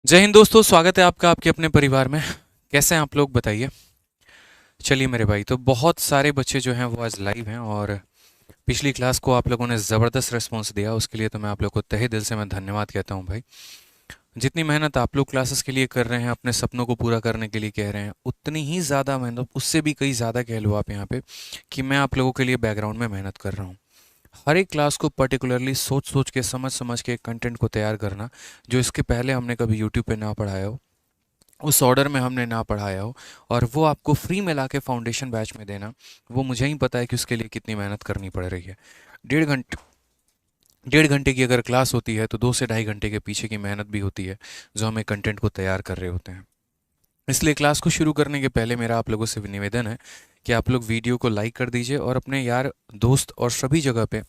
जय हिंद दोस्तों, स्वागत है आपका आपके अपने परिवार में। कैसे हैं आप लोग, बताइए। चलिए मेरे भाई, तो बहुत सारे बच्चे जो हैं वो आज लाइव हैं और पिछली क्लास को आप लोगों ने ज़बरदस्त रिस्पॉन्स दिया, उसके लिए तो मैं आप लोग को तहे दिल से मैं धन्यवाद कहता हूं भाई। जितनी मेहनत आप लोग क्लासेस के लिए कर रहे हैं, अपने सपनों को पूरा करने के लिए कह रहे हैं, उतनी ही ज़्यादा मेहनत, उससे भी कई ज़्यादा कह लो आप यहाँ पे, कि मैं आप लोगों के लिए बैकग्राउंड में मेहनत कर रहा हूँ। हर एक क्लास को पर्टिकुलरली सोच सोच के, समझ समझ के कंटेंट को तैयार करना, जो इसके पहले हमने कभी यूट्यूब पे ना पढ़ाया हो, उस ऑर्डर में हमने ना पढ़ाया हो, और वो आपको फ्री में लाके फाउंडेशन बैच में देना, वो मुझे ही पता है कि उसके लिए कितनी मेहनत करनी पड़ रही है। 1.5 घंटे, 1.5 घंटे की अगर क्लास होती है तो 2 से ढाई घंटे के पीछे की मेहनत भी होती है, जो हमें कंटेंट को तैयार कर रहे होते हैं। इसलिए क्लास को शुरू करने के पहले मेरा आप लोगों से निवेदन है कि आप लोग वीडियो को लाइक कर दीजिए और अपने यार, दोस्त और सभी जगह पे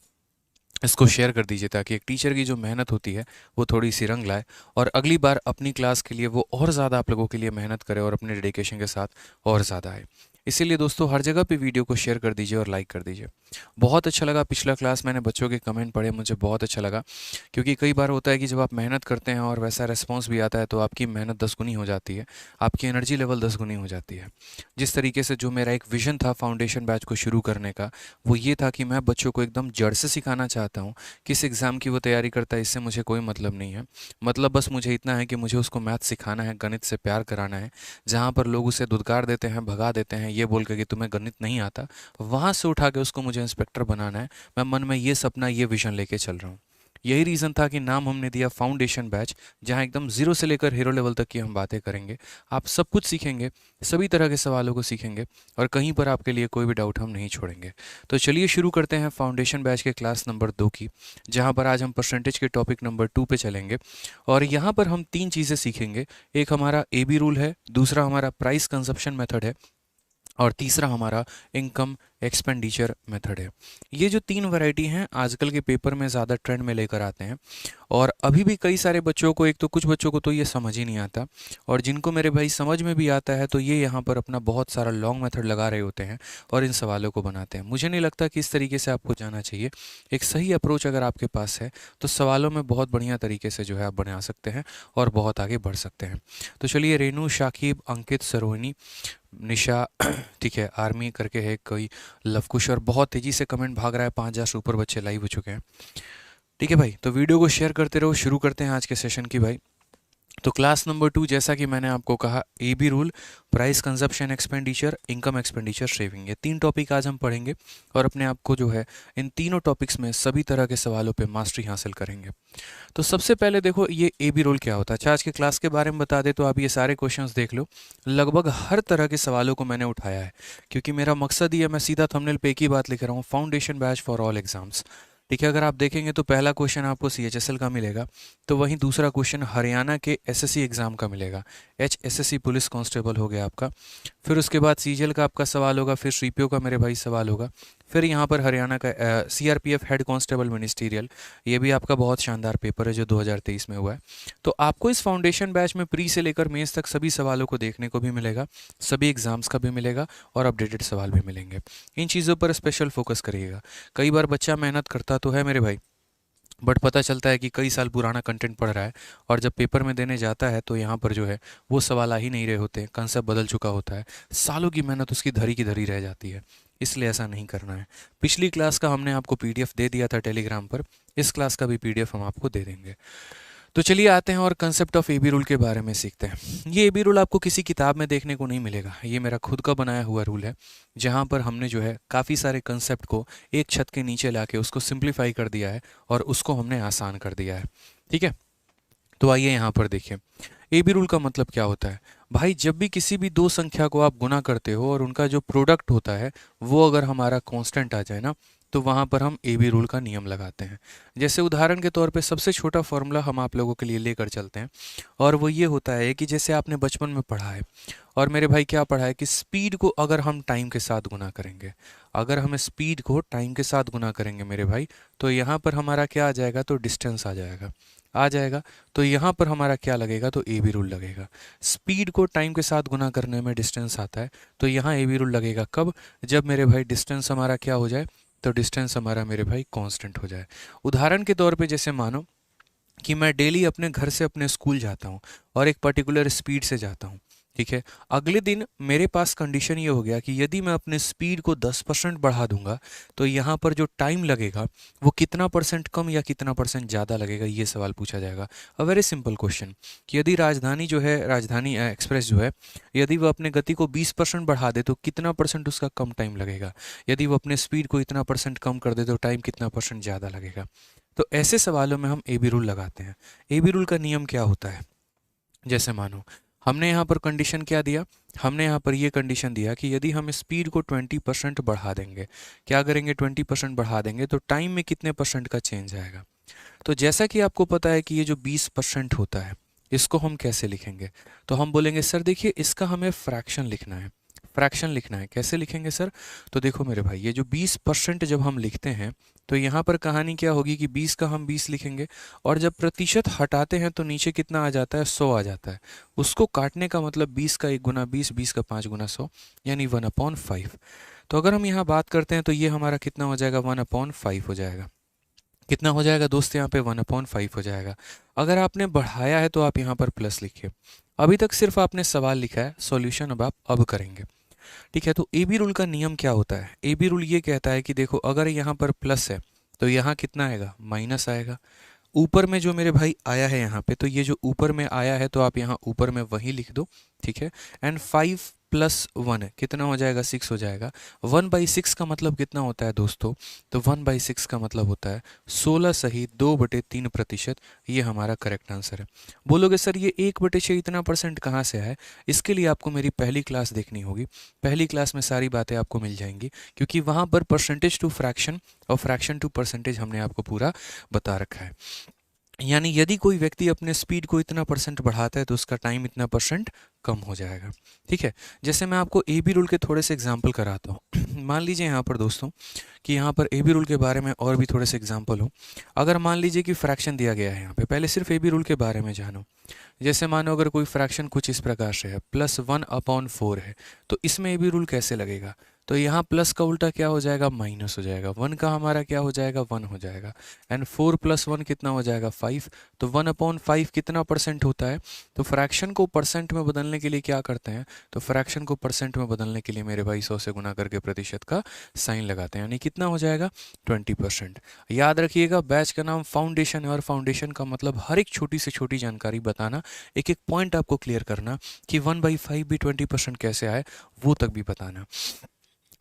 इसको शेयर कर दीजिए, ताकि एक टीचर की जो मेहनत होती है वो थोड़ी सी रंग लाए, और अगली बार अपनी क्लास के लिए वो और ज़्यादा आप लोगों के लिए मेहनत करे और अपने डेडिकेशन के साथ और ज़्यादा आए। इसीलिए दोस्तों, हर जगह पे वीडियो को शेयर कर दीजिए और लाइक कर दीजिए। बहुत अच्छा लगा, पिछला क्लास मैंने बच्चों के कमेंट पढ़े, मुझे बहुत अच्छा लगा, क्योंकि कई बार होता है कि जब आप मेहनत करते हैं और वैसा रिस्पॉन्स भी आता है तो आपकी मेहनत 10 गुनी हो जाती है, आपकी एनर्जी लेवल 10 गुनी हो जाती है। जिस तरीके से जो मेरा एक विज़न था फाउंडेशन बैच को शुरू करने का, वो ये था कि मैं बच्चों को एकदम जड़ से सिखाना चाहता हूँ। किस एग्ज़ाम की वो तैयारी करता है इससे मुझे कोई मतलब नहीं है। मतलब बस मुझे इतना है कि मुझे उसको मैथ सिखाना है, गणित से प्यार कराना है। जहाँ पर लोग उसे धुतकार देते हैं, भगा देते हैं ये बोल के कि तुम्हें गणित नहीं आता, वहाँ से उठा के उसको मुझे इंस्पेक्टर बनाना है। मैं मन में ये सपना, ये विजन लेके चल रहा हूँ। यही रीज़न था कि नाम हमने दिया फाउंडेशन बैच, जहाँ एकदम ज़ीरो से लेकर हीरो लेवल तक की हम बातें करेंगे। आप सब कुछ सीखेंगे, सभी तरह के सवालों को सीखेंगे, और कहीं पर आपके लिए कोई भी डाउट हम नहीं छोड़ेंगे। तो चलिए शुरू करते हैं फाउंडेशन बैच के क्लास नंबर 2 की, जहाँ पर आज हम परसेंटेज के टॉपिक नंबर 2 पे चलेंगे। और यहाँ पर हम 3 चीज़ें सीखेंगे। एक हमारा ए बी रूल है, दूसरा हमारा प्राइस कंजप्शन मेथड है, और तीसरा हमारा इनकम एक्सपेंडिचर मेथड है। ये जो 3 वैरायटी हैं आजकल के पेपर में ज़्यादा ट्रेंड में लेकर आते हैं, और अभी भी कई सारे बच्चों को, एक तो कुछ बच्चों को तो ये समझ ही नहीं आता, और जिनको मेरे भाई समझ में भी आता है तो ये यहाँ पर अपना बहुत सारा लॉन्ग मेथड लगा रहे होते हैं और इन सवालों को बनाते हैं। मुझे नहीं लगता कि इस तरीके से आपको जाना चाहिए। एक सही अप्रोच अगर आपके पास है तो सवालों में बहुत बढ़िया तरीके से जो है आप बना सकते हैं और बहुत आगे बढ़ सकते हैं। तो चलिए, रेनू, शाकिब, अंकित, सरोहिनी, निशा, ठीक है, आर्मी करके है कोई, लवकुश, और बहुत तेज़ी से कमेंट भाग रहा है, 5,000 से ऊपर बच्चे लाइव हो चुके हैं। ठीक है भाई, तो वीडियो को शेयर करते रहो। शुरू करते हैं आज के सेशन की भाई। तो क्लास नंबर 2, जैसा कि मैंने आपको कहा, A B rule, price consumption expenditure, income expenditure, saving, ये 3 टॉपिक आज हम पढ़ेंगे, और अपने आप को जो है इन तीनों टॉपिक्स में सभी तरह के सवालों पे मास्टरी हासिल करेंगे। तो सबसे पहले देखो, ये ए बी रोल क्या होता है। अच्छा, आज के क्लास के बारे में बता दे तो आप ये सारे क्वेश्चंस देख लो। लगभग हर तरह के सवालों को मैंने उठाया है, क्योंकि मेरा मकसद ये है, मैं सीधा थंबनेल पे एक ही बात लिख रहा हूँ, foundation batch for all exams. ठीक है, अगर आप देखेंगे तो पहला क्वेश्चन आपको CHSL का मिलेगा, तो वहीं दूसरा क्वेश्चन हरियाणा के SSC एग्ज़ाम का मिलेगा। HSSC पुलिस कांस्टेबल हो गया आपका। फिर उसके बाद CGL का आपका सवाल होगा, फिर CPO का मेरे भाई सवाल होगा। फिर यहाँ पर हरियाणा का CRPF हेड कांस्टेबल मिनिस्टीरियल, ये भी आपका बहुत शानदार पेपर है जो 2023 में हुआ है। तो आपको इस फाउंडेशन बैच में प्री से लेकर मेंस तक सभी सवालों को देखने को भी मिलेगा, सभी एग्जाम्स का भी मिलेगा, और अपडेटेड सवाल भी मिलेंगे। इन चीज़ों पर स्पेशल फोकस करिएगा। कई बार बच्चा मेहनत करता तो है मेरे भाई, बट पता चलता है कि कई साल पुराना कंटेंट पढ़ रहा है, और जब पेपर में देने जाता है तो यहाँ पर जो है वो सवाल आ ही नहीं रहे होते, कंसेप्ट बदल चुका होता है, सालों की मेहनत उसकी धरी की धरी रह जाती है। इसलिए ऐसा नहीं करना है। पिछली क्लास का हमने आपको PDF दे दिया था टेलीग्राम पर, इस क्लास का भी PDF हम आपको दे देंगे। तो चलिए आते हैं और concept of A B rule के बारे में सीखते हैं। ये ए बी रूल आपको किसी किताब में देखने को नहीं मिलेगा, ये मेरा खुद का बनाया हुआ रूल है, जहाँ पर हमने जो है काफ़ी सारे कंसेप्ट को एक छत के नीचे लाके उसको सिंप्लीफाई कर दिया है, और उसको हमने आसान कर दिया है। ठीक है, तो आइए यहाँ पर देखिए, ए बी रूल का मतलब क्या होता है। भाई, जब भी किसी भी दो संख्या को आप गुना करते हो और उनका जो प्रोडक्ट होता है वो अगर हमारा कांस्टेंट आ जाए ना, तो वहाँ पर हम ए बी रूल का नियम लगाते हैं। जैसे उदाहरण के तौर पे सबसे छोटा फॉर्मूला हम आप लोगों के लिए लेकर चलते हैं, और वो ये होता है कि जैसे आपने बचपन में पढ़ा है, और मेरे भाई क्या पढ़ा है, कि स्पीड को अगर हम टाइम के साथ गुना करेंगे, अगर हम स्पीड को टाइम के साथ गुना करेंगे मेरे भाई, तो यहाँ पर हमारा क्या आ जाएगा, तो डिस्टेंस आ जाएगा। तो यहाँ पर हमारा क्या लगेगा, तो ए बी रूल लगेगा। स्पीड को टाइम के साथ गुना करने में डिस्टेंस आता है, तो यहाँ ए बी रूल लगेगा कब, जब मेरे भाई डिस्टेंस हमारा क्या हो जाए, तो डिस्टेंस हमारा मेरे भाई कांस्टेंट हो जाए। उदाहरण के तौर पे जैसे मानो कि मैं डेली अपने घर से अपने स्कूल जाता हूँ और एक पर्टिकुलर स्पीड से जाता हूँ, ठीक है। अगले दिन मेरे पास कंडीशन ये हो गया कि यदि मैं अपने स्पीड को 10% बढ़ा दूंगा तो यहाँ पर जो टाइम लगेगा वो कितना परसेंट कम या कितना परसेंट ज़्यादा लगेगा, ये सवाल पूछा जाएगा। अ वेरी सिंपल क्वेश्चन कि यदि राजधानी जो है, राजधानी एक्सप्रेस जो है, यदि वो अपने गति को 20% बढ़ा दे तो कितना परसेंट उसका कम टाइम लगेगा, यदि वो अपने स्पीड को इतना परसेंट कम कर दे तो टाइम कितना परसेंट ज़्यादा लगेगा। तो ऐसे सवालों में हम ए बी रूल लगाते हैं। ए बी रूल का नियम क्या होता है, जैसे मानो हमने यहाँ पर कंडीशन क्या दिया, हमने यहाँ पर ये कंडीशन दिया कि यदि हम स्पीड को 20% बढ़ा देंगे, क्या करेंगे 20% बढ़ा देंगे तो टाइम में कितने परसेंट का चेंज आएगा। तो जैसा कि आपको पता है कि ये जो 20% होता है इसको हम कैसे लिखेंगे, तो हम बोलेंगे सर देखिए इसका हमें फ्रैक्शन लिखना है। फ्रैक्शन लिखना है, कैसे लिखेंगे सर, तो देखो मेरे भाई ये जो 20% जब हम लिखते हैं तो यहाँ पर कहानी क्या होगी कि 20 का हम 20 लिखेंगे और जब प्रतिशत हटाते हैं तो नीचे कितना आ जाता है, 100 आ जाता है। उसको काटने का मतलब 20 का 1 गुना 20, 20 का 5 गुना 100 यानी 1/5। तो अगर हम यहाँ बात करते हैं तो ये हमारा कितना हो जाएगा, 1/5 हो जाएगा। कितना हो जाएगा दोस्त, यहाँ पे 1/5 हो जाएगा। अगर आपने बढ़ाया है तो आप यहाँ पर प्लस लिखिए। अभी तक सिर्फ आपने सवाल लिखा है, सॉल्यूशन अब आप करेंगे, ठीक है। तो ए बी रूल का नियम क्या होता है, ए बी रूल ये कहता है कि देखो अगर यहाँ पर प्लस है तो यहाँ कितना आएगा, माइनस आएगा। ऊपर में जो मेरे भाई आया है यहाँ पे, तो ये जो ऊपर में आया है तो आप यहाँ ऊपर में वही लिख दो, ठीक है। एंड 5 प्लस 1 कितना हो जाएगा, 6 हो जाएगा। 1/6 का मतलब कितना होता है दोस्तों, तो 1/6 का मतलब होता है 16 सही 2/3%। ये हमारा करेक्ट आंसर है। बोलोगे सर ये 1/6 इतना परसेंट कहाँ से आया, इसके लिए आपको मेरी पहली क्लास देखनी होगी। पहली क्लास में सारी बातें आपको मिल जाएंगी क्योंकि वहाँ पर परसेंटेज टू फ्रैक्शन और फ्रैक्शन टू परसेंटेज हमने आपको पूरा बता रखा है। यानी यदि कोई व्यक्ति अपने स्पीड को इतना परसेंट बढ़ाता है तो उसका टाइम इतना परसेंट कम हो जाएगा, ठीक है। जैसे मैं आपको ए बी रूल के थोड़े से एग्जाम्पल कराता हूँ। मान लीजिए यहाँ पर दोस्तों कि यहाँ पर ए बी रूल के बारे में और भी थोड़े से एग्जाम्पल हो। अगर मान लीजिए कि फ्रैक्शन दिया गया है यहाँ पे, पहले सिर्फ ए बी रूल के बारे में जानो। जैसे मानो अगर कोई फ्रैक्शन कुछ इस प्रकार से है, +1/4 है, तो इसमें ए बी रूल कैसे लगेगा, तो यहाँ प्लस का उल्टा क्या हो जाएगा, माइनस हो जाएगा। 1 का हमारा क्या हो जाएगा, 1 हो जाएगा। एंड 4 + 1 कितना हो जाएगा, 5। तो 1/5 कितना परसेंट होता है, तो फ्रैक्शन को परसेंट में बदलने के लिए क्या करते हैं, तो फ्रैक्शन को परसेंट में बदलने के लिए मेरे भाई 100 से गुना करके प्रतिशत का साइन लगाते हैं, यानी कितना हो जाएगा, 20%। याद रखिएगा बैच का नाम फाउंडेशन है और फाउंडेशन का मतलब हर एक छोटी से छोटी जानकारी बताना, एक एक पॉइंट आपको क्लियर करना कि 1/5 भी 20% कैसे आए वो तक भी बताना,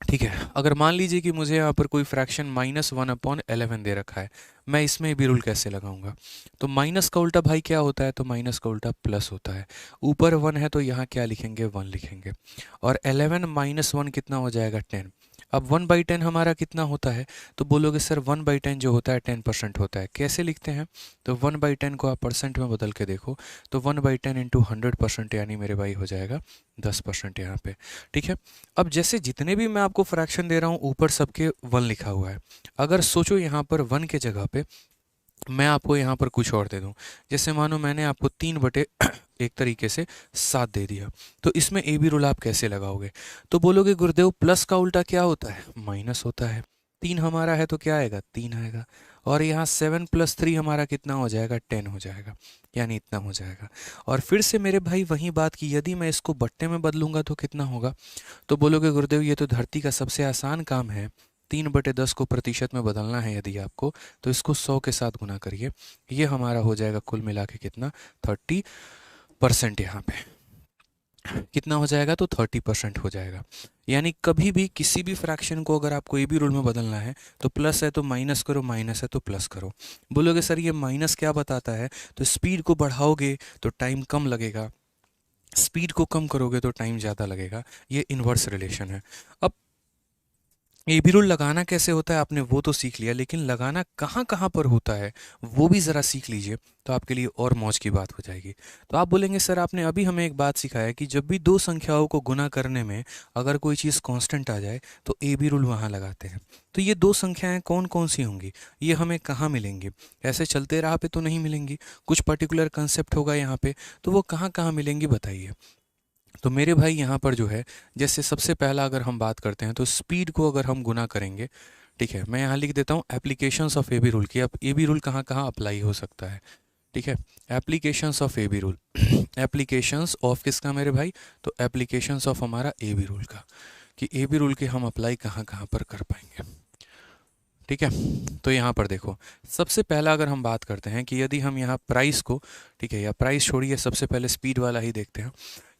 ठीक है। अगर मान लीजिए कि मुझे यहाँ पर कोई फ्रैक्शन -1/11 दे रखा है, मैं इसमें भी रूल कैसे लगाऊंगा, तो माइनस का उल्टा भाई क्या होता है, तो माइनस का उल्टा प्लस होता है। ऊपर 1 है तो यहाँ क्या लिखेंगे, 1 लिखेंगे। और 11 - 1 कितना हो जाएगा, 10। अब 1/10 हमारा कितना होता है, तो बोलोगे सर 1/10 जो होता है 10% होता है, कैसे लिखते हैं, तो 1/10 को आप परसेंट में बदल के देखो तो 1/10 इंटू 100% यानी मेरे भाई हो जाएगा 10% यहाँ पे, ठीक है। अब जैसे जितने भी मैं आपको फ्रैक्शन दे रहा हूँ ऊपर सबके 1 लिखा हुआ है। अगर सोचो यहाँ पर 1 के जगह पे मैं आपको यहाँ पर कुछ और दे दूँ, जैसे मानो मैंने आपको 3/, एक तरीके से 7 दे दिया, तो इसमें ए बी रूल आप कैसे लगाओगे, तो बोलोगे गुरुदेव प्लस का उल्टा क्या होता है, माइनस होता है। 3 हमारा है तो क्या आएगा, 3 आएगा। और यहाँ 7 + 3 हमारा कितना हो जाएगा, 10 हो जाएगा, यानी इतना हो जाएगा। और फिर से मेरे भाई वही बात की यदि मैं इसको बट्टे में बदलूंगा तो कितना होगा, तो बोलोगे गुरुदेव ये तो धरती का सबसे आसान काम है, 3/10 को प्रतिशत में बदलना है यदि आपको, तो इसको 100 के साथ गुना करिए, ये हमारा हो जाएगा कुल मिला के कितना, 30%। यहाँ पे कितना हो जाएगा, तो 30% हो जाएगा। यानी कभी भी किसी भी फ्रैक्शन को अगर आपको ए बी रूल में बदलना है तो प्लस है तो माइनस करो, माइनस है तो प्लस करो। बोलोगे सर ये माइनस क्या बताता है, तो स्पीड को बढ़ाओगे तो टाइम कम लगेगा, स्पीड को कम करोगे तो टाइम ज़्यादा लगेगा, ये इन्वर्स रिलेशन है। अब ए बी रूल लगाना कैसे होता है आपने वो तो सीख लिया, लेकिन लगाना कहाँ कहाँ पर होता है वो भी ज़रा सीख लीजिए तो आपके लिए और मौज की बात हो जाएगी। तो आप बोलेंगे सर आपने अभी हमें एक बात सिखाया कि जब भी दो संख्याओं को गुना करने में अगर कोई चीज़ कांस्टेंट आ जाए तो ए बी रूल वहाँ लगाते हैं। तो ये दो संख्याएं कौन कौन सी होंगी, ये हमें कहाँ मिलेंगी, ऐसे चलते राह पे तो नहीं मिलेंगी, कुछ पर्टिकुलर कंसेप्ट होगा यहाँ पे, तो वो कहाँ कहाँ मिलेंगी बताइए। तो मेरे भाई यहाँ पर जो है, जैसे सबसे पहला अगर हम बात करते हैं तो स्पीड को अगर हम गुना करेंगे, ठीक है, मैं यहाँ लिख देता हूँ applications of A B rule की। अब ए बी रूल कहाँ कहाँ अप्लाई हो सकता है, ठीक है। Applications of A B rule, applications of किसका मेरे भाई, तो एप्लीकेशंस ऑफ हमारा ए बी रूल का, कि ए बी रूल के हम अप्लाई कहाँ कहाँ पर कर पाएंगे। ठीक है। तो यहाँ पर देखो, सबसे पहला अगर हम बात करते हैं कि यदि हम यहाँ प्राइस को, ठीक है, या प्राइस छोड़िए, सबसे पहले स्पीड वाला ही देखते हैं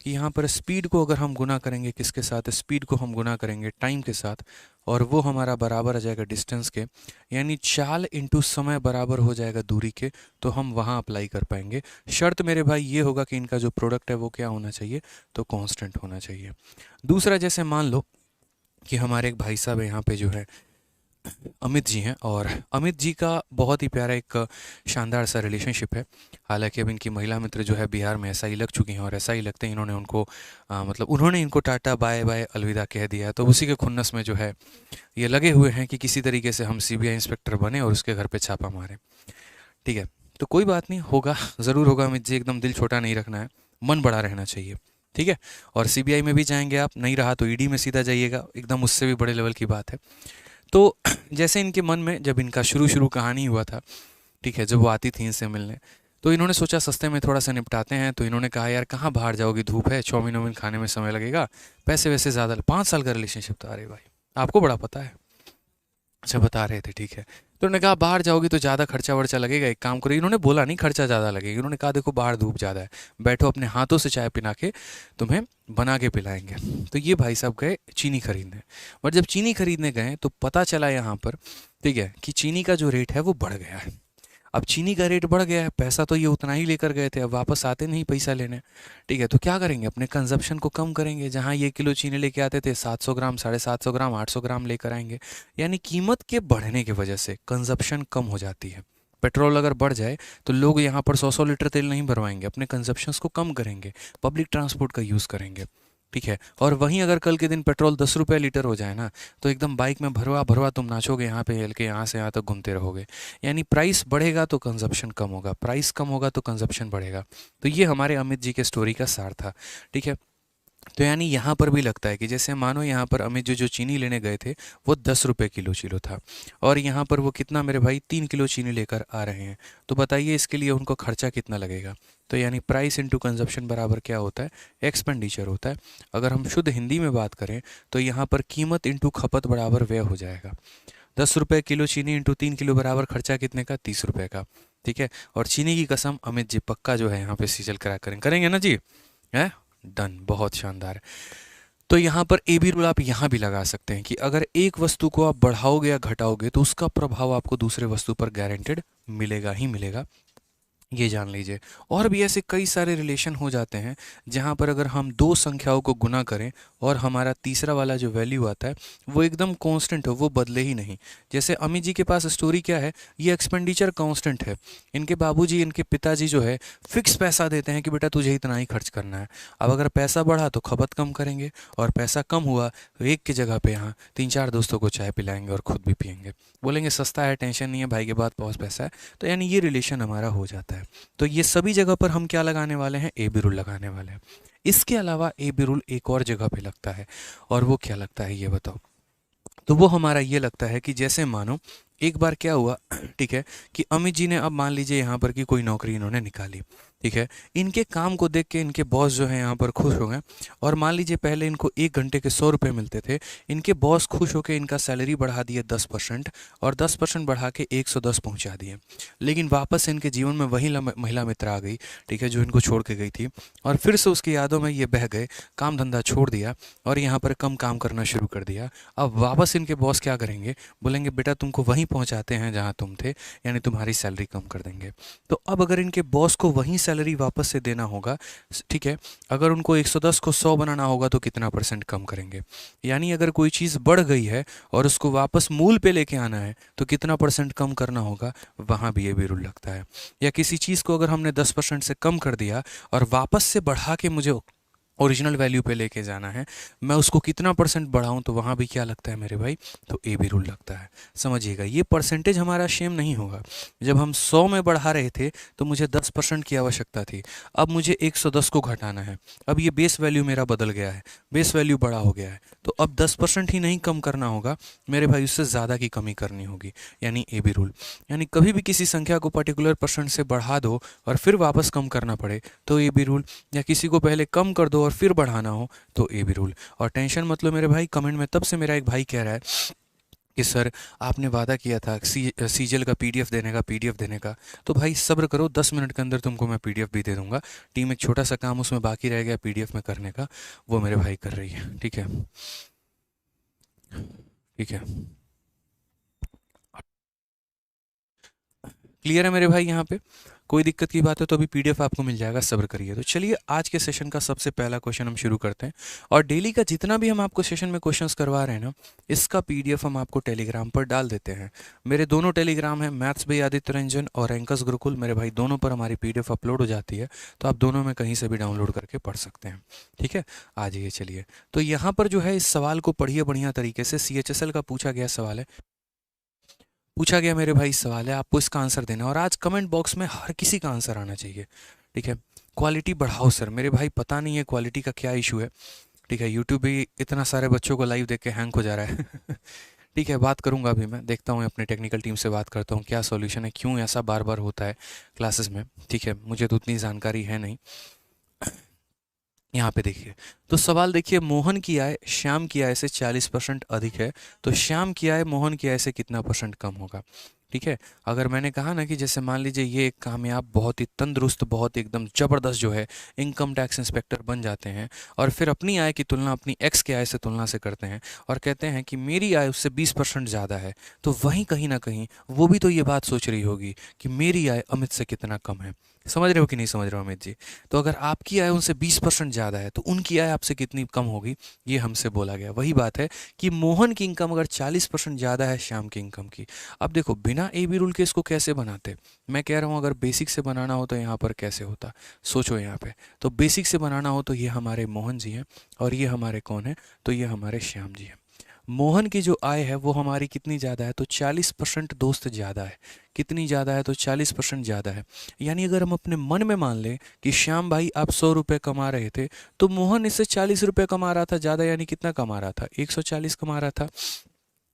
कि यहाँ पर स्पीड को अगर हम गुना करेंगे किसके साथ, स्पीड को हम गुना करेंगे टाइम के साथ, और वो हमारा बराबर आ जाएगा डिस्टेंस के, यानी चाल इंटू समय बराबर हो जाएगा दूरी के, तो हम वहाँ अप्लाई कर पाएंगे। शर्त मेरे भाई ये होगा कि इनका जो प्रोडक्ट है वो क्या होना चाहिए, तो कांस्टेंट होना चाहिए। दूसरा, जैसे मान लो कि हमारे एक भाई साहब यहाँ पे जो है अमित जी हैं, और अमित जी का बहुत ही प्यारा एक शानदार सा रिलेशनशिप है। हालांकि अब इनकी महिला मित्र जो है बिहार में ऐसा ही लग चुकी हैं, और ऐसा ही लगते हैं इन्होंने उनको मतलब उन्होंने इनको टाटा बाय बाय अलविदा कह दिया है। तो उसी के खुन्नस में जो है ये लगे हुए हैं कि किसी तरीके से हम सीबीआई इंस्पेक्टर बने और उसके घर पे छापा मारें। ठीक है, तो कोई बात नहीं, होगा, ज़रूर होगा अमित जी, एकदम दिल छोटा नहीं रखना है, मन बड़ा रहना चाहिए। ठीक है। और सीबीआई में भी जाएंगे आप, नहीं रहा तो ईडी में सीधा जाइएगा, एकदम उससे भी बड़े लेवल की बात है। तो जैसे इनके मन में जब इनका शुरू शुरू कहानी हुआ था, ठीक है, जब वो आती थी इनसे मिलने, तो इन्होंने सोचा सस्ते में थोड़ा सा निपटाते हैं। तो इन्होंने कहा यार कहाँ बाहर जाओगी, धूप है, चाउमीन वाउमीन खाने में समय लगेगा, पैसे वैसे ज़्यादा, 5 साल का रिलेशनशिप था। अरे भाई आपको बड़ा पता है, अच्छा बता रहे थे, ठीक है। तो उन्होंने कहा बाहर जाओगी तो ज़्यादा खर्चा वर्चा लगेगा, एक काम करो, इन्होंने बोला नहीं खर्चा ज़्यादा लगेगा, उन्होंने कहा देखो बाहर धूप ज़्यादा है, बैठो अपने हाथों से चाय पिला के तुम्हें बना के पिलाएंगे। तो ये भाई साहब गए चीनी खरीदने, और जब चीनी खरीदने गए तो पता चला यहाँ पर, ठीक है, कि चीनी का जो रेट है वो बढ़ गया है। अब चीनी का रेट बढ़ गया है, पैसा तो ये उतना ही लेकर गए थे, अब वापस आते नहीं पैसा लेने। ठीक है, तो क्या करेंगे, अपने कंजप्शन को कम करेंगे। जहाँ ये किलो चीनी लेके आते थे 700 ग्राम, 750 ग्राम, 800 ग्राम लेकर आएंगे। यानी कीमत के बढ़ने की वजह से कंजप्शन कम हो जाती है। पेट्रोल अगर बढ़ जाए तो लोग यहाँ पर 100-100 लीटर तेल नहीं भरवाएंगे, अपने कंजप्शंस को कम करेंगे, पब्लिक ट्रांसपोर्ट का यूज़ करेंगे। ठीक है। और वहीं अगर कल के दिन पेट्रोल 10 रुपये लीटर हो जाए ना, तो एकदम बाइक में भरवा भरवा तुम नाचोगे, यहाँ पे हिल के यहाँ से यहाँ तक घूमते रहोगे। यानी प्राइस बढ़ेगा तो कंजप्शन कम होगा, प्राइस कम होगा तो कंजप्शन बढ़ेगा। तो ये हमारे अमित जी के स्टोरी का सार था। ठीक है। तो यानी यहाँ पर भी लगता है कि जैसे मानो यहाँ पर अमित जो जो चीनी लेने गए थे वो 10 रुपये किलो था, और यहाँ पर वो कितना मेरे भाई 3 किलो चीनी लेकर आ रहे हैं। तो बताइए इसके लिए उनको खर्चा कितना लगेगा। तो यानी प्राइस इंटू कंजप्शन बराबर क्या होता है, एक्सपेंडिचर होता है। अगर हम शुद्ध हिंदी में बात करें तो यहाँ पर कीमत इंटू खपत बराबर व्यय हो जाएगा। 10 रुपये किलो चीनी इंटू 3 किलो बराबर खर्चा कितने का, 30 रुपये का। ठीक है। और चीनी की कसम अमित जी पक्का जो है यहाँ पे सीजल करा करेंगे ना जी, है डन, बहुत शानदार। तो यहाँ पर ए बी रूल आप यहाँ भी लगा सकते हैं कि अगर एक वस्तु को आप बढ़ाओगे या घटाओगे तो उसका प्रभाव आपको दूसरे वस्तु पर गारंटेड मिलेगा ही मिलेगा, ये जान लीजिए। और भी ऐसे कई सारे रिलेशन हो जाते हैं जहाँ पर अगर हम दो संख्याओं को गुना करें और हमारा तीसरा वाला जो वैल्यू आता है वो एकदम कांस्टेंट हो, वो बदले ही नहीं। जैसे अमित जी के पास स्टोरी क्या है, ये एक्सपेंडिचर कांस्टेंट है। इनके बाबूजी, इनके पिताजी जो है फिक्स पैसा देते हैं कि बेटा तुझे इतना ही खर्च करना है। अब अगर पैसा बढ़ा तो खपत कम करेंगे, और पैसा कम हुआ तो एक की जगह पे यहाँ 3-4 दोस्तों को चाय पिलाएंगे और खुद भी पियेंगे, बोलेंगे सस्ता है, टेंशन नहीं है, भाई के बाद बहुत पैसा है। तो यानी ये रिलेशन हमारा हो जाता है। तो ये सभी जगह पर हम क्या लगाने वाले हैं, ए बी रूल लगाने वाले हैं। इसके अलावा ए बी रूल एक और जगह पे लगता है, और वो क्या लगता है ये बताओ। तो वो हमारा ये लगता है कि जैसे मानो एक बार क्या हुआ, ठीक है, कि अमित जी ने, अब मान लीजिए यहाँ पर कि कोई नौकरी इन्होंने निकाली, ठीक है, इनके काम को देख के इनके बॉस जो है यहाँ पर खुश हो गए, और मान लीजिए पहले इनको 1 घंटे के 100 रुपये मिलते थे, इनके बॉस खुश होकर इनका सैलरी बढ़ा दिए 10%, और 10% बढ़ा के 110 पहुँचा दिए। लेकिन वापस इनके जीवन में वही महिला मित्र आ गई, ठीक है, जो इनको छोड़ के गई थी, और फिर से उसकी यादों में ये बह गए, काम धंधा छोड़ दिया और यहाँ पर कम काम करना शुरू कर दिया। अब वापस इनके बॉस क्या करेंगे, बोलेंगे बेटा तुमको वहीं पहुँचाते हैं जहाँ तुम थे, यानी तुम्हारी सैलरी कम कर देंगे। तो अब अगर इनके बॉस को वहीं सैलरी वापस से देना होगा, ठीक है, अगर उनको 110 को 100 बनाना होगा तो कितना % कम करेंगे। यानी अगर कोई चीज़ बढ़ गई है और उसको वापस मूल पे लेके आना है तो कितना % कम करना होगा, वहाँ भी ये भी रूल लगता है। या किसी चीज़ को अगर हमने 10% से कम कर दिया और वापस से बढ़ा के मुझे ओरिजिनल वैल्यू पे लेके जाना है, मैं उसको कितना परसेंट बढ़ाऊं, तो वहाँ भी क्या लगता है मेरे भाई, तो ए बी रूल लगता है। समझिएगा, ये परसेंटेज हमारा सेम नहीं होगा। जब हम 100 में बढ़ा रहे थे तो मुझे 10% की आवश्यकता थी, अब मुझे 110 को घटाना है। अब ये बेस वैल्यू मेरा बदल गया है, बेस वैल्यू बड़ा हो गया है, तो अब 10% ही नहीं कम करना होगा मेरे भाई, उससे ज़्यादा की कमी करनी होगी, यानी ए बी रूल। यानी कभी भी किसी संख्या को पर्टिकुलर परसेंट से बढ़ा दो और फिर वापस कम करना पड़े तो ए बी रूल, या किसी को पहले कम कर दो और फिर बढ़ाना हो तो ए बी रूल। और टेंशन मत लो मेरे भाई, कमेंट में तब से मेरा एक भाई कह रहा है कि सर आपने वादा किया था सीजल का पीडीएफ देने का, पीडीएफ देने का। तो भाई सब्र करो, 10 मिनट के अंदर तुमको मैं पीडीएफ भी दे दूंगा। टीम एक छोटा सा काम उसमें बाकी रह गया पीडीएफ में करने का, वो मेरे भाई कर रही है। ठीक है, ठीक है, क्लियर है मेरे भाई? यहाँ पे कोई दिक्कत की बात है तो अभी पीडीएफ आपको मिल जाएगा, सब्र करिए। तो चलिए आज के सेशन का सबसे पहला क्वेश्चन हम शुरू करते हैं। और डेली का जितना भी हम आपको सेशन में क्वेश्चंस करवा रहे हैं ना, इसका पीडीएफ हम आपको टेलीग्राम पर डाल देते हैं। मेरे दोनों टेलीग्राम हैं, मैथ्स भाई आदित्य रंजन और रैंकस गुरुकुल, मेरे भाई दोनों पर हमारी पीडीएफ अपलोड हो जाती है, तो आप दोनों में कहीं से भी डाउनलोड करके पढ़ सकते हैं। ठीक है, आ जाइए। चलिए, तो यहाँ पर जो है इस सवाल को पढ़िए बढ़िया तरीके से। CHSL का पूछा गया सवाल है, पूछा गया मेरे भाई सवाल है, आपको इसका आंसर देना है। और आज कमेंट बॉक्स में हर किसी का आंसर आना चाहिए। ठीक है, क्वालिटी बढ़ाओ सर, मेरे भाई पता नहीं है क्वालिटी का क्या इशू है। ठीक है, यूट्यूब भी इतना सारे बच्चों को लाइव देख के हैंग हो जा रहा है। ठीक है, बात करूंगा अभी, मैं देखता हूँ अपने टेक्निकल टीम से बात करता हूँ क्या सॉल्यूशन है, क्यों ऐसा बार बार होता है क्लासेस में। ठीक है, मुझे तो उतनी जानकारी है नहीं। यहाँ पे देखिए, तो सवाल देखिए, मोहन की आय श्याम की आय से 40% अधिक है, तो श्याम की आय मोहन की आय से कितना परसेंट कम होगा। ठीक है, अगर मैंने कहा ना कि जैसे मान लीजिए ये एक कामयाब, बहुत ही तंदुरुस्त, बहुत एकदम ज़बरदस्त जो है इनकम टैक्स इंस्पेक्टर बन जाते हैं, और फिर अपनी आय की तुलना अपनी एक्स के आय से तुलना से करते हैं और कहते हैं कि मेरी आय उससे 20% ज़्यादा है, तो वहीं कहीं ना कहीं वो भी तो ये बात सोच रही होगी कि मेरी आय अमित से कितना कम है। समझ रहे हो कि नहीं समझ रहे हो अमित जी? तो अगर आपकी आय उनसे 20% ज़्यादा है तो उनकी आय आपसे कितनी कम होगी, ये हमसे बोला गया। वही बात है कि मोहन की इनकम अगर 40% ज़्यादा है श्याम की इनकम की। अब देखो, बिना ए बी रूल के इसको कैसे बनाते, मैं कह रहा हूँ अगर बेसिक से बनाना हो तो यहाँ पर कैसे होता, सोचो यहाँ पे। तो बेसिक से बनाना हो तो ये हमारे मोहन जी हैं और ये हमारे कौन है, तो ये हमारे श्याम जी हैं। मोहन की जो आय है वो हमारी कितनी ज़्यादा है, तो 40% दोस्त ज़्यादा है। कितनी ज़्यादा है, तो 40% ज़्यादा है। यानी अगर हम अपने मन में मान लें कि श्याम भाई आप 100 रुपये कमा रहे थे, तो मोहन इससे 40 रुपये कमा रहा था ज़्यादा, यानी कितना कमा रहा था, 140 कमा रहा था।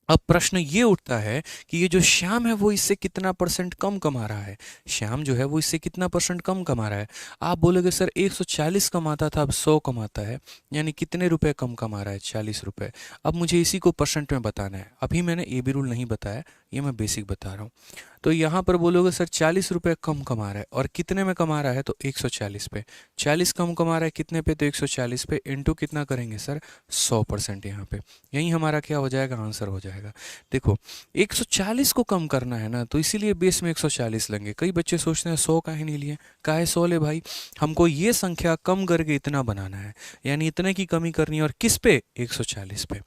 अब प्रश्न ये उठता है कि ये जो श्याम है वो इससे कितना परसेंट कम कमा रहा है। श्याम जो है वो इससे कितना परसेंट कम कमा रहा है। आप बोलोगे सर 140 कमाता था अब 100 कमाता है, यानी कितने रुपए कम कमा रहा है, 40 रुपए। अब मुझे इसी को परसेंट में बताना है। अभी मैंने ए बी रूल नहीं बताया, ये मैं बेसिक बता रहा हूँ। तो यहाँ पर बोलोगे सर 40 रुपये कम कमा रहा है, और कितने में कमा रहा है, तो 140 पे। 40 कम कमा रहा है कितने पे, तो 140 पे, इंटू कितना करेंगे सर, 100%। यहाँ पे यही हमारा क्या हो जाएगा, आंसर हो जाएगा। देखो, 140 को कम करना है ना, तो इसीलिए बेस में 140 लेंगे। कई बच्चे सोचते हैं 100 काहे नहीं लिए, काहे 100 ले भाई, हमको ये संख्या कम करके इतना बनाना है, यानी इतने की कमी करनी है, और किस पे, 140 पे।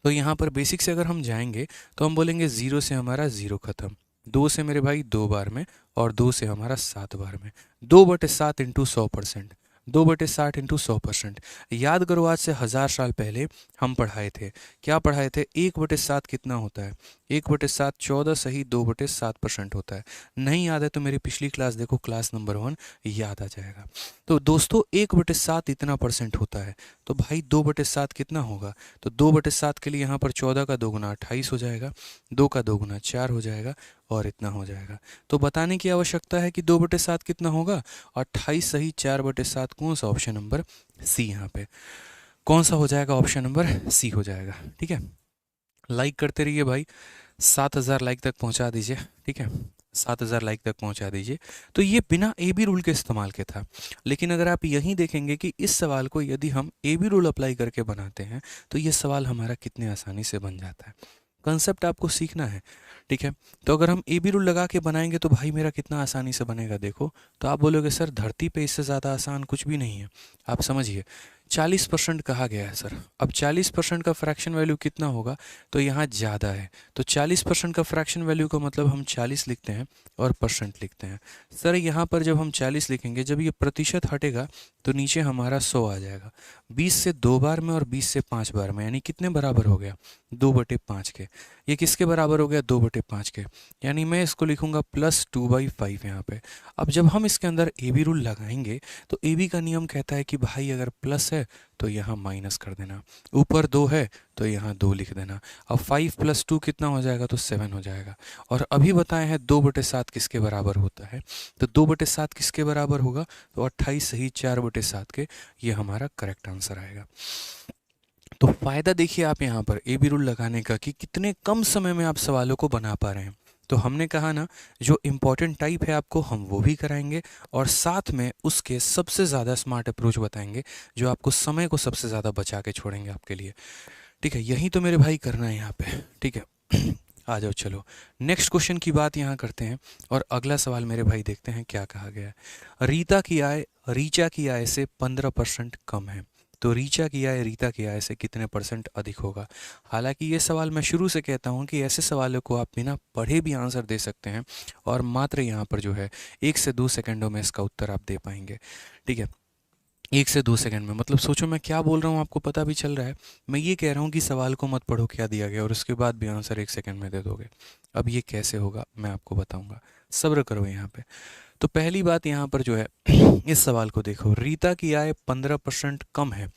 तो यहाँ पर बेसिक से अगर हम जाएंगे तो हम बोलेंगे 0 से हमारा 0 खत्म, 2 से मेरे भाई 2 बार में, और 2 से हमारा 7 बार में। 2/7 इंटू 100%, 2/60 इंटू 100%। याद करो, आज से 1000 साल पहले हम पढ़ाए थे, क्या पढ़ाए थे, 1/7 कितना होता है, 1/7 14 सही 2/7% होता है। नहीं याद है तो मेरी पिछली क्लास देखो, क्लास नंबर 1, याद आ जाएगा। तो दोस्तों 1/7 इतना परसेंट होता है, तो भाई 2/7 कितना होगा, तो 2/7 के लिए यहाँ पर 14 का 2 गुना 28 हो जाएगा, 2 का 2 गुना 4 हो जाएगा, और इतना हो जाएगा। तो बताने की आवश्यकता है कि 2/7 कितना होगा, 28 सही 4/7, कौन सा, ऑप्शन नंबर सी। यहाँ पे कौन सा हो जाएगा, ऑप्शन नंबर सी हो जाएगा। ठीक है, लाइक करते रहिए भाई, 7000 लाइक तक पहुंचा दीजिए। ठीक है, 7000 लाइक तक पहुंचा दीजिए। तो ये बिना ए बी रूल के इस्तेमाल के था, लेकिन अगर आप यहीं देखेंगे कि इस सवाल को यदि हम ए बी रूल अप्लाई करके बनाते हैं तो ये सवाल हमारा कितने आसानी से बन जाता है। कंसेप्ट आपको सीखना है। ठीक है, तो अगर हम ए बी रूल लगा के बनाएंगे तो भाई मेरा कितना आसानी से बनेगा, देखो। तो आप बोलोगे सर धरती पे इससे ज़्यादा आसान कुछ भी नहीं है। आप समझिए, 40% कहा गया है सर। अब 40% का फ्रैक्शन वैल्यू कितना होगा, तो यहाँ ज़्यादा है, तो 40% का फ्रैक्शन वैल्यू का मतलब हम 40 लिखते हैं और परसेंट लिखते हैं। सर यहाँ पर जब हम 40 लिखेंगे, जब ये प्रतिशत हटेगा तो नीचे हमारा 100 आ जाएगा। 20 से 2 बार में और 20 से 5 बार में, यानी कितने बराबर हो गया, 2/5 के। ये किसके बराबर हो गया, 2/5 के। यानी मैं इसको लिखूंगा +2/5 यहाँ पे। अब जब हम इसके अंदर ए बी रूल लगाएंगे तो ए बी का नियम कहता है कि भाई अगर प्लस है तो यहाँ माइनस कर देना, ऊपर 2 है तो यहाँ 2 लिख देना। अब 5 + 2 कितना हो जाएगा, तो 7 हो जाएगा। और अभी बताए हैं 2/7 किसके बराबर होता है, तो 2/7 किसके बराबर होगा, तो 28 सही 4/7 के। ये हमारा करेक्ट आंसर आएगा। तो फ़ायदा देखिए आप यहाँ पर ए बी रूल लगाने का कि कितने कम समय में आप सवालों को बना पा रहे हैं। तो हमने कहा ना, जो इम्पोर्टेंट टाइप है आपको हम वो भी कराएंगे और साथ में उसके सबसे ज़्यादा स्मार्ट अप्रोच बताएंगे जो आपको समय को सबसे ज़्यादा बचा के छोड़ेंगे आपके लिए। ठीक है, यही तो मेरे भाई करना है यहाँ पे। ठीक है आ जाओ, चलो नेक्स्ट क्वेश्चन की बात यहाँ करते हैं और अगला सवाल मेरे भाई देखते हैं क्या कहा गया है। रीचा की आय से 15% कम है, तो रीचा की आय रीता की आय से कितने % अधिक होगा। हालांकि ये सवाल मैं शुरू से कहता हूँ कि ऐसे सवालों को आप बिना पढ़े भी आंसर दे सकते हैं और मात्र यहाँ पर जो है 1 से 2 सेकंडों में इसका उत्तर आप दे पाएंगे। ठीक है, 1 से 2 सेकंड में, मतलब सोचो मैं क्या बोल रहा हूँ, आपको पता भी चल रहा है। मैं ये कह रहा हूँ कि सवाल को मत पढ़ो क्या दिया गया और उसके बाद भी आंसर 1 सेकंड में दे दोगे। अब ये कैसे होगा मैं आपको बताऊंगा, सब्र करो यहाँ पे। तो पहली बात यहाँ पर जो है इस सवाल को देखो, रीता की आय 15% कम है,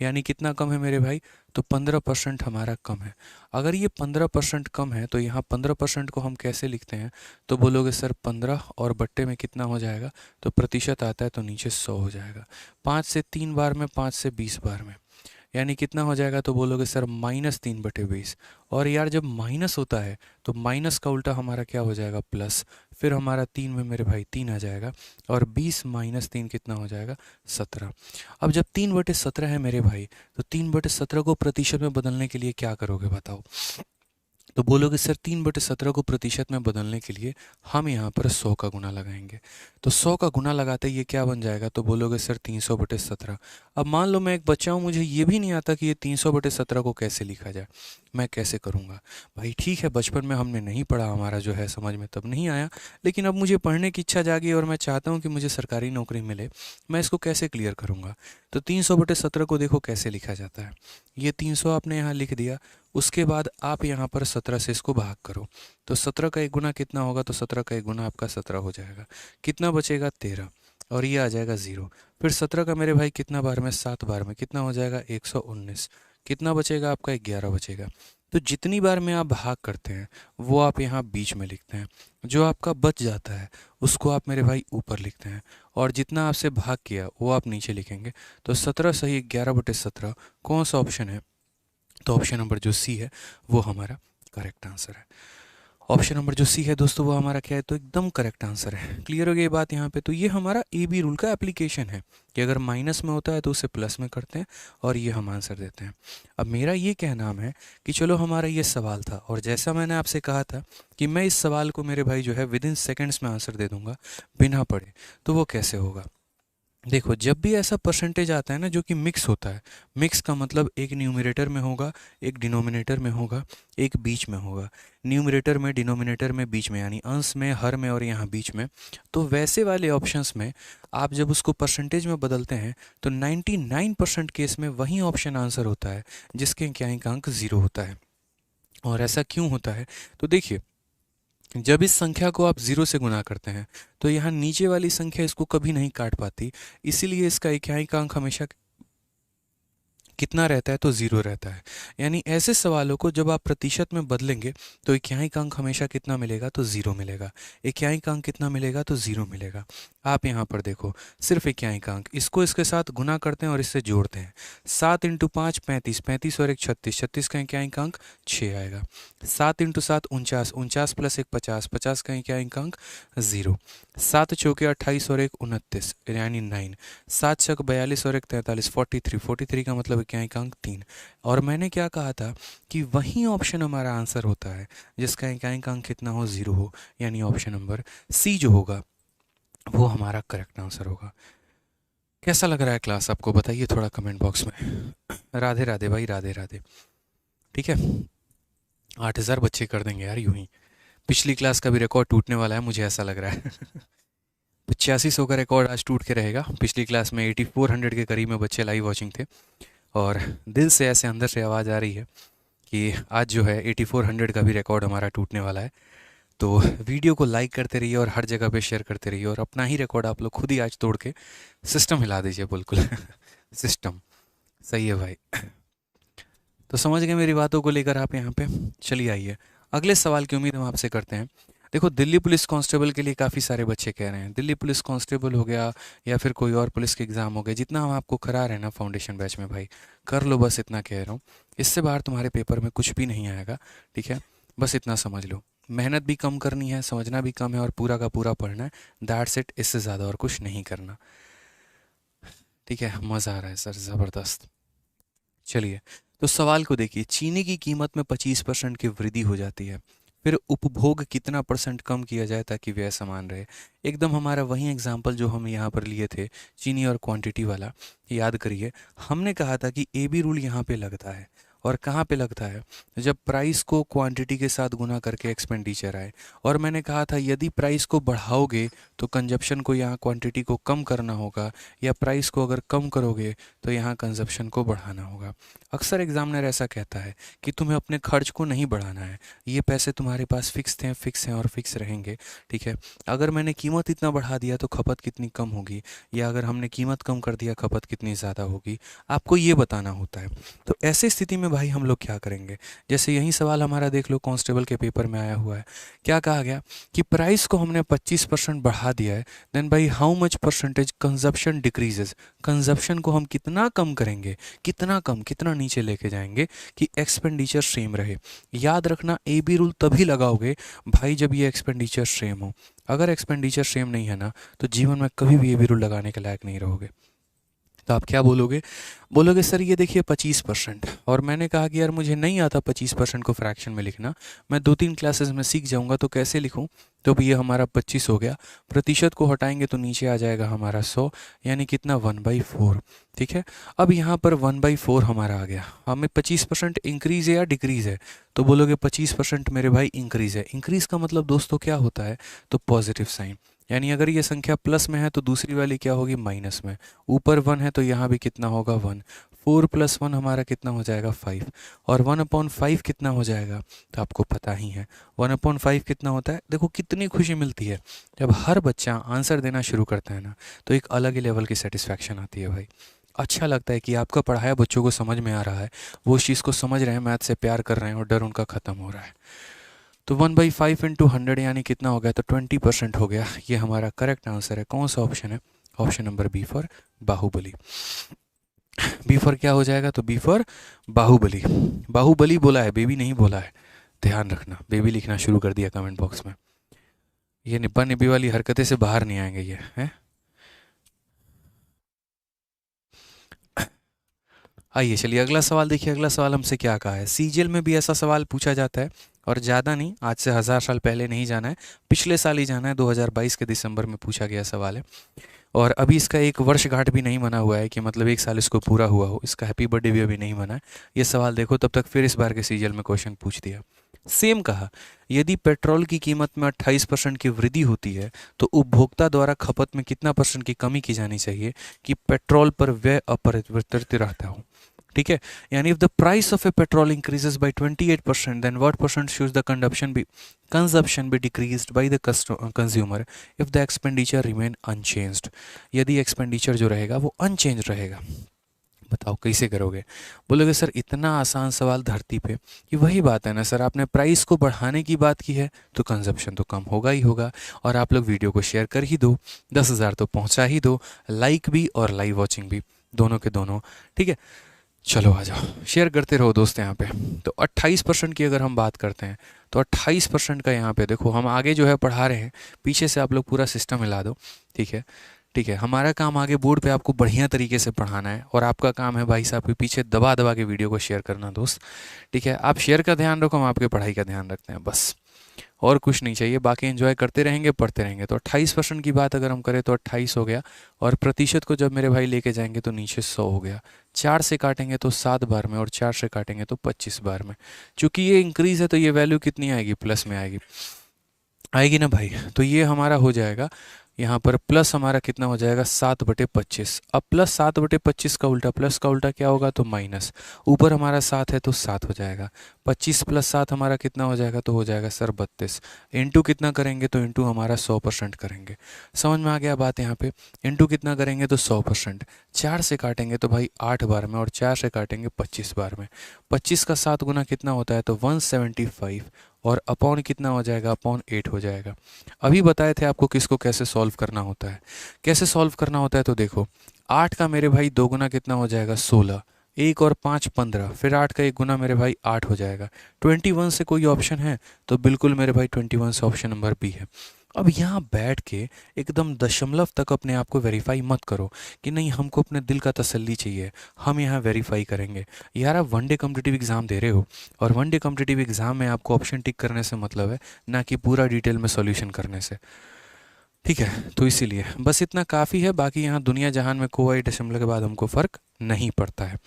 यानी कितना कम है मेरे भाई, तो 15% हमारा कम है। अगर ये 15% कम है तो यहाँ 15% को हम कैसे लिखते हैं, तो बोलोगे सर 15 और बट्टे में कितना हो जाएगा, तो प्रतिशत आता है तो नीचे 100 हो जाएगा। 5 से 3 बार में, 5 से 20 बार में, यानी कितना हो जाएगा, तो बोलोगे सर -3/20। और यार जब माइनस होता है तो माइनस का उल्टा हमारा क्या हो जाएगा, प्लस। फिर हमारा 3 में मेरे भाई 3 आ जाएगा और 20 - 3 कितना हो जाएगा, 17। अब जब 3/17 है मेरे भाई, तो 3/17 को प्रतिशत में बदलने के लिए क्या करोगे बताओ, तो बोलोगे सर 3/17 को प्रतिशत में बदलने के लिए हम यहाँ पर 100 का गुना लगाएंगे। तो 100 का गुना लगाते ये क्या बन जाएगा, तो बोलोगे सर 300/17। अब मान लो मैं एक बच्चा हूँ, मुझे ये भी नहीं आता कि ये 300/17 को कैसे लिखा जाए, मैं कैसे करूँगा। भाई ठीक है, बचपन में हमने नहीं पढ़ा, हमारा जो है समझ में तब नहीं आया, लेकिन अब मुझे पढ़ने की इच्छा जागी और मैं चाहता हूँ कि मुझे सरकारी नौकरी मिले, मैं इसको कैसे क्लियर करूँगा। तो 300/17 को देखो कैसे लिखा जाता है। ये 300 आपने यहाँ लिख दिया, उसके बाद आप यहाँ पर 17 से इसको भाग करो, तो 17 का 1 गुना कितना होगा, तो 17 का 1 गुना आपका 17 हो जाएगा। कितना बचेगा, 13, और ये आ जाएगा 0। फिर 17 का मेरे भाई कितना बार में, 7 बार में, कितना हो जाएगा, 119। कितना बचेगा आपका, 11 बचेगा। तो जितनी बार में आप भाग करते हैं वो आप यहाँ बीच में लिखते हैं, जो आपका बच जाता है उसको आप मेरे भाई ऊपर लिखते हैं, और जितना आपसे भाग किया वो आप नीचे लिखेंगे। तो 17 सही 11/17 कौन सा ऑप्शन है, तो ऑप्शन नंबर जो सी है वो हमारा करेक्ट आंसर है। ऑप्शन नंबर जो सी है दोस्तों वो हमारा क्या है, तो एकदम करेक्ट आंसर है। क्लियर हो गई बात यहाँ पे। तो ये हमारा ए बी रूल का एप्लीकेशन है कि अगर माइनस में होता है तो उसे प्लस में करते हैं और ये हम आंसर देते हैं। अब मेरा ये कहना है कि चलो हमारा ये सवाल था और जैसा मैंने आपसे कहा था कि मैं इस सवाल को मेरे भाई जो है विदिन सेकेंड्स में आंसर दे दूंगा बिना पढ़े, तो वो कैसे होगा। देखो जब भी ऐसा परसेंटेज आता है ना जो कि मिक्स होता है, मिक्स का मतलब एक न्यूमरेटर में होगा, एक डिनोमिनेटर में होगा, एक बीच में होगा। न्यूमरेटर में, डिनोमिनेटर में, बीच में, यानी अंश में, हर में और यहाँ बीच में। तो वैसे वाले ऑप्शंस में आप जब उसको परसेंटेज में बदलते हैं तो 99% केस में वही ऑप्शन आंसर होता है जिसके अंक 0 होता है। और ऐसा क्यों होता है, तो देखिए जब इस संख्या को आप 0 से गुना करते हैं तो यहाँ नीचे वाली संख्या इसको कभी नहीं काट पाती, इसीलिए इसका इकाई का अंक हमेशा कितना रहता है, तो 0 रहता है। यानी ऐसे सवालों को जब आप प्रतिशत में बदलेंगे तो इकाई का अंक हमेशा कितना मिलेगा, तो 0 मिलेगा। इकाई का अंक कितना मिलेगा, तो 0 मिलेगा। आप यहाँ पर देखो सिर्फ इकाई का अंक, इसको इसके साथ गुना करते हैं और इससे जोड़ते हैं। 7 × 5 35, 35 और 1 36, 36 का इकाई का अंक 6 आएगा। 7 × 7 49, 49 + 1 50, 50 का इकाई का अंक 0। 7 चौके 28 और 1 29 यानी 9। 7 छक 42 और 1 43, 43, 43 का मतलब इकाई का अंक 3। और मैंने क्या कहा था कि वही ऑप्शन हमारा आंसर होता है जिसका इकाई का अंक कितना हो, 0 हो, यानी ऑप्शन नंबर सी जो होगा वो हमारा करेक्ट आंसर होगा। कैसा लग रहा है क्लास आपको, बताइए थोड़ा कमेंट बॉक्स में। राधे राधे भाई, राधे राधे। ठीक है, 8,000 बच्चे कर देंगे यार यूं ही। पिछली क्लास का भी रिकॉर्ड टूटने वाला है, मुझे ऐसा लग रहा है। 8500 का रिकॉर्ड आज टूट के रहेगा। पिछली क्लास में 8400 के करीब में बच्चे लाइव वॉचिंग थे, और दिल से ऐसे अंदर से आवाज़ आ रही है कि आज जो है 8400 का भी रिकॉर्ड हमारा टूटने वाला है। तो वीडियो को लाइक करते रहिए और हर जगह पे शेयर करते रहिए, और अपना ही रिकॉर्ड आप लोग खुद ही आज तोड़ के सिस्टम हिला दीजिए बिल्कुल। सिस्टम सही है भाई। तो समझ गए मेरी बातों को लेकर आप यहाँ पे। चलिए आइए अगले सवाल की उम्मीद हम आपसे करते हैं। देखो, दिल्ली पुलिस कांस्टेबल के लिए काफ़ी सारे बच्चे कह रहे हैं, दिल्ली पुलिस कांस्टेबल हो गया या फिर कोई और पुलिस के एग्ज़ाम हो गए, जितना हम आपको करा रहे हैं ना फाउंडेशन बैच में भाई, कर लो, बस इतना कह रहा हूँ। इससे बाहर तुम्हारे पेपर में कुछ भी नहीं आएगा, ठीक है? बस इतना समझ लो, मेहनत भी कम करनी है, समझना भी कम है, और पूरा का पूरा पढ़ना है। दैट्स इट, इससे ज़्यादा और कुछ नहीं करना। ठीक है, मज़ा आ रहा है सर, ज़बरदस्त। चलिए, तो सवाल को देखिए। चीनी की कीमत में 25% की वृद्धि हो जाती है, फिर उपभोग कितना परसेंट कम किया जाए ताकि व्यय समान रहे। एकदम हमारा वही एग्जाम्पल जो हम यहाँ पर लिए थे, चीनी और क्वांटिटी वाला। याद करिए, हमने कहा था कि ए बी रूल यहाँ पे लगता है, और कहाँ पे लगता है? जब प्राइस को क्वांटिटी के साथ गुना करके एक्सपेंडिचर आए। और मैंने कहा था यदि प्राइस को बढ़ाओगे तो कंजप्शन को यहाँ क्वांटिटी को कम करना होगा, या प्राइस को अगर कम करोगे तो यहाँ कंजप्शन को बढ़ाना होगा। अक्सर एग्जामिनर ऐसा कहता है कि तुम्हें अपने खर्च को नहीं बढ़ाना है, ये पैसे तुम्हारे पास फिक्स हैं और फिक्स रहेंगे। ठीक है, अगर मैंने कीमत इतना बढ़ा दिया तो खपत कितनी कम होगी, या अगर हमने कीमत कम कर दिया खपत कितनी ज़्यादा होगी, आपको ये बताना होता है। तो ऐसी स्थिति में भाई हम लोग क्या करेंगे? जैसे यही सवाल हमारा देख लो, कांस्टेबल के पेपर में आया हुआ है। क्या कहा गया कि प्राइस को हमने 25% बढ़ा दिया है, then by how much percentage consumption decreases. Consumption को हम कितना कम करेंगे, कितना कम, कितना नीचे लेके जाएंगे कि एक्सपेंडिचर सेम रहे। याद रखना, ए बी रूल तभी लगाओगे भाई जब ये एक्सपेंडिचर सेम हो। अगर एक्सपेंडिचर सेम नहीं है ना, तो जीवन में कभी भी ए बी रूल लगाने के लायक नहीं रहोगे। तो आप क्या बोलोगे? बोलोगे सर ये देखिए 25%, और मैंने कहा कि यार मुझे नहीं आता 25% को फ्रैक्शन में लिखना, मैं 2-3 क्लासेस में सीख जाऊंगा, तो कैसे लिखूं? तो भी ये हमारा 25 हो गया, प्रतिशत को हटाएंगे तो नीचे आ जाएगा हमारा 100, यानी कितना 1/4। ठीक है, अब यहाँ पर 1/4 हमारा आ गया। हमें 25% इंक्रीज़ है या डिक्रीज़ है? तो बोलोगे 25% मेरे भाई इंक्रीज़ है। इंक्रीज़ का मतलब दोस्तों क्या होता है? तो पॉजिटिव साइन, यानी अगर ये संख्या प्लस में है तो दूसरी वाली क्या होगी? माइनस में। ऊपर 1 है तो यहाँ भी कितना होगा? 1। 4 + 1 हमारा कितना हो जाएगा? 5। और 1/5 कितना हो जाएगा? तो आपको पता ही है 1/5 कितना होता है। देखो कितनी खुशी मिलती है जब हर बच्चा आंसर देना शुरू करता है ना, तो एक अलग ही लेवल की सेटिस्फैक्शन आती है भाई। अच्छा लगता है कि आपका पढ़ाया बच्चों को समझ में आ रहा है, वो उस चीज़ को समझ रहे हैं, मैथ से प्यार कर रहे हैं, और डर उनका ख़त्म हो रहा है। तो 1/5 × 100 यानी कितना हो गया? तो 20% हो गया। ये हमारा करेक्ट आंसर है। कौन सा ऑप्शन है? Option number B for Baahubali. B for क्या हो जाएगा? तो बी फॉर बाहुबली। बाहुबली बोला है, बेबी नहीं बोला है, ध्यान रखना। बेबी लिखना शुरू कर दिया कमेंट बॉक्स में। ये निब्बा निब्बी वाली हरकतें से बाहर नहीं आएंगे ये, हैं? आइए चलिए अगला सवाल देखिए। अगला सवाल हमसे क्या कहा है? सीजीएल में भी ऐसा सवाल पूछा जाता है, और ज़्यादा नहीं, आज से 1000 साल पहले नहीं जाना है, पिछले साल ही जाना है। 2022 के दिसंबर में पूछा गया सवाल है, और अभी इसका एक वर्षगांठ भी नहीं मना हुआ है, कि मतलब 1 साल इसको पूरा हुआ हो। इसका हैप्पी बर्थडे भी अभी नहीं मना है। ये सवाल देखो, तब तक फिर इस बार के सीजीएल में क्वेश्चन पूछ दिया। सेम कहा, यदि पेट्रोल की कीमत में 28% की वृद्धि होती है तो उपभोक्ता द्वारा खपत में कितना % की कमी की जानी चाहिए कि पेट्रोल पर व्यय अपरिवर्तित रहता हो। ठीक है, यानी if the price of a petrol increases by 28%, then what percent should the consumption be decreased by the consumer if the expenditure remain unchanged. यदि एक्सपेंडिचर जो रहेगा वो अनचेंज रहेगा। बताओ कैसे करोगे? बोलोगे सर इतना आसान सवाल धरती पे, कि वही बात है ना सर, आपने प्राइस को बढ़ाने की बात की है तो कंजप्शन तो कम होगा ही होगा। और आप लोग वीडियो को शेयर कर ही दो, 10,000 तो पहुंचा ही दो, लाइक भी और लाइव वॉचिंग भी, दोनों के दोनों। ठीक है, चलो आ जाओ, शेयर करते रहो दोस्त। यहाँ पे तो 28% की अगर हम बात करते हैं, तो 28% का यहाँ पे देखो, हम आगे जो है पढ़ा रहे हैं, पीछे से आप लोग पूरा सिस्टम हिला दो। ठीक है, ठीक है, हमारा काम आगे बोर्ड पे आपको बढ़िया तरीके से पढ़ाना है, और आपका काम है भाई साहब के पीछे दबा दबा के वीडियो को शेयर करना दोस्त। ठीक है, आप शेयर का ध्यान रखो, हम आपके पढ़ाई का ध्यान रखते हैं बस। और कुछ नहीं चाहिए, बाकी एंजॉय करते रहेंगे, पढ़ते रहेंगे। तो 28% की बात अगर हम करें तो 28 हो गया, और प्रतिशत को जब मेरे भाई लेके जाएंगे तो नीचे 100 हो गया। 4 से काटेंगे तो 7 बार में, और 4 से काटेंगे तो 25 बार में। चूंकि ये इंक्रीज है तो ये वैल्यू कितनी आएगी, प्लस में आएगी, आएगी ना भाई। तो ये हमारा हो जाएगा यहाँ पर प्लस, हमारा कितना हो जाएगा 7/25। अब प्लस 7/25 का उल्टा, प्लस का उल्टा क्या होगा, तो माइनस। ऊपर हमारा 7 है तो 7 हो जाएगा। 25 + 7 हमारा कितना हो जाएगा, तो हो जाएगा सर 32। इंटू कितना करेंगे, तो इंटू हमारा 100% करेंगे। समझ में आ गया बात यहाँ पे। इंटू कितना करेंगे, तो 100%। 4 से काटेंगे तो भाई 8 बार में, और 4 से काटेंगे 25 बार में। 25 का 7 गुना कितना होता है, तो 175, और अपॉन कितना हो जाएगा, अपॉन 8 हो जाएगा। अभी बताए थे आपको किसको कैसे सॉल्व करना होता है। कैसे सॉल्व करना होता है, तो देखो 8 का मेरे भाई 2 गुना कितना हो जाएगा, 16। 1 और 5 15, फिर 8 का 1 गुना मेरे भाई 8 हो जाएगा। 21 से कोई ऑप्शन है, तो बिल्कुल मेरे भाई 21 से ऑप्शन नंबर बी है। अब यहाँ बैठ के एकदम दशमलव तक अपने आप को वेरीफाई मत करो कि नहीं हमको अपने दिल का तसल्ली चाहिए, हम यहाँ वेरीफाई करेंगे। यार आप वनडे कॉम्पिटिटिव एग्ज़ाम दे रहे हो, और वनडे कॉम्पिटिटिव एग्ज़ाम में आपको ऑप्शन टिक करने से मतलब है, ना कि पूरा डिटेल में सॉल्यूशन करने से। ठीक है, तो इसीलिए बस इतना काफ़ी है। बाकी यहाँ दुनिया जहान में कोई दशमलव के बाद हमको फ़र्क नहीं पड़ता है।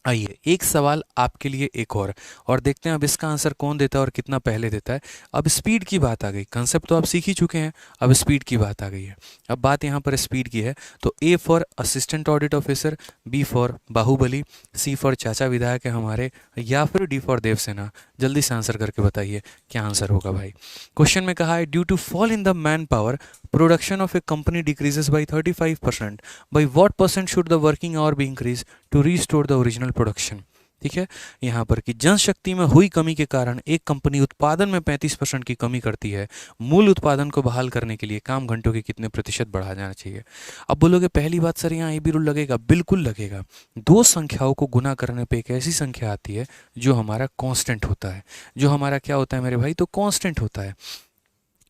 आइए एक सवाल आपके लिए एक और देखते हैं अब इसका आंसर कौन देता है और कितना पहले देता है। अब स्पीड की बात आ गई, कंसेप्ट तो आप सीख ही चुके हैं, अब स्पीड की बात आ गई है। अब बात यहाँ पर स्पीड की है, तो A for assistant audit officer, B for Baahubali, C for चाचा विधायक है हमारे, या फिर डी फॉर देवसेना। जल्दी से आंसर करके बताइए क्या आंसर होगा भाई। क्वेश्चन में कहा है due to fall in the man power production of a company decreases by 35%, by what percent should the working hour be increase to restore the original production. ठीक है, यहाँ पर कि जनशक्ति में हुई कमी के कारण एक कंपनी उत्पादन में 35% की कमी करती है, मूल उत्पादन को बहाल करने के लिए काम घंटों के कितने प्रतिशत बढ़ा जाना चाहिए। अब बोलोगे पहली बात सर यहाँ ए बी रूल लगेगा, बिल्कुल लगेगा। दो संख्याओं को गुना करने पे एक ऐसी संख्या आती है जो हमारा कांस्टेंट होता है, जो हमारा क्या होता है मेरे भाई, तो कांस्टेंट होता है।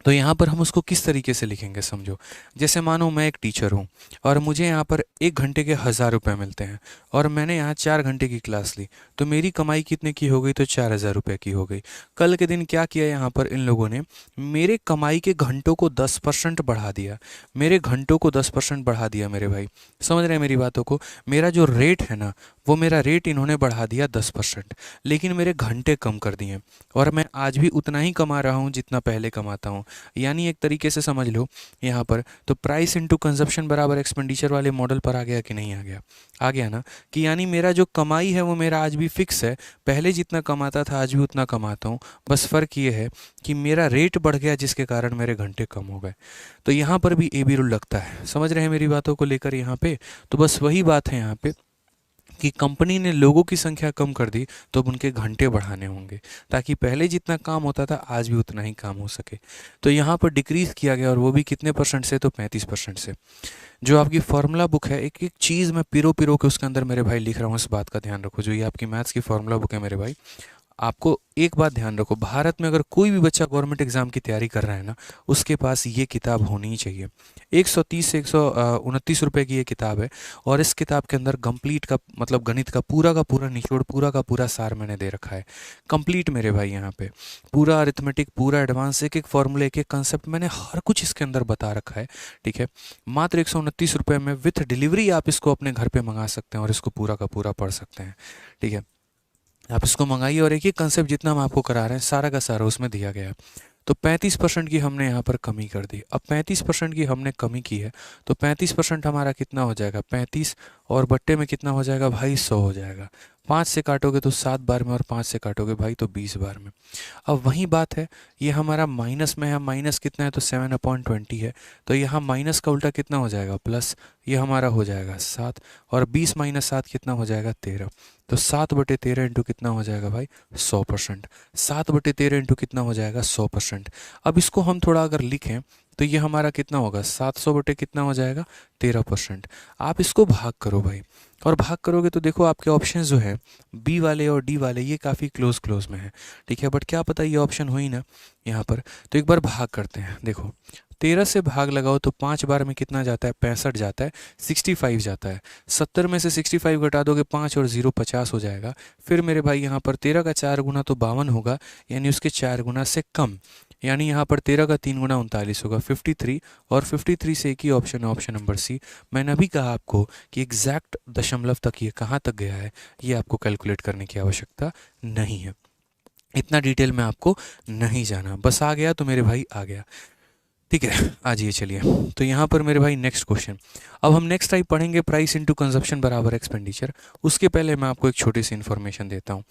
तो यहाँ पर हम उसको किस तरीके से लिखेंगे समझो। जैसे मानो मैं एक टीचर हूँ और मुझे यहाँ पर 1 घंटे के 1000 रुपये मिलते हैं, और मैंने यहाँ 4 घंटे की क्लास ली, तो मेरी कमाई कितने की हो गई, तो 4000 रुपये की हो गई। कल के दिन क्या किया यहाँ पर इन लोगों ने, मेरे कमाई के घंटों को 10% बढ़ा दिया, मेरे घंटों को 10% बढ़ा दिया मेरे भाई। समझ रहे हैं मेरी बातों को। मेरा जो रेट है ना, वो मेरा रेट इन्होंने बढ़ा दिया 10%, लेकिन मेरे घंटे कम कर दिए, और मैं आज भी उतना ही कमा रहा हूँ जितना पहले कमाता हूँ। यानी एक तरीके से समझ लो यहाँ पर, तो प्राइस इनटू कंजप्शन बराबर एक्सपेंडिचर वाले मॉडल पर आ गया कि नहीं आ गया, आ गया ना। कि यानी मेरा जो कमाई है वो मेरा आज भी फिक्स है, पहले जितना कमाता था आज भी उतना कमाता हूँ, बस फ़र्क ये है कि मेरा रेट बढ़ गया जिसके कारण मेरे घंटे कम हो गए। तो यहाँ पर भी ए बी रूल लगता है। समझ रहे हैं मेरी बातों को लेकर यहाँ पे। तो बस वही बात है यहाँ पे कि कंपनी ने लोगों की संख्या कम कर दी, तो अब उनके घंटे बढ़ाने होंगे, ताकि पहले जितना काम होता था आज भी उतना ही काम हो सके। तो यहाँ पर डिक्रीज़ किया गया, और वो भी कितने परसेंट से, तो 35% से। जो आपकी फार्मूला बुक है, एक एक चीज़ मैं पिरो पिरो के उसके अंदर मेरे भाई लिख रहा हूँ, इस बात का ध्यान रखो। जो ये आपकी मैथ्स की फार्मूला बुक है मेरे भाई, आपको एक बात ध्यान रखो, भारत में अगर कोई भी बच्चा गवर्नमेंट एग्जाम की तैयारी कर रहा है ना, उसके पास ये किताब होनी ही चाहिए। 130 से 129 रुपये की ये किताब है, और इस किताब के अंदर कंप्लीट का मतलब गणित का पूरा निचोड़, पूरा का पूरा सार मैंने दे रखा है कंप्लीट मेरे भाई। यहाँ पे पूरा अरिथमेटिक, पूरा एडवांस, एक एक फॉर्मूले, एक एक कंसेप्ट, मैंने हर कुछ इसके अंदर बता रखा है। ठीक है, मात्र 129 रुपये में विथ डिलीवरी आप इसको अपने घर पे मंगा सकते हैं, और इसको पूरा का पूरा पढ़ सकते हैं। ठीक है, आप इसको मंगाइए, और एक ही कंसेप्ट जितना हम आपको करा रहे हैं सारा का सारा उसमें दिया गया है। तो 35% की हमने यहाँ पर कमी कर दी। अब 35% की हमने कमी की है, तो 35% हमारा कितना हो जाएगा, 35, और बट्टे में कितना हो जाएगा भाई, 100 हो जाएगा। 5 से काटोगे तो 7 बार में, और 5 से काटोगे भाई तो 20 बार में। अब वही बात है, ये हमारा माइनस में है, माइनस कितना है, तो 7/20 है। तो यहाँ माइनस का उल्टा कितना हो जाएगा, प्लस, ये हमारा हो जाएगा 7, और 20 - 7 कितना हो जाएगा, 13। तो 7/13 इंटू कितना हो जाएगा भाई, 100%। 7/13 इंटू कितना हो जाएगा, 100%। अब इसको हम थोड़ा अगर लिखें तो ये हमारा कितना होगा, 700 बटे कितना हो जाएगा, 13%। आप इसको भाग करो भाई, और भाग करोगे तो देखो आपके ऑप्शन जो है बी वाले और डी वाले ये काफ़ी क्लोज क्लोज में है। ठीक है, बट क्या पता ये ऑप्शन हो ही ना यहाँ पर। तो एक बार भाग करते हैं, देखो 13 से भाग लगाओ तो 5 बार में कितना जाता है, 65 जाता है, 65 जाता है। 70 में से 65 घटा दोगे 5 और 0 50 हो जाएगा। फिर मेरे भाई यहाँ पर 13 का 4 गुना तो 52 होगा, यानी उसके 4 गुना से कम। यानी यहाँ पर 13 का 3 गुना 39 होगा 53, और 53 से एक ही ऑप्शन है, ऑप्शन नंबर सी। मैंने अभी कहा आपको कि एग्जैक्ट दशमलव तक ये कहाँ तक गया है ये आपको कैलकुलेट करने की आवश्यकता नहीं है। इतना डिटेल में आपको नहीं जाना, बस आ गया तो मेरे भाई आ गया। ठीक है, आ जाइए चलिए। तो यहाँ पर मेरे भाई नेक्स्ट क्वेश्चन, अब हम नेक्स्ट टाइप पढ़ेंगे प्राइस इनटू कंजप्शन बराबर एक्सपेंडिचर। उसके पहले मैं आपको एक छोटी सी इन्फॉर्मेशन देता हूँ।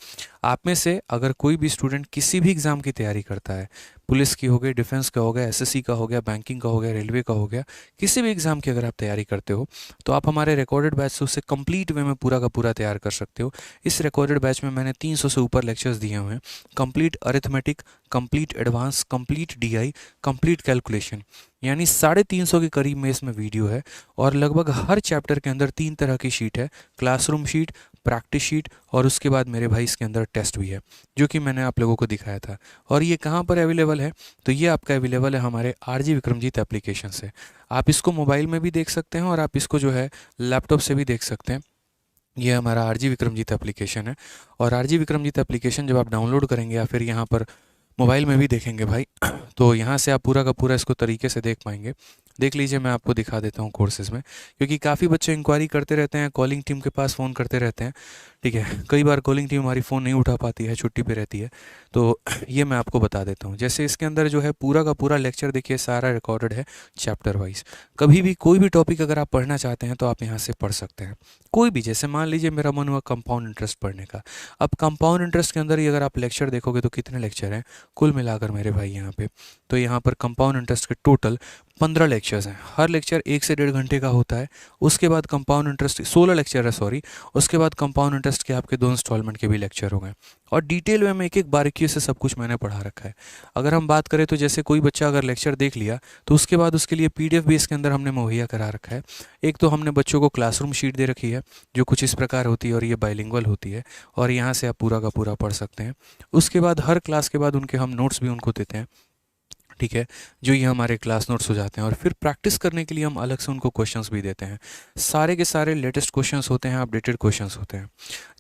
आप में से अगर कोई भी स्टूडेंट किसी भी एग्ज़ाम की तैयारी करता है, पुलिस की हो गई, डिफेंस का हो गया, एसएससी का हो गया, बैंकिंग का हो गया, रेलवे का हो गया, किसी भी एग्ज़ाम की अगर आप तैयारी करते हो तो आप हमारे रिकॉर्डेड बैच से उससे कंप्लीट वे में पूरा का पूरा तैयार कर सकते हो। इस रिकॉर्डेड बैच में मैंने 300 से ऊपर लेक्चर्स दिए हुए हैं, complete arithmetic, complete advance, complete DI, complete calculation, यानी 350 के करीब में इसमें वीडियो है। और लगभग हर चैप्टर के अंदर 3 तरह की शीट है, क्लासरूम शीट, प्रैक्टिस शीट, और उसके बाद मेरे भाई इसके अंदर टेस्ट भी है, जो कि मैंने आप लोगों को दिखाया था। और ये कहाँ पर अवेलेबल है, तो ये आपका अवेलेबल है हमारे आरजी विक्रमजीत एप्लीकेशन से। आप इसको मोबाइल में भी देख सकते हैं और आप इसको जो है लैपटॉप से भी देख सकते हैं। ये हमारा आरजी विक्रमजीत एप्लीकेशन है। और आरजी विक्रमजीत एप्लीकेशन जब आप डाउनलोड करेंगे या फिर यहाँ पर मोबाइल में भी देखेंगे भाई, तो यहाँ से आप पूरा का पूरा इसको तरीके से देख पाएंगे। देख लीजिए, मैं आपको दिखा देता हूँ कोर्सेज़ में, क्योंकि काफ़ी बच्चे इंक्वायरी करते रहते हैं, कॉलिंग टीम के पास फ़ोन करते रहते हैं। ठीक है, कई बार कॉलिंग टीम हमारी फ़ोन नहीं उठा पाती है, छुट्टी पे रहती है। तो ये मैं आपको बता देता हूँ। जैसे इसके अंदर जो है पूरा का पूरा लेक्चर देखिए सारा रिकॉर्डेड है चैप्टर वाइज। कभी भी कोई भी टॉपिक अगर आप पढ़ना चाहते हैं तो आप यहाँ से पढ़ सकते हैं। कोई भी, जैसे मान लीजिए मेरा मन हुआ कंपाउंड इंटरेस्ट पढ़ने का। अब कंपाउंड इंटरेस्ट के अंदर ही अगर आप लेक्चर देखोगे तो कितने लेक्चर हैं कुल मिलाकर मेरे भाई यहाँ पे, तो यहाँ पर कंपाउंड इंटरेस्ट के टोटल 15 लेक्चर्स हैं। हर लेक्चर 1 से 1.5 घंटे का होता है। उसके बाद कंपाउंड इंटरेस्ट 16 लेक्चर है, सॉरी। उसके बाद कंपाउंड इंटरेस्ट के आपके 2 इंस्टॉलमेंट के भी लेक्चर हो गए, और डिटेल में एक एक बारीकी से सब कुछ मैंने पढ़ा रखा है। अगर हम बात करें तो जैसे कोई बच्चा अगर लेक्चर देख लिया तो उसके बाद उसके लिए पीडीएफ भी इसके अंदर हमने मुहैया करा रखा है। एक तो हमने बच्चों को क्लासरूम शीट दे रखी है जो कुछ इस प्रकार होती है, और ये बाइलिंगुअल होती है, और यहाँ से आप पूरा का पूरा पढ़ सकते हैं। उसके बाद हर क्लास के बाद उनके हम नोट्स भी उनको देते हैं। ठीक है, जो ये हमारे क्लास नोट्स हो जाते हैं। और फिर प्रैक्टिस करने के लिए हम अलग से उनको क्वेश्चंस भी देते हैं। सारे के सारे लेटेस्ट क्वेश्चंस होते हैं, अपडेटेड क्वेश्चंस होते हैं।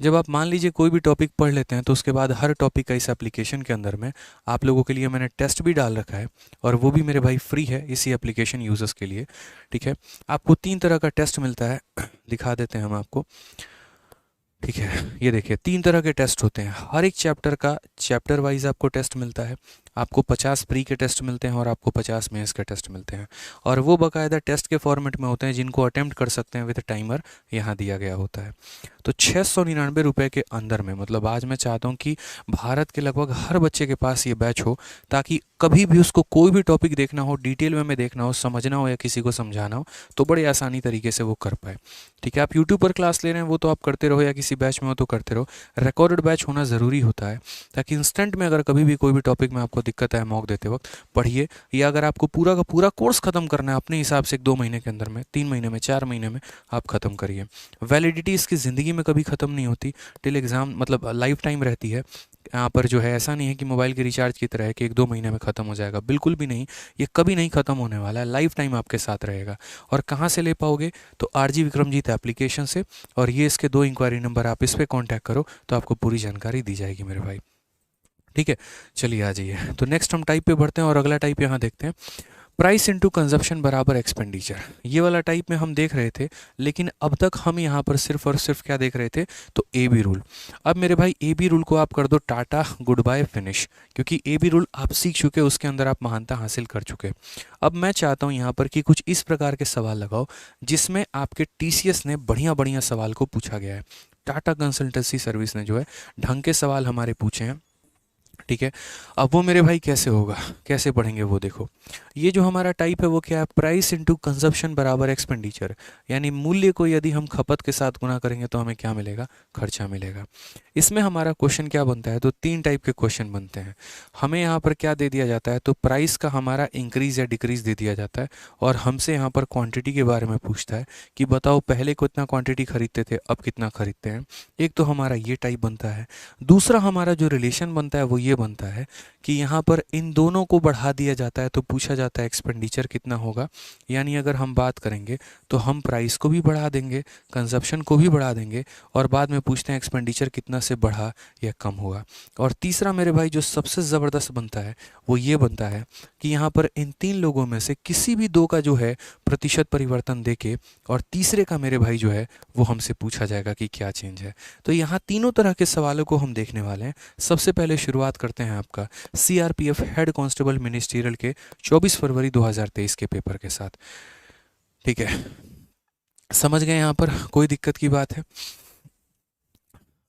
जब आप मान लीजिए कोई भी टॉपिक पढ़ लेते हैं तो उसके बाद हर टॉपिक का इस एप्लीकेशन के अंदर में आप लोगों के लिए मैंने टेस्ट भी डाल रखा है, और वो भी मेरे भाई फ्री है इसी एप्लीकेशन यूज़र्स के लिए। ठीक है, आपको 3 तरह का टेस्ट मिलता है, दिखा देते हैं हम आपको। ठीक है, ये देखिए 3 तरह के टेस्ट होते हैं। हर एक चैप्टर का चैप्टर वाइज आपको टेस्ट मिलता है। आपको 50 प्री के टेस्ट मिलते हैं और आपको 50 मेंस के टेस्ट मिलते हैं, और वो बाकायदा टेस्ट के फॉर्मेट में होते हैं जिनको अटेम्प्ट कर सकते हैं विद टाइमर, यहाँ दिया गया होता है। तो 699 रुपये के अंदर में, मतलब आज मैं चाहता हूँ कि भारत के लगभग हर बच्चे के पास ये बैच हो, ताकि कभी भी उसको कोई भी टॉपिक देखना हो, डिटेल में देखना हो, समझना हो या किसी को समझाना हो, तो बड़े आसानी तरीके से वो कर पाए। ठीक है, आप यूट्यूब पर क्लास ले रहे हैं वो तो आप करते रहो, या किसी बैच में हो तो करते रहो। रिकॉर्डेड बैच होना ज़रूरी होता है, ताकि इंस्टेंट में अगर कभी भी कोई भी टॉपिक में आपको दिक्कत है मॉक देते वक्त, पढ़िए। या अगर आपको पूरा का पूरा कोर्स ख़त्म करना है अपने हिसाब से 2 महीने के अंदर में, 3 महीने में, 4 महीने में आप ख़त्म करिए। वैलिडिटी इसकी ज़िंदगी में कभी ख़त्म नहीं होती, टिल एग्ज़ाम, मतलब लाइफ टाइम रहती है। यहाँ पर जो है ऐसा नहीं है कि मोबाइल के रिचार्ज की तरह है कि 1-2 महीने में ख़त्म हो जाएगा, बिल्कुल भी नहीं। ये कभी नहीं ख़त्म होने वाला है, लाइफ टाइम आपके साथ रहेगा। और कहाँ से ले पाओगे, तो आरजी विक्रमजीत एप्लीकेशन से, और ये इसके 2 इंक्वायरी नंबर, आप इस पर कॉन्टैक्ट करो तो आपको पूरी जानकारी दी जाएगी मेरे भाई। ठीक है, चलिए आ जाइए। तो नेक्स्ट हम टाइप पे बढ़ते हैं, और अगला टाइप यहाँ देखते हैं, प्राइस इनटू कंजप्शन बराबर एक्सपेंडिचर। ये वाला टाइप में हम देख रहे थे, लेकिन अब तक हम यहाँ पर सिर्फ और सिर्फ क्या देख रहे थे, तो ए बी रूल। अब मेरे भाई ए बी रूल को आप कर दो टाटा गुड बाय फिनिश, क्योंकि ए बी रूल आप सीख चुके, उसके अंदर आप महानता हासिल कर चुके। अब मैं चाहता हूँ यहाँ पर कि कुछ इस प्रकार के सवाल लगाओ जिसमें आपके टीसीएस ने बढ़िया बढ़िया सवाल को पूछा गया है। टाटा कंसल्टेंसी सर्विस ने जो है ढंग के सवाल हमारे पूछे हैं। ठीक है, अब वो मेरे भाई कैसे होगा, कैसे पढ़ेंगे वो देखो। ये जो हमारा टाइप है वो क्या है, प्राइस इनटू कंजप्शन बराबर एक्सपेंडिचर, यानी मूल्य को यदि हम खपत के साथ गुना करेंगे तो हमें क्या मिलेगा, खर्चा मिलेगा। इसमें हमारा क्वेश्चन क्या बनता है, तो 3 टाइप के क्वेश्चन बनते हैं। हमें यहाँ पर क्या दे दिया जाता है, तो प्राइस का हमारा इंक्रीज या डिक्रीज दे दिया जाता है, और हमसे यहाँ पर क्वांटिटी के बारे में पूछता है कि बताओ पहले कितना क्वांटिटी खरीदते थे, अब कितना खरीदते हैं। एक तो हमारा ये टाइप बनता है। दूसरा हमारा जो रिलेशन बनता है वो ये ये बनता है कि यहाँ पर इन दोनों को बढ़ा दिया जाता है तो पूछा जाता है एक्सपेंडिचर कितना होगा। यानी अगर हम बात करेंगे तो हम प्राइस को भी बढ़ा देंगे, कंजप्शन को भी बढ़ा देंगे और बाद में पूछते हैं एक्सपेंडिचर कितना से बढ़ा या कम हुआ। और तीसरा मेरे भाई जो सबसे ज़बरदस्त बनता है वो ये बनता है कि यहाँ पर इन तीन लोगों में से किसी भी दो का जो है प्रतिशत परिवर्तन देके और तीसरे का मेरे भाई जो है वो हमसे पूछा जाएगा कि क्या चेंज है। तो यहाँ तीनों तरह के सवालों को हम देखने वाले हैं। सबसे पहले शुरुआत करते हैं आपका सीआरपीएफ हेड कांस्टेबल मिनिस्ट्रियल के 24 फरवरी 2023 के पेपर के साथ। ठीक है, समझ गए? यहाँ पर कोई दिक्कत की बात है?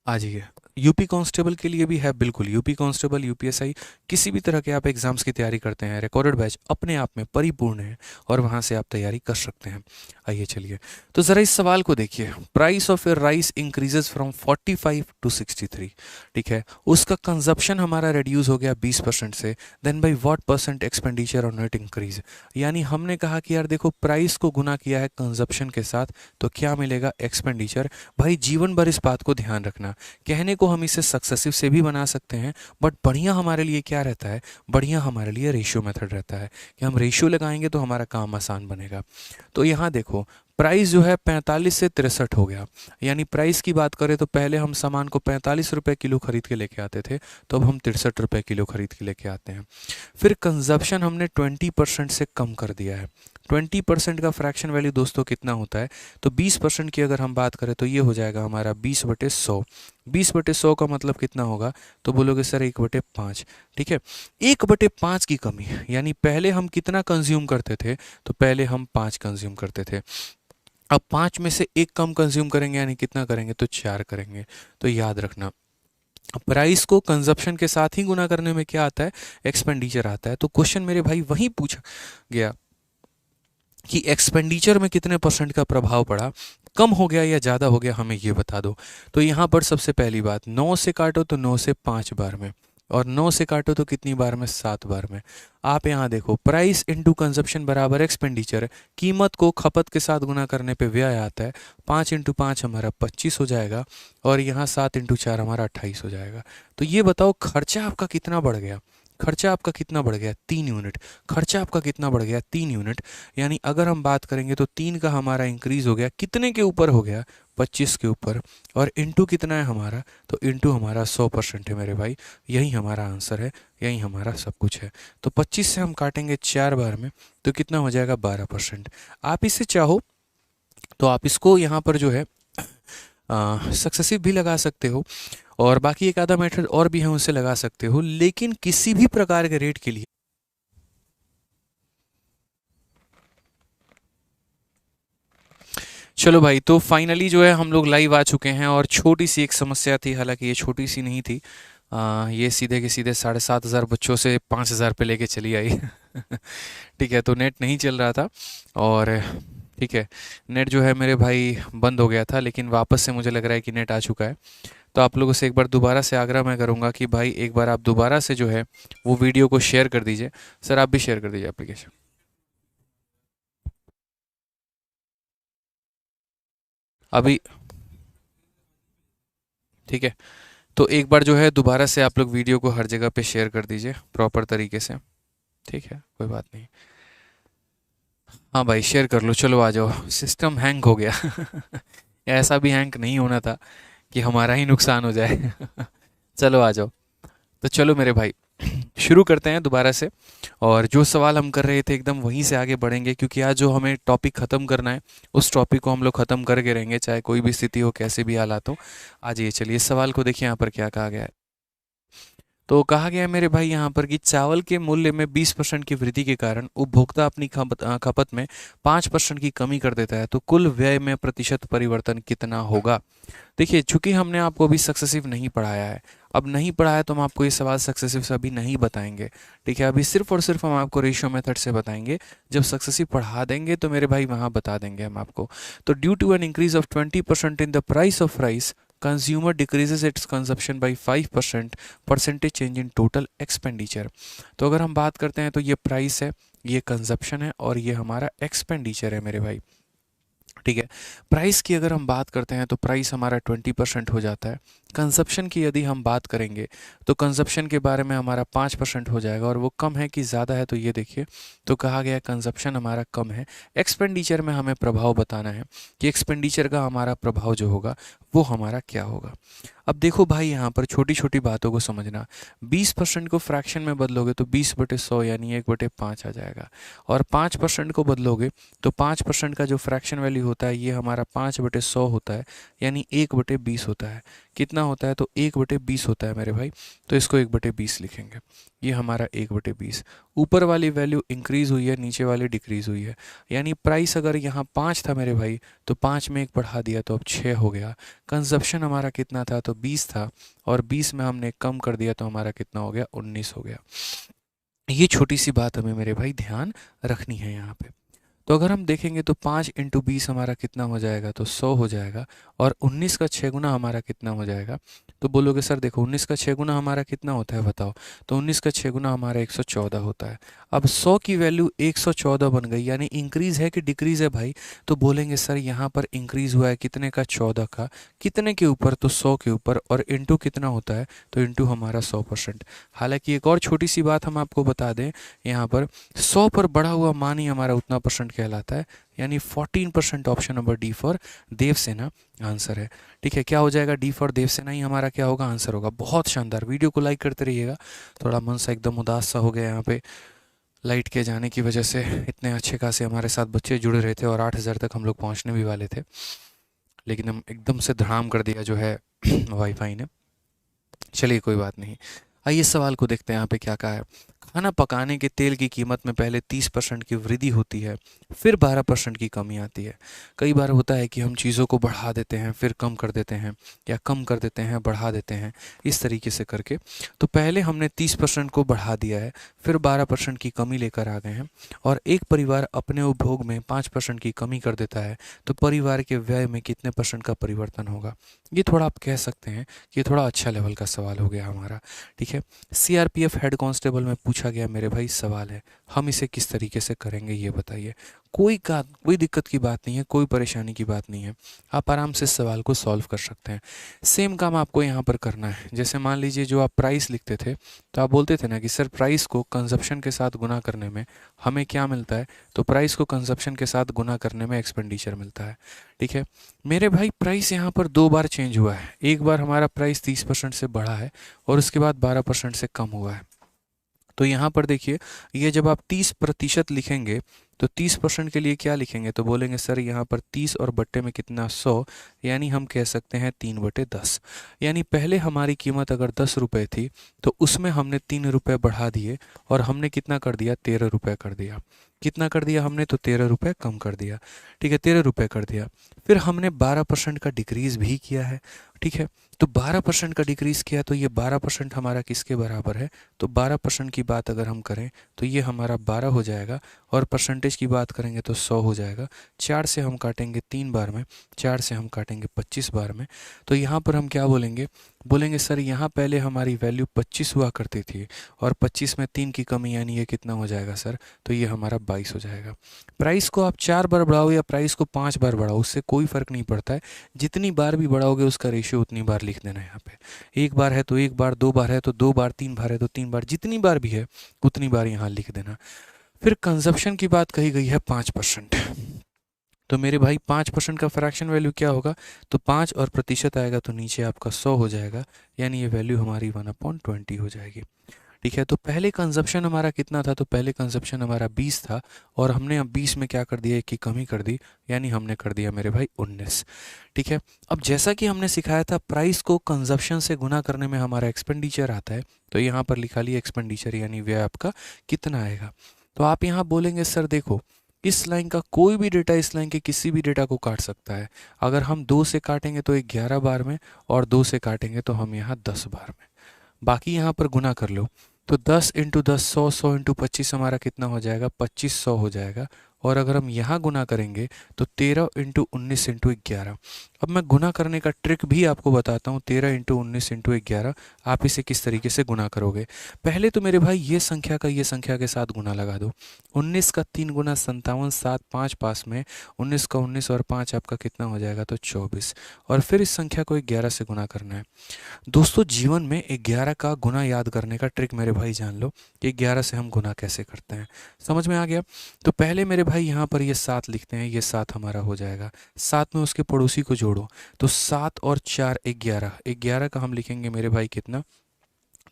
आ जाइए। यूपी कांस्टेबल के लिए भी है, बिल्कुल यूपी कांस्टेबल, यूपीएसआई, किसी भी तरह के आप एग्जाम्स की तैयारी करते हैं, रिकॉर्डेड बैच अपने आप में परिपूर्ण है और वहाँ से आप तैयारी कर सकते हैं। आइए चलिए, तो ज़रा इस सवाल को देखिए। Price of a rice increases from 45 to 63। ठीक है, उसका कंजप्शन हमारा रिड्यूस हो गया 20% से, then by what percent expenditure on it increase. यानी हमने कहा कि यार देखो प्राइस को गुना किया है कंजप्शन के साथ तो क्या मिलेगा? एक्सपेंडिचर। भाई जीवन भर इस बात को ध्यान रखना, कहने को हम इसे सक्सेसिव से भी बना सकते हैं बट बढ़िया हमारे लिए क्या रहता है? बढ़िया हमारे लिए रेशियो मेथड रहता है कि हम रेशियो लगाएंगे तो हमारा काम आसान बनेगा। तो यहाँ देखो प्राइस जो है 45 से 63 हो गया। यानी प्राइस की बात करें तो पहले हम सामान को 45 रुपये किलो खरीद के लेके आते थे, तो अब हम 63 रुपये किलो खरीद के लेके आते हैं। फिर कंजप्शन हमने 20% से कम कर दिया है। 20% का फ्रैक्शन वैल्यू दोस्तों कितना होता है? तो 20% की अगर हम बात करें तो ये हो जाएगा हमारा 20/100। 20/100 का मतलब कितना होगा? तो बोलोगे सर 1/5। ठीक है, 1/5 की कमी, यानी पहले हम कितना कंज्यूम करते थे? तो पहले हम 5 कंज्यूम करते थे, अब 5 में से एक कम कंज्यूम करेंगे, यानी कितना करेंगे? तो 4 करेंगे। तो याद रखना प्राइस को कंजप्शन के साथ ही गुना करने में क्या आता है? एक्सपेंडिचर आता है। तो क्वेश्चन मेरे भाई वहीं पूछा गया कि एक्सपेंडिचर में कितने परसेंट का प्रभाव पड़ा, कम हो गया या ज़्यादा हो गया, हमें ये बता दो। तो यहाँ पर सबसे पहली बात 9 से काटो तो 9 से 5 बार में, और 9 से काटो तो कितनी बार में? 7 बार में। आप यहाँ देखो प्राइस इंटू कंजप्शन बराबर एक्सपेंडिचर, कीमत को खपत के साथ गुना करने पे व्यय आता है। 5 इंटू 5 हमारा 25 हो जाएगा और यहाँ 7 इंटू 4 हमारा 28 हो जाएगा। तो ये बताओ खर्चा आपका कितना बढ़ गया? खर्चा आपका कितना बढ़ गया? 3 यूनिट। खर्चा आपका कितना बढ़ गया? 3 यूनिट। यानी अगर हम बात करेंगे तो 3 का हमारा इंक्रीज हो गया, कितने के ऊपर हो गया? 25 के ऊपर। और इंटू कितना है हमारा? तो इंटू हमारा 100% है मेरे भाई। यही हमारा आंसर है, यही हमारा सब कुछ है। तो 25 से हम काटेंगे 4 बार में तो कितना हो जाएगा? 12%। आप इसे चाहो तो आप इसको यहाँ पर जो है सक्सेसिव भी लगा सकते हो और बाकी एक आधा मेथड और भी है उनसे लगा सकते हो, लेकिन किसी भी प्रकार के रेट के लिए चलो भाई, तो फाइनली जो है हम लोग लाइव आ चुके हैं और छोटी सी एक समस्या थी, हालांकि ये छोटी सी नहीं थी। ये सीधे के सीधे 7,500 बच्चों से 5,000 पे लेके चली आई। ठीक है, तो नेट नहीं चल रहा था और ठीक है, नेट जो है मेरे भाई बंद हो गया था, लेकिन वापस से मुझे लग रहा है कि नेट आ चुका है। तो आप लोगों से एक बार दोबारा से आग्रह मैं करूँगा कि भाई एक बार आप दोबारा से जो है वो वीडियो को शेयर कर दीजिए। सर आप भी शेयर कर दीजिए एप्लीकेशन। अभी ठीक है, तो एक बार जो है दोबारा से आप लोग वीडियो को हर जगह पे शेयर कर दीजिए प्रॉपर तरीके से। ठीक है, कोई बात नहीं। हाँ भाई शेयर कर लो, चलो आ जाओ। सिस्टम हैंग हो गया। ऐसा भी हैंग नहीं होना था कि हमारा ही नुकसान हो जाए। चलो आ जाओ। तो चलो मेरे भाई शुरू करते हैं दोबारा से, और जो सवाल हम कर रहे थे एकदम वहीं से आगे बढ़ेंगे, क्योंकि आज जो हमें टॉपिक ख़त्म करना है उस टॉपिक को हम लोग ख़त्म करके रहेंगे, चाहे कोई भी स्थिति हो, कैसे भी हालात हो। आज ये चलिए इस सवाल को देखिए यहाँ पर क्या कहा गया है। तो कहा गया है मेरे भाई यहाँ पर कि चावल के मूल्य में 20% की वृद्धि के कारण उपभोक्ता अपनी खपत में 5% की कमी कर देता है, तो कुल व्यय में प्रतिशत परिवर्तन कितना होगा? देखिए चूंकि हमने आपको अभी सक्सेसिव नहीं पढ़ाया है, अब नहीं पढ़ाया तो हम आपको ये सवाल सक्सेसिव से अभी नहीं बताएंगे। ठीक है, अभी सिर्फ और सिर्फ हम आपको रेशियो मेथड से बताएंगे। जब सक्सेसिव पढ़ा देंगे तो मेरे भाई वहाँ बता देंगे हम आपको। तो due to an increase of 20% in the price of rice, consumer decreases its consumption by 5%, percentage change in total expenditure. तो अगर हम बात करते हैं तो ये प्राइस है, ये कंजप्शन है और ये हमारा एक्सपेंडिचर है मेरे भाई। ठीक है। प्राइस की अगर हम बात करते हैं तो प्राइस हमारा 20% हो जाता है। कंजप्शन की यदि हम बात करेंगे तो कंजप्शन के बारे में हमारा 5% हो जाएगा, और वो कम है कि ज़्यादा है तो ये देखिए, तो कहा गया कंजप्शन हमारा कम है। एक्सपेंडिचर में हमें प्रभाव बताना है कि एक्सपेंडिचर का हमारा प्रभाव जो होगा वो हमारा क्या होगा। अब देखो भाई, यहाँ पर छोटी छोटी बातों को समझना। 20% को फ्रैक्शन में बदलोगे तो 20/100 यानी 1/5 आ जाएगा, और 5% को बदलोगे तो 5% का जो फ्रैक्शन वैल्यू होता है ये हमारा 5/100 होता है, यानी 1/20 होता है। कितना होता है? तो 1/20 होता है मेरे भाई, तो इसको 1/20 लिखेंगे। ये हमारा 1/20। ऊपर वाली वैल्यू इंक्रीज हुई है, नीचे वाली डिक्रीज हुई है, यानी प्राइस अगर यहाँ 5 था मेरे भाई तो 5 में 1 बढ़ा दिया तो अब 6 हो गया। कंजप्शन हमारा कितना था? तो 20 था, और 20 में हमने कम कर दिया तो हमारा कितना हो गया? 19 हो गया। ये छोटी सी बात हमें मेरे भाई ध्यान रखनी है यहाँ पे। तो अगर हम देखेंगे तो 5 × 20 हमारा कितना हो जाएगा? तो 100 हो जाएगा, और 19 का 6 गुना हमारा कितना हो जाएगा? तो बोलोगे सर देखो 19 का 6 गुना हमारा कितना होता है बताओ? तो 19 का 6 गुना हमारा 114 होता है। अब 100 की वैल्यू 114 बन गई, यानी इंक्रीज है कि डिक्रीज है भाई? तो बोलेंगे सर यहाँ पर इंक्रीज हुआ है, कितने का? 14 का। कितने के ऊपर? तो 100 के ऊपर, और इंटू कितना होता है? तो इंटू हमारा 100%। हालांकि एक और छोटी सी बात हम आपको बता दें, यहाँ पर 100 पर बढ़ा हुआ मान ही हमारा उतना परसेंट कहलाता है, यानी 14%। Option number D for Devsena answer है। ठीक है, क्या हो जाएगा? डी फॉर देवसेना ही हमारा क्या होगा? आंसर होगा। बहुत शानदार, वीडियो को लाइक करते रहिएगा। थोड़ा मन सा एकदम उदास सा हो गया यहाँ पे, लाइट के जाने की वजह से। इतने अच्छे खासे हमारे साथ बच्चे जुड़े रहे थे, और 8,000 तक हम लोग पहुँचने भी वाले थे, लेकिन हम एकदम से धड़ाम कर दिया जो है वाईफाई ने। चलिए कोई बात नहीं। आइए सवाल को देखते हैं यहाँ पे क्या कहा है। खाना पकाने के तेल की कीमत में पहले 30% की वृद्धि होती है, फिर 12% की कमी आती है। कई बार होता है कि हम चीज़ों को बढ़ा देते हैं, फिर कम कर देते हैं, या कम कर देते हैं बढ़ा देते हैं, इस तरीके से करके। तो पहले हमने 30% को बढ़ा दिया है, फिर 12% की कमी लेकर आ गए हैं, और एक परिवार अपने उपभोग में 5% की कमी कर देता है, तो परिवार के व्यय में कितने % का परिवर्तन होगा? ये थोड़ा आप कह सकते हैं कि ये थोड़ा अच्छा लेवल का सवाल हो गया हमारा। ठीक है, सीआरपीएफ हेड कांस्टेबल में पूछा गया मेरे भाई सवाल है, हम इसे किस तरीके से करेंगे ये बताइए। कोई दिक्कत की बात नहीं है, कोई परेशानी की बात नहीं है, आप आराम से इस सवाल को सॉल्व कर सकते हैं। सेम काम आपको यहाँ पर करना है। जैसे मान लीजिए जो आप प्राइस लिखते थे, तो आप बोलते थे ना कि सर प्राइस को कंजप्शन के साथ गुना करने में हमें क्या मिलता है? तो प्राइस को कंजप्शन के साथ गुना करने में एक्सपेंडिचर मिलता है। ठीक है मेरे भाई, प्राइस यहाँ पर 2 बार चेंज हुआ है। एक बार हमारा प्राइस 30% से बढ़ा है, और उसके बाद 12% से कम हुआ है। तो यहाँ पर देखिए, ये जब आप 30% लिखेंगे तो 30% के लिए क्या लिखेंगे? तो बोलेंगे सर यहाँ पर 30 और बट्टे में कितना? 100, यानी हम कह सकते हैं 3/10। यानी पहले हमारी कीमत अगर 10 रुपये थी तो उसमें हमने 3 रुपये बढ़ा दिए, और हमने कितना कर दिया? 13 रुपये कर दिया। कितना कर दिया हमने? तो 13 रुपये कम कर दिया। ठीक है, 13 रुपये कर दिया। फिर हमने 12% का डिक्रीज़ भी किया है। ठीक है, तो 12% का डिक्रीज़ किया, तो ये 12% हमारा किसके बराबर है? तो 12% की बात अगर हम करें तो ये हमारा 12 हो जाएगा, और परसेंटेज की बात करेंगे तो 100 हो जाएगा। 4 से हम काटेंगे 3 बार में, 4 से हम काटेंगे 25 बार में। तो यहाँ पर हम क्या बोलेंगे? बोलेंगे सर यहाँ पहले हमारी वैल्यू 25 हुआ करती थी, और 25 में 3 की कमी, यानी ये कितना हो जाएगा सर? तो ये हमारा 22 हो जाएगा। प्राइस को आप 4 बार बढ़ाओ या प्राइस को 5 बार बढ़ाओ, उससे कोई फ़र्क नहीं पड़ता है। जितनी बार भी बढ़ाओगे उसका रेशियो उतनी बार लिख देना है यहाँ पे। एक बार है तो एक बार, 2 बार है तो 2 बार, 3 बार है तो 3 बार, जितनी बार भी है उतनी बार यहाँ लिख देना। फिर कंजप्शन की बात कही गई है 5%। तो मेरे भाई 5% का फ्रैक्शन वैल्यू क्या होगा? तो 5 और प्रतिशत आएगा तो नीचे आपका 100 हो जाएगा, यानी ये वैल्यू हमारी 1/20 हो जाएगी। ठीक है, तो पहले कंजप्शन हमारा कितना था? तो पहले कंजप्शन हमारा 20 था, और हमने अब 20 में क्या कर दिया? एक की कमी कर दी, यानी हमने कर दिया मेरे भाई 19। ठीक है, अब जैसा कि हमने सिखाया था प्राइस को कंजप्शन से गुना करने में हमारा एक्सपेंडिचर आता है, तो यहाँ पर लिखा लिया एक्सपेंडिचर, यानी व्यय आपका कितना आएगा। तो आप यहाँ बोलेंगे सर देखो, इस लाइन का कोई भी डेटा इस लाइन के किसी भी डेटा को काट सकता है। अगर हम 2 से काटेंगे तो 11 बार में, और 2 से काटेंगे तो हम यहाँ 10 बार में। बाकी यहाँ पर गुना कर लो, तो 10 × 10 100, 100 × 25 हमारा कितना हो जाएगा? 2500 हो जाएगा, और अगर हम यहाँ गुना करेंगे तो 13 इंटू 19 इंटू 11। अब मैं गुना करने का ट्रिक भी आपको बताता हूँ। 13 इंटू 19 इंटू 11 आप इसे किस तरीके से गुना करोगे। पहले तो मेरे भाई ये संख्या का ये संख्या के साथ गुना लगा दो। 19 का 3 गुना 57, 7 5 पास में 19 का 19 और 5 आपका कितना हो जाएगा, तो 24। और फिर इस संख्या को 11 से गुना करना है। दोस्तों जीवन में 11 का गुना याद करने का ट्रिक मेरे भाई जान लो कि 11 से हम गुना कैसे करते हैं। समझ में आ गया। तो पहले मेरे भाई यहाँ पर ये 7 लिखते हैं, ये 7 हमारा हो जाएगा। 7 में उसके पड़ोसी को जोड़ो तो 7 और 4 11। 11 का हम लिखेंगे मेरे भाई कितना,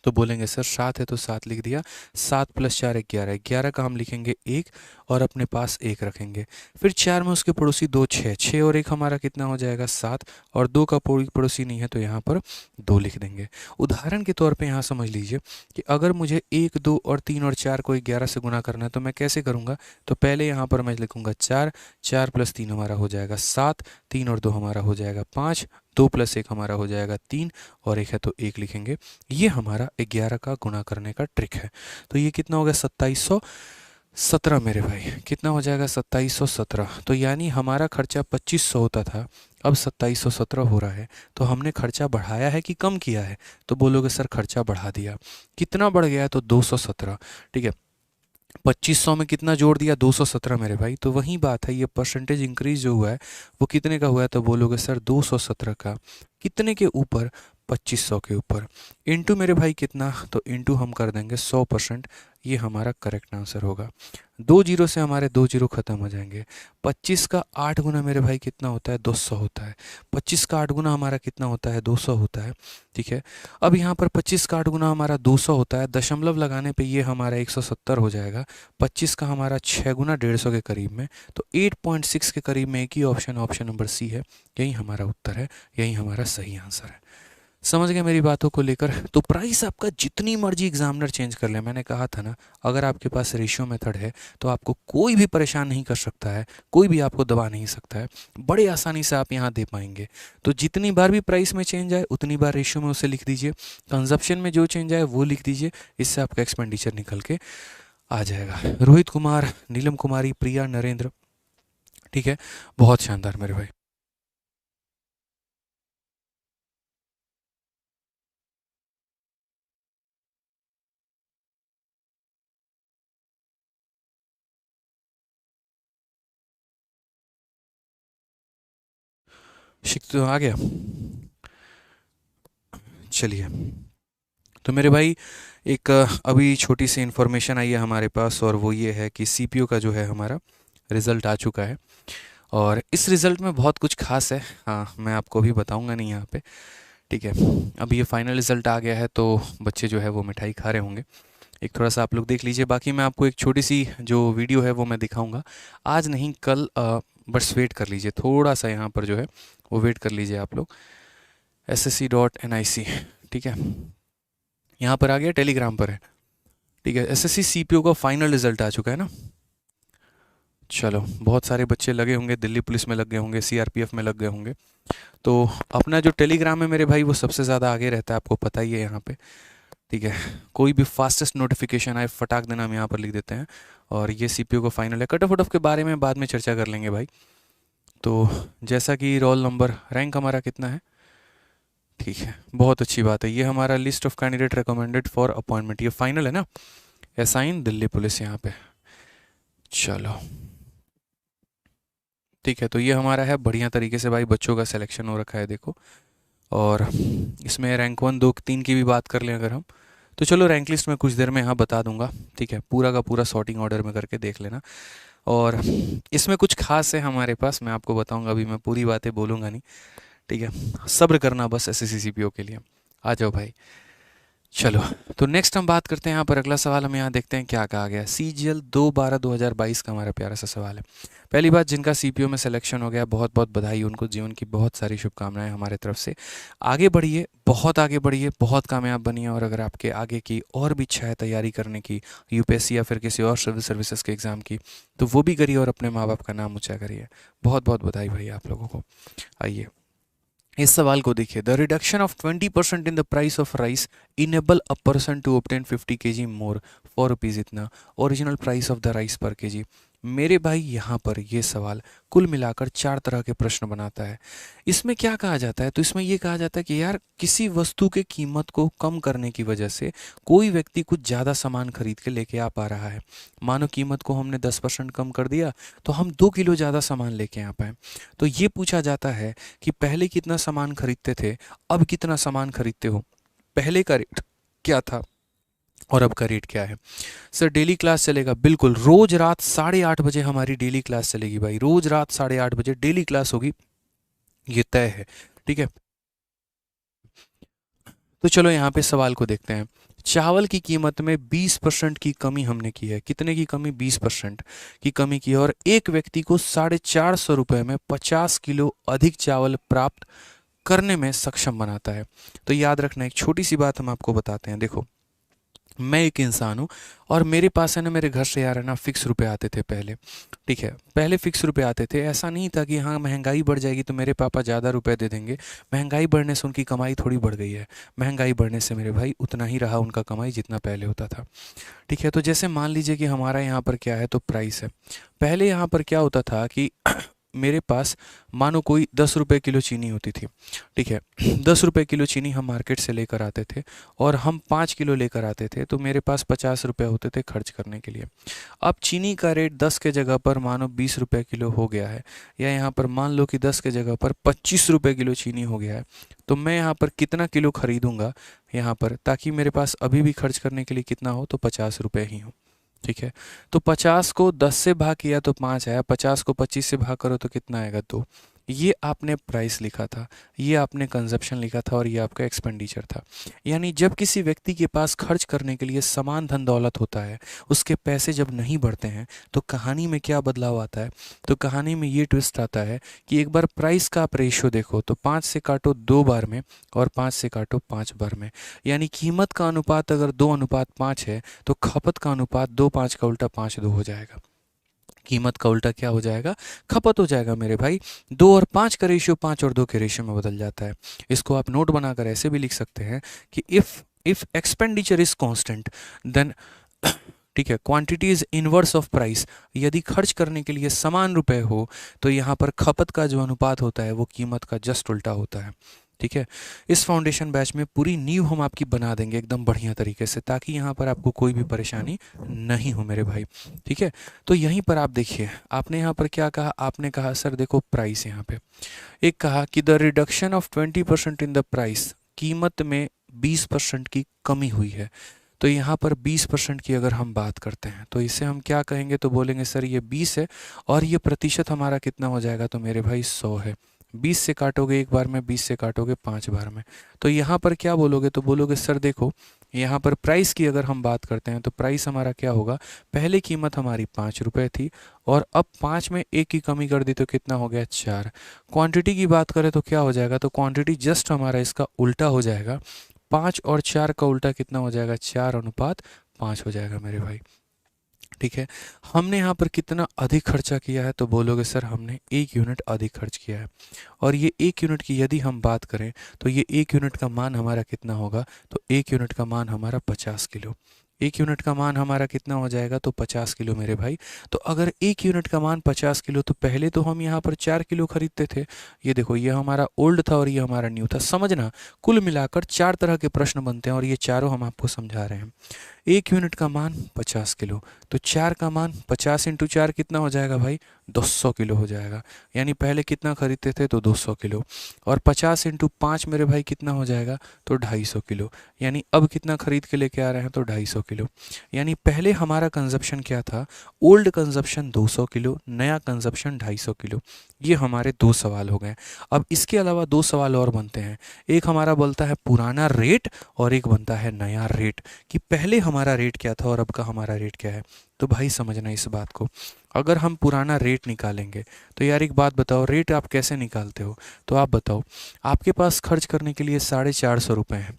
तो बोलेंगे सर 7 है तो 7 लिख दिया। 7 प्लस 4 11। 11 का हम लिखेंगे 1 और अपने पास 1 रखेंगे। फिर 4 में उसके पड़ोसी 2 6। 6 और 1 हमारा कितना हो जाएगा 7, और 2 का पड़ोसी नहीं है तो यहाँ पर 2 लिख देंगे। उदाहरण के तौर पे यहाँ समझ लीजिए कि अगर मुझे 1 2 और 3 और 4 को 11 से गुना करना है तो मैं कैसे करूँगा। तो पहले यहाँ पर मैं लिखूँगा 4, 4 प्लस 3 हमारा हो जाएगा 7, 3 और 2 हमारा हो जाएगा 5, 2 प्लस 1 हमारा हो जाएगा 3, और 1 है तो 1 लिखेंगे। ये हमारा 11 का गुना करने का ट्रिक है। तो ये कितना हो गया 2717 मेरे भाई, कितना हो जाएगा 2717। तो यानी हमारा खर्चा 2500 होता था, अब 2717 हो रहा है। तो हमने खर्चा बढ़ाया है कि कम किया है, तो बोलोगे सर खर्चा बढ़ा दिया। कितना बढ़ गया है, तो 217। ठीक है, 2500 में कितना जोड़ दिया, 217 मेरे भाई। तो वही बात है, ये परसेंटेज इंक्रीज जो हुआ है वो कितने का हुआ है, तो बोलोगे सर 217 का कितने के ऊपर, 2500 के ऊपर। इंटू मेरे भाई कितना, तो इंटू हम कर देंगे 100%। ये हमारा करेक्ट आंसर होगा। 2 जीरो से हमारे 2 जीरो खत्म हो जाएंगे। 25 का 8 गुना मेरे भाई कितना होता है, 200 होता है। 25 का 8 गुना हमारा कितना होता है, 200 होता है। ठीक है, अब यहाँ पर 25 का 8 गुना हमारा 200 होता है, दशमलव लगाने पे ये हमारा 170 हो जाएगा। 25 का हमारा 6 गुना 150 के करीब में, तो 8.6 के करीब में एक ही ऑप्शन, ऑप्शन नंबर सी है। यही हमारा उत्तर है, यही हमारा सही आंसर है। समझ गए मेरी बातों को लेकर। तो प्राइस आपका जितनी मर्जी एग्जामिनर चेंज कर ले, मैंने कहा था ना, अगर आपके पास रेशियो मेथड है तो आपको कोई भी परेशान नहीं कर सकता है, कोई भी आपको दबा नहीं सकता है। बड़े आसानी से आप यहाँ दे पाएंगे। तो जितनी बार भी प्राइस में चेंज आए उतनी बार रेशियो में उसे लिख दीजिए। कंजप्शन में जो चेंज आए वो लिख दीजिए, इससे आपका एक्सपेंडिचर निकल के आ जाएगा। रोहित कुमार, नीलम कुमारी, प्रिया, नरेंद्र, ठीक है, बहुत शानदार मेरे भाई। शिक तो आ गया। चलिए, तो मेरे भाई एक अभी छोटी सी इन्फॉर्मेशन आई है हमारे पास, और वो ये है कि सीपीयू का जो है हमारा रिज़ल्ट आ चुका है। और इस रिज़ल्ट में बहुत कुछ खास है। हाँ, मैं आपको अभी बताऊंगा नहीं यहाँ पे। ठीक है, अभी ये फाइनल रिज़ल्ट आ गया है तो बच्चे जो है वो मिठाई खा रहे होंगे। एक थोड़ा सा आप लोग देख लीजिए। बाकी मैं आपको एक छोटी सी जो वीडियो है वो मैं दिखाऊंगा, आज नहीं कल। बस वेट कर लीजिए थोड़ा सा, यहाँ पर जो है वो वेट कर लीजिए आप लोग। ssc.nic, ठीक है, यहाँ पर आ गया, टेलीग्राम पर है। ठीक है, एसएससी सीपीओ का फाइनल रिजल्ट आ चुका है ना। चलो, बहुत सारे बच्चे लगे होंगे, दिल्ली पुलिस में लग गए होंगे, सीआरपीएफ में लग गए होंगे। तो अपना जो टेलीग्राम है मेरे भाई वो सबसे ज़्यादा आगे रहता है, आपको पता ही है यहाँ पे। ठीक है, कोई भी फास्टेस्ट नोटिफिकेशन आए फटाक देना हम यहाँ पर लिख देते हैं। और ये सीपीओ का फाइनल है। कट ऑफ के बारे में बाद में चर्चा कर लेंगे भाई। तो जैसा कि रोल नंबर, रैंक हमारा कितना है, ठीक है, बहुत अच्छी बात है। ये हमारा list of candidate recommended for appointment, ये फाइनल है ना, असाइन दिल्ली पुलिस यहाँ पे। चलो ठीक है, तो ये हमारा है बढ़िया तरीके से भाई बच्चों का सिलेक्शन हो रखा है, देखो। और इसमें रैंक 1 2 3 की भी बात कर लें अगर हम, तो चलो रैंक लिस्ट में कुछ देर में यहाँ बता दूंगा। ठीक है, पूरा का पूरा सॉर्टिंग ऑर्डर में करके देख लेना। और इसमें कुछ खास है हमारे पास, मैं आपको बताऊंगा, अभी मैं पूरी बातें बोलूँगा नहीं। ठीक है, सब्र करना बस एसएससी सीपीओ के लिए। आ जाओ भाई। चलो, तो नेक्स्ट हम बात करते हैं यहाँ पर। अगला सवाल हम यहाँ देखते हैं क्या कहा गया। सीजीएल 2/12/2022 का हमारा प्यारा सा सवाल है। पहली बात, जिनका सीपीओ में सिलेक्शन हो गया बहुत बहुत बधाई, उनको जीवन की बहुत सारी शुभकामनाएं हमारे तरफ से। आगे बढ़िए, बहुत आगे बढ़िए, बहुत कामयाब बनिए। और अगर आपके आगे की और भी इच्छा है तैयारी करने की, यूपीएससी या फिर किसी और सिविल सर्विसेज के एग्ज़ाम की, तो वो भी करिए और अपने माँ बाप का नाम ऊँचा करिए। बहुत बहुत बधाई भैया आप लोगों को। आइए इस सवाल को देखिए। The reduction of 20% in the price of rice enable a person to obtain 50 kg more for rupees इतना। Original price of the rice per kg मेरे भाई यहाँ पर ये सवाल कुल मिलाकर 4 तरह के प्रश्न बनाता है। इसमें क्या कहा जाता है, तो इसमें ये कहा जाता है कि यार किसी वस्तु के कीमत को कम करने की वजह से कोई व्यक्ति कुछ ज़्यादा सामान खरीद के लेके आ पा रहा है। मानो कीमत को हमने 10% कम कर दिया तो हम 2 किलो ज़्यादा सामान लेके आ पाए। तो ये पूछा जाता है कि पहले कितना सामान खरीदते थे, अब कितना सामान खरीदते हो, पहले का रेट क्या था और अब का रेट क्या है। सर डेली क्लास चलेगा, बिल्कुल रोज रात 8:30 बजे हमारी डेली क्लास चलेगी भाई, रोज रात 8:30 बजे डेली क्लास होगी, ये तय है। ठीक है, तो चलो यहाँ पे सवाल को देखते हैं। चावल की कीमत में 20% की कमी हमने की है। कितने की कमी? 20% की कमी की है और एक व्यक्ति को 450 रुपये में 50 किलो अधिक चावल प्राप्त करने में सक्षम बनाता है। तो याद रखना, एक छोटी सी बात हम आपको बताते हैं। देखो, मैं एक इंसान हूँ और मेरे पास है ना, मेरे घर से यार है ना फिक्स रुपए आते थे पहले। ठीक है, पहले फिक्स रुपए आते थे। ऐसा नहीं था कि हाँ महंगाई बढ़ जाएगी तो मेरे पापा ज़्यादा रुपए दे देंगे। महंगाई बढ़ने से उनकी कमाई थोड़ी बढ़ गई है, महंगाई बढ़ने से मेरे भाई उतना ही रहा उनका कमाई जितना पहले होता था। ठीक है, तो जैसे मान लीजिए कि हमारा यहाँ पर क्या है, तो प्राइस है। पहले यहाँ पर क्या होता था कि मेरे पास मानो कोई 10 रुपये किलो चीनी होती थी। ठीक है, 10 रुपये किलो चीनी हम मार्केट से लेकर आते थे और हम 5 किलो लेकर आते थे, तो मेरे पास 50 रुपये होते थे खर्च करने के लिए। अब चीनी का रेट 10 के जगह पर मानो 20 रुपये किलो हो गया है, या यहाँ पर मान लो कि 10 के जगह पर 25 रुपये किलो चीनी हो गया है। तो मैं यहाँ पर कितना किलो खरीदूंगा यहाँ पर, ताकि मेरे पास अभी भी खर्च करने के लिए कितना हो, तो 50 रुपये ही हो। ठीक है, तो 50 को 10 से भाग किया तो 5 आया, 50 को 25 से भाग करो तो कितना आएगा? 2। ये आपने प्राइस लिखा था, ये आपने कंजप्शन लिखा था और ये आपका एक्सपेंडिचर था। यानी जब किसी व्यक्ति के पास खर्च करने के लिए समान धन दौलत होता है, उसके पैसे जब नहीं बढ़ते हैं, तो कहानी में क्या बदलाव आता है? तो कहानी में ये ट्विस्ट आता है कि एक बार प्राइस का आप रेशियो देखो तो 5 से काटो 2 बार में और 5 से काटो 5 बार में। यानी कीमत का अनुपात अगर 2:5 है तो खपत का अनुपात 2:5 का उल्टा 5:2 हो जाएगा। कीमत का उल्टा क्या हो जाएगा? खपत हो जाएगा मेरे भाई। 2 और 5 का रेशियो 5 और 2 के रेशियो में बदल जाता है। इसको आप नोट बनाकर ऐसे भी लिख सकते हैं कि if expenditure is constant then ठीक है, quantity is inverse of price. यदि खर्च करने के लिए समान रुपए हो तो यहाँ पर खपत का जो अनुपात होता है वो कीमत का जस्ट उल्टा होता है। ठीक है, इस फाउंडेशन बैच में पूरी नींव हम आपकी बना देंगे एकदम बढ़िया तरीके से, ताकि यहाँ पर आपको कोई भी परेशानी नहीं हो मेरे भाई। ठीक है, तो यहीं पर आप देखिए, आपने यहाँ पर क्या कहा? आपने कहा सर देखो प्राइस, यहाँ पे एक कहा कि the reduction of 20% in the price, कीमत में 20% की कमी हुई है। तो यहाँ पर 20% की अगर हम बात करते हैं तो इसे हम क्या कहेंगे? तो बोलेंगे सर ये 20 है और ये प्रतिशत हमारा कितना हो जाएगा? तो मेरे भाई 100 है। 20 से काटोगे एक बार में, 20 से काटोगे 5 बार में, तो यहाँ पर क्या बोलोगे? तो बोलोगे सर देखो, यहाँ पर प्राइस की अगर हम बात करते हैं तो प्राइस हमारा क्या होगा? पहले कीमत हमारी 5 रुपये थी और अब 5 में 1 की कमी कर दी तो कितना हो गया? 4। क्वांटिटी की बात करें तो क्या हो जाएगा? तो क्वांटिटी जस्ट हमारा इसका उल्टा हो जाएगा। 5 और 4 का उल्टा कितना हो जाएगा? 4:5 हो जाएगा मेरे भाई। ठीक है, हमने यहाँ पर कितना अधिक खर्चा किया है? तो बोलोगे सर हमने 1 यूनिट अधिक खर्च किया है। और ये 1 यूनिट की यदि हम बात करें तो ये 1 यूनिट का मान हमारा कितना होगा? तो 1 यूनिट का मान हमारा 50 किलो। 1 यूनिट का मान हमारा कितना हो जाएगा? तो 50 किलो मेरे भाई। तो अगर 1 यूनिट का मान 50 किलो, तो पहले तो हम यहाँ पर 4 किलो खरीदते थे। ये देखो, ये हमारा ओल्ड था और ये हमारा न्यू था। समझना, कुल मिलाकर 4 तरह के प्रश्न बनते हैं और ये चारों हम आपको समझा रहे हैं। 1 यूनिट का मान 50 किलो, तो 4 का मान 50 इंटू 4 कितना हो जाएगा भाई? 200 किलो हो जाएगा। यानी पहले कितना खरीदते थे? तो 200 किलो। और 50 इंटू 5 मेरे भाई कितना हो जाएगा? तो 250 किलो। यानी अब कितना खरीद के लेके आ रहे हैं? तो 250 किलो। यानी पहले हमारा कंजप्शन क्या था? ओल्ड कंजप्शन 200 किलो, नया कंजप्शन 250 किलो। ये हमारे 2 सवाल हो गए। अब इसके अलावा 2 सवाल और बनते हैं। एक हमारा बोलता है पुराना रेट और एक बनता है नया रेट, कि पहले हमारा रेट क्या था और अब का हमारा रेट क्या है। तो भाई समझना इस बात को, अगर हम पुराना रेट निकालेंगे तो यार एक बात बताओ, रेट आप कैसे निकालते हो? तो आप बताओ, आपके पास खर्च करने के लिए 450 रुपये हैं।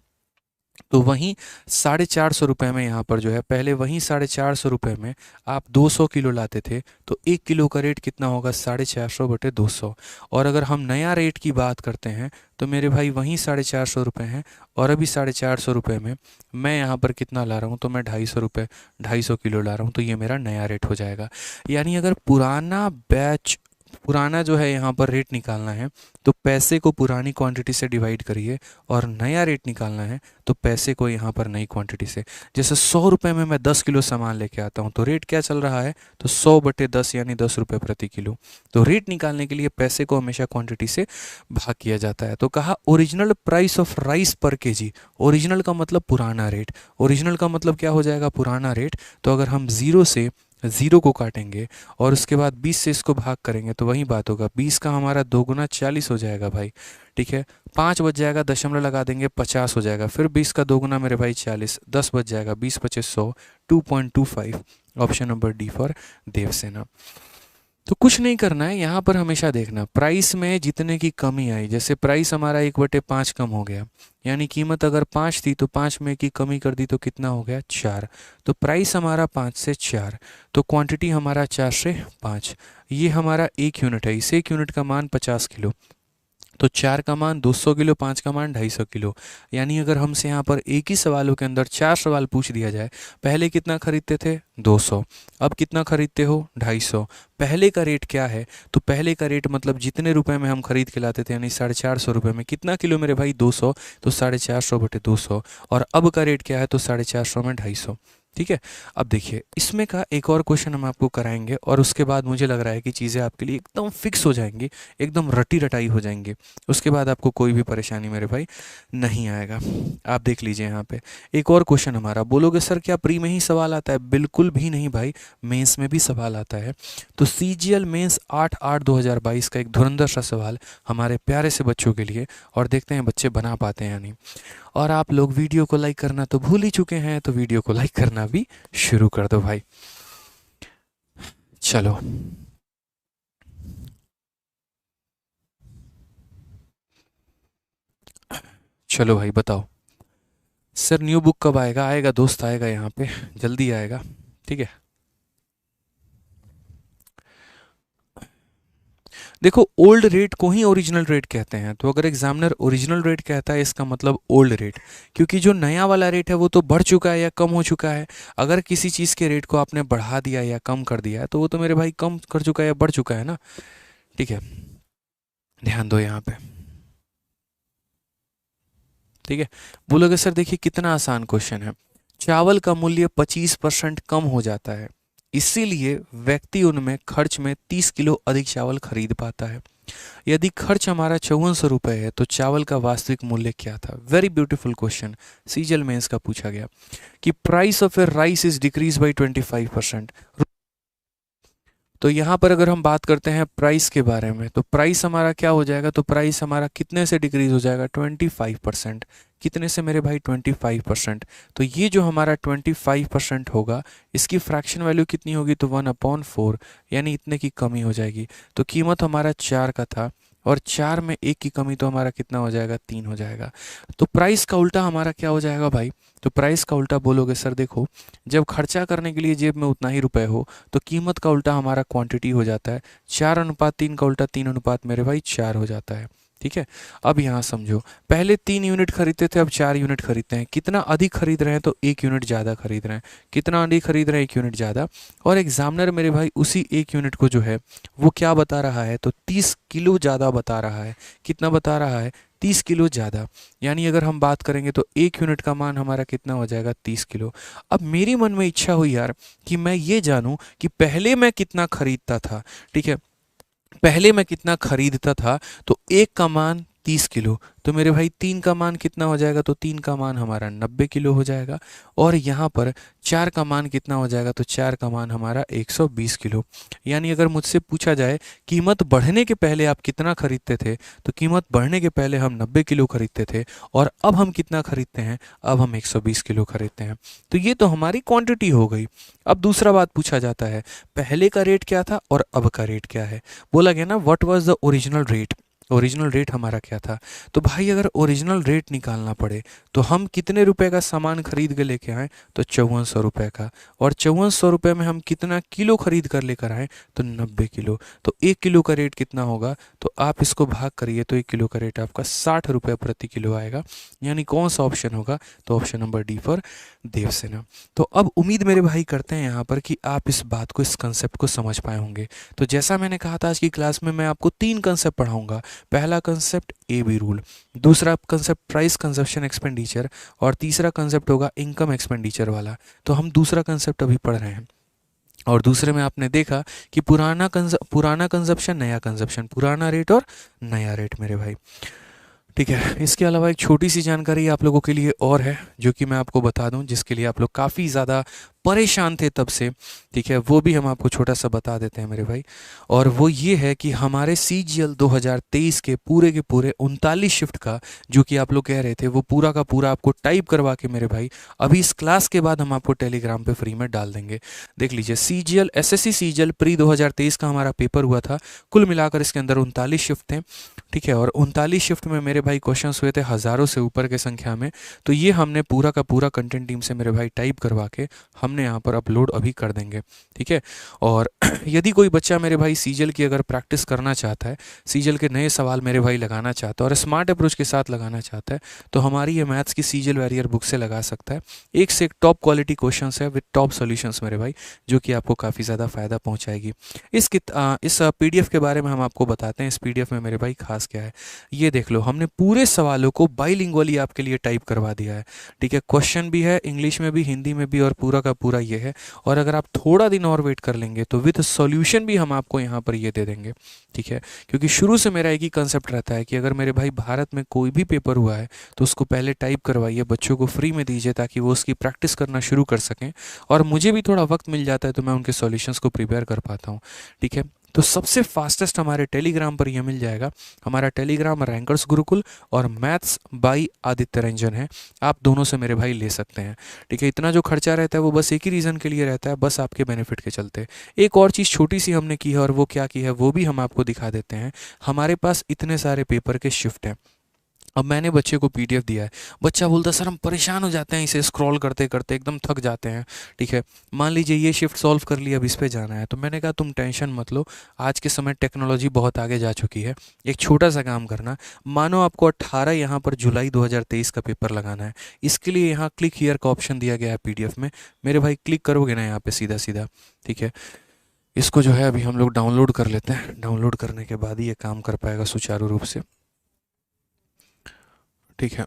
तो वहीं 450 रुपये में यहाँ पर जो है, पहले वहीं 450 रुपये में आप 200 किलो लाते थे, तो 1 किलो का रेट कितना होगा, 450 बटे 200। और अगर हम नया रेट की बात करते हैं तो मेरे भाई वहीं 450 रुपये हैं, और अभी 450 रुपये में मैं यहाँ पर कितना ला रहा हूँ, तो मैं 250 रुपये 250 किलो ला रहा हूँ, तो ये मेरा नया रेट हो जाएगा। यानी अगर पुराना बैच, पुराना जो है यहाँ पर रेट निकालना है, तो पैसे को पुरानी क्वांटिटी से डिवाइड करिए, और नया रेट निकालना है तो पैसे को यहाँ पर नई क्वांटिटी से। जैसे 100 रुपये में मैं 10 किलो सामान लेके आता हूँ, तो रेट क्या चल रहा है, तो 100/10 यानी 10 रुपये प्रति किलो। तो रेट निकालने के लिए पैसे को हमेशा क्वांटिटी से भाग किया जाता है। तो कहा original price of rice per KG. Original का मतलब पुराना रेट, ओरिजिनल का मतलब क्या हो जाएगा, पुराना रेट। तो अगर हम ज़ीरो को काटेंगे और उसके बाद 20 से इसको भाग करेंगे, तो वही बात होगा, 20 का हमारा 2 गुना 40 हो जाएगा भाई। ठीक है, 5 बच जाएगा, दशमलव लगा देंगे, 50 हो जाएगा। फिर 20 का 2 गुना मेरे भाई 40, 10 बच जाएगा, 20 पचे 100, 2.25। Option number D for Devsena. तो कुछ नहीं करना है, यहाँ पर हमेशा देखना प्राइस में जितने की कमी आई, जैसे प्राइस हमारा 1/5 कम हो गया, यानी कीमत अगर 5 थी तो 5 में की कमी कर दी तो कितना हो गया, 4। तो प्राइस हमारा 5 से 4, तो क्वांटिटी हमारा 4 से 5। ये हमारा 1 यूनिट है, इस 1 यूनिट का मान 50 किलो, तो 4 का मान 200 किलो, 5 का मान 250 किलो। यानी अगर हमसे यहाँ पर एक ही सवालों के अंदर 4 सवाल पूछ दिया जाए, पहले कितना खरीदते थे, 200, अब कितना खरीदते हो, 250। पहले का रेट क्या है, तो पहले का रेट मतलब जितने रुपए में हम खरीद के लाते थे, यानी 450 रुपये में कितना किलो मेरे भाई, 200, तो 450 बटे 200। और अब का रेट क्या है, तो 450 में 250। ठीक है, अब देखिए इसमें का एक और क्वेश्चन हम आपको कराएंगे, और उसके बाद मुझे लग रहा है कि चीज़ें आपके लिए एकदम फिक्स हो जाएंगी, एकदम रटी रटाई हो जाएंगी। उसके बाद आपको कोई भी परेशानी मेरे भाई नहीं आएगा। आप देख लीजिए यहाँ पे एक और क्वेश्चन हमारा। बोलोगे सर क्या प्री में ही सवाल आता है, बिल्कुल भी नहीं भाई, मेंस में भी सवाल आता है। तो सीजीएल मेंस 8/8/2022 का एक धुरंधर सा सवाल हमारे प्यारे से बच्चों के लिए, और देखते हैं बच्चे बना पाते हैं या नहीं। और आप लोग वीडियो को लाइक करना तो भूल ही चुके हैं, तो वीडियो को लाइक करना भी शुरू कर दो भाई। चलो, चलो भाई बताओ सर न्यू बुक कब आएगा, आएगा दोस्त, आएगा यहाँ पे, जल्दी आएगा। ठीक है, देखो ओल्ड रेट को ही ओरिजिनल रेट कहते हैं, तो अगर एग्जामिनर ओरिजिनल रेट कहता है इसका मतलब ओल्ड रेट, क्योंकि जो नया वाला रेट है वो तो बढ़ चुका है या कम हो चुका है। अगर किसी चीज़ के रेट को आपने बढ़ा दिया या कम कर दिया है, तो वो तो मेरे भाई कम कर चुका है या बढ़ चुका है ना। ठीक है, ध्यान दो यहाँ पे। ठीक है, बोलोगे सर देखिए कितना आसान क्वेश्चन है। चावल का मूल्य 25% कम हो जाता है, इसीलिए व्यक्ति उनमें खर्च में 30 किलो अधिक चावल खरीद पाता है। यदि खर्च हमारा 5400 रुपये है, तो चावल का वास्तविक मूल्य क्या था। वेरी ब्यूटीफुल क्वेश्चन, सीजल मेंस का पूछा गया कि price of a rice is decrease by 25%। तो यहाँ पर अगर हम बात करते हैं प्राइस के बारे में, तो प्राइस हमारा क्या हो जाएगा, तो प्राइस हमारा कितने से डिक्रीज हो जाएगा, 25%। कितने से मेरे भाई, 25%। तो ये जो हमारा 25% होगा, इसकी फ्रैक्शन वैल्यू कितनी होगी, तो 1/4, यानी इतने की कमी हो जाएगी। तो कीमत हमारा 4 का था, और 4 में 1 की कमी, तो हमारा कितना हो जाएगा, 3 हो जाएगा। तो प्राइस का उल्टा हमारा क्या हो जाएगा भाई, तो प्राइस का उल्टा बोलोगे सर देखो, जब खर्चा करने के लिए जेब में उतना ही रुपए हो, तो कीमत का उल्टा हमारा क्वांटिटी हो जाता है। 4:3 का उल्टा 3 मेरे भाई 4 हो जाता है। ठीक है, अब यहाँ समझो, पहले 3 यूनिट खरीदते थे, अब 4 यूनिट खरीदते हैं। कितना अधिक खरीद रहे हैं, तो 1 यूनिट ज़्यादा खरीद रहे हैं। कितना अधिक खरीद रहे हैं, 1 यूनिट ज़्यादा। और एग्जामिनर मेरे भाई उसी 1 यूनिट को जो है वो क्या बता रहा है, तो 30 किलो ज़्यादा बता रहा है। कितना बता रहा है, 30 किलो ज़्यादा। यानी अगर हम बात करेंगे तो 1 यूनिट का मान हमारा कितना हो जाएगा, 30 किलो। अब मेरी मन में इच्छा हुई यार कि मैं ये जानूं कि पहले मैं कितना खरीदता था। ठीक है, पहले मैं कितना खरीदता था, तो 1 का मान 30 किलो, तो मेरे भाई 3 का मान कितना हो जाएगा, तो 3 का मान हमारा 90 किलो हो जाएगा। और यहाँ पर 4 का मान कितना हो जाएगा, तो 4 का मान हमारा 120 किलो। यानी अगर मुझसे पूछा जाए कीमत बढ़ने के पहले आप कितना खरीदते थे, तो कीमत बढ़ने के पहले हम 90 किलो खरीदते थे, और अब हम कितना खरीदते हैं, अब हम 120 किलो खरीदते हैं। तो ये तो हमारी क्वांटिटी हो गई। अब दूसरा बात पूछा जाता है, पहले का रेट क्या था और अब का रेट क्या है। बोला गया ना what was the original rate. Original rate हमारा क्या था। तो भाई अगर ओरिजिनल रेट निकालना पड़े तो हम कितने रुपए का सामान खरीद के लेके आए, तो 5400 रुपये का। और 5400 रुपये में हम कितना किलो खरीद कर लेकर आए, तो 90 किलो। तो 1 किलो का रेट कितना होगा, तो आप इसको भाग करिए तो 1 किलो का रेट आपका 60 रुपये प्रति किलो आएगा। यानी कौन सा ऑप्शन होगा, तो option number D for Devsena. तो अब उम्मीद मेरे भाई करते हैं यहाँ पर कि आप इस बात को, इस कंसेप्ट को समझ पाए होंगे। तो जैसा मैंने कहा था आज की क्लास में मैं आपको 3 कंसेप्ट पढ़ाऊंगा। पहला कंसेप्ट ए बी रूल, दूसरा कंसेप्ट प्राइस कंजप्शन एक्सपेंडिचर, और तीसरा कंसेप्ट होगा इनकम एक्सपेंडिचर वाला। तो हम दूसरा कंसेप्ट अभी पढ़ रहे हैं। और दूसरे में आपने देखा कि पुराना कंजप्शन, नया कंजप्शन, पुराना रेट और नया रेट मेरे भाई। ठीक है, इसके अलावा एक छोटी सी जानकारी आप लोगों के लिए और है जो कि मैं आपको बता दूं, जिसके लिए आप लोग काफ़ी ज़्यादा परेशान थे तब से। ठीक है, वो भी हम आपको छोटा सा बता देते हैं मेरे भाई। और वो ये है कि हमारे CGL 2023 के पूरे 39 शिफ्ट का, जो कि आप लोग कह रहे थे, वो पूरा का पूरा आपको टाइप करवा के मेरे भाई अभी इस क्लास के बाद हम आपको टेलीग्राम पे फ्री में डाल देंगे। देख लीजिए, SSC CGL प्री 2023 का हमारा पेपर हुआ था। कुल मिलाकर इसके अंदर 39 शिफ्ट थे। ठीक है, और 39 शिफ्ट में मेरे भाई क्वेश्चंस हुए थे हज़ारों से ऊपर के संख्या में। तो ये हमने पूरा का पूरा कंटेंट टीम से मेरे भाई टाइप करवा के हमने यहाँ पर अपलोड अभी कर देंगे। ठीक है, और यदि कोई बच्चा मेरे भाई सीजल की अगर प्रैक्टिस करना चाहता है, सीजल के नए सवाल मेरे भाई लगाना चाहता है और स्मार्ट अप्रोच के साथ लगाना चाहता है, तो हमारी ये मैथ्स की सीजल वैरियर बुक से लगा सकता है। एक से एक टॉप क्वालिटी क्वेश्चंस है विद टॉप सॉल्यूशंस मेरे भाई, जो कि आपको काफ़ी ज़्यादा फ़ायदा पहुँचाएगी। इस PDF के बारे में हम आपको बताते हैं। इस PDF में मेरे भाई खास क्या है, ये देख लो, हमने पूरे सवालों को बाइलिंगुअली आपके लिए टाइप करवा दिया है। ठीक है, क्वेश्चन भी है इंग्लिश में भी, हिंदी में भी, और पूरा का पूरा ये है। और अगर आप थोड़ा दिन और वेट कर लेंगे तो विद सॉल्यूशन भी हम आपको यहाँ पर ये दे देंगे। ठीक है, क्योंकि शुरू से मेरा एक ही कंसेप्ट रहता है कि अगर मेरे भाई भारत में कोई भी पेपर हुआ है तो उसको पहले टाइप करवाइए, बच्चों को फ्री में दीजिए ताकि वो उसकी प्रैक्टिस करना शुरू कर सकें। और मुझे भी थोड़ा वक्त मिल जाता है तो मैं उनके सॉल्यूशंस को प्रिपेयर कर पाता हूँ। ठीक है, तो सबसे फास्टेस्ट हमारे टेलीग्राम पर यह मिल जाएगा। हमारा टेलीग्राम रैंकर्स गुरुकुल और मैथ्स बाई आदित्य रंजन है। आप दोनों से मेरे भाई ले सकते हैं। ठीक है, इतना जो खर्चा रहता है वो बस एक ही रीज़न के लिए रहता है, बस आपके बेनिफिट के चलते। एक और चीज़ छोटी सी हमने की है, और वो क्या की है वो भी हम आपको दिखा देते हैं। हमारे पास इतने सारे पेपर के शिफ्ट हैं। अब मैंने बच्चे को PDF दिया है, बच्चा बोलता है सर हम परेशान हो जाते हैं इसे स्क्रॉल करते करते, एकदम थक जाते हैं। ठीक है, मान लीजिए ये शिफ्ट सॉल्व कर लिया, अब इस पे जाना है। तो मैंने कहा तुम टेंशन मत लो, आज के समय टेक्नोलॉजी बहुत आगे जा चुकी है। एक छोटा सा काम करना, मानो आपको 18 यहाँ पर जुलाई 2023 का पेपर लगाना है। इसके लिए यहाँ क्लिक हियर का ऑप्शन दिया गया है PDF में। मेरे भाई क्लिक करोगे ना यहाँ पे सीधा सीधा, ठीक है, इसको जो है अभी हम लोग डाउनलोड कर लेते हैं। डाउनलोड करने के बाद ही ये काम कर पाएगा सुचारू रूप से। ठीक है,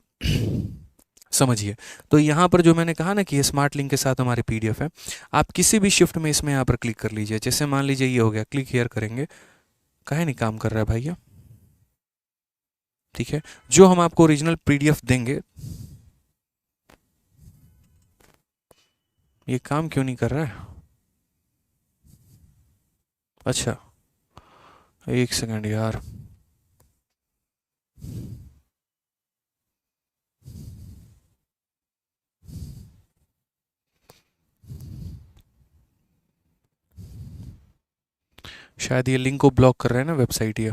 समझिए। तो यहाँ पर जो मैंने कहा ना कि ये स्मार्ट लिंक के साथ हमारे PDF है, आप किसी भी शिफ्ट में इसमें यहाँ पर क्लिक कर लीजिए। जैसे मान लीजिए ये हो गया, क्लिक हियर करेंगे, काहे नहीं काम कर रहा है भैया। ठीक है, जो हम आपको ओरिजिनल PDF देंगे, ये काम क्यों नहीं कर रहा है। अच्छा, एक सेकंड यार, शायद ये लिंक को ब्लॉक कर रहे हैं ना वेबसाइट ये।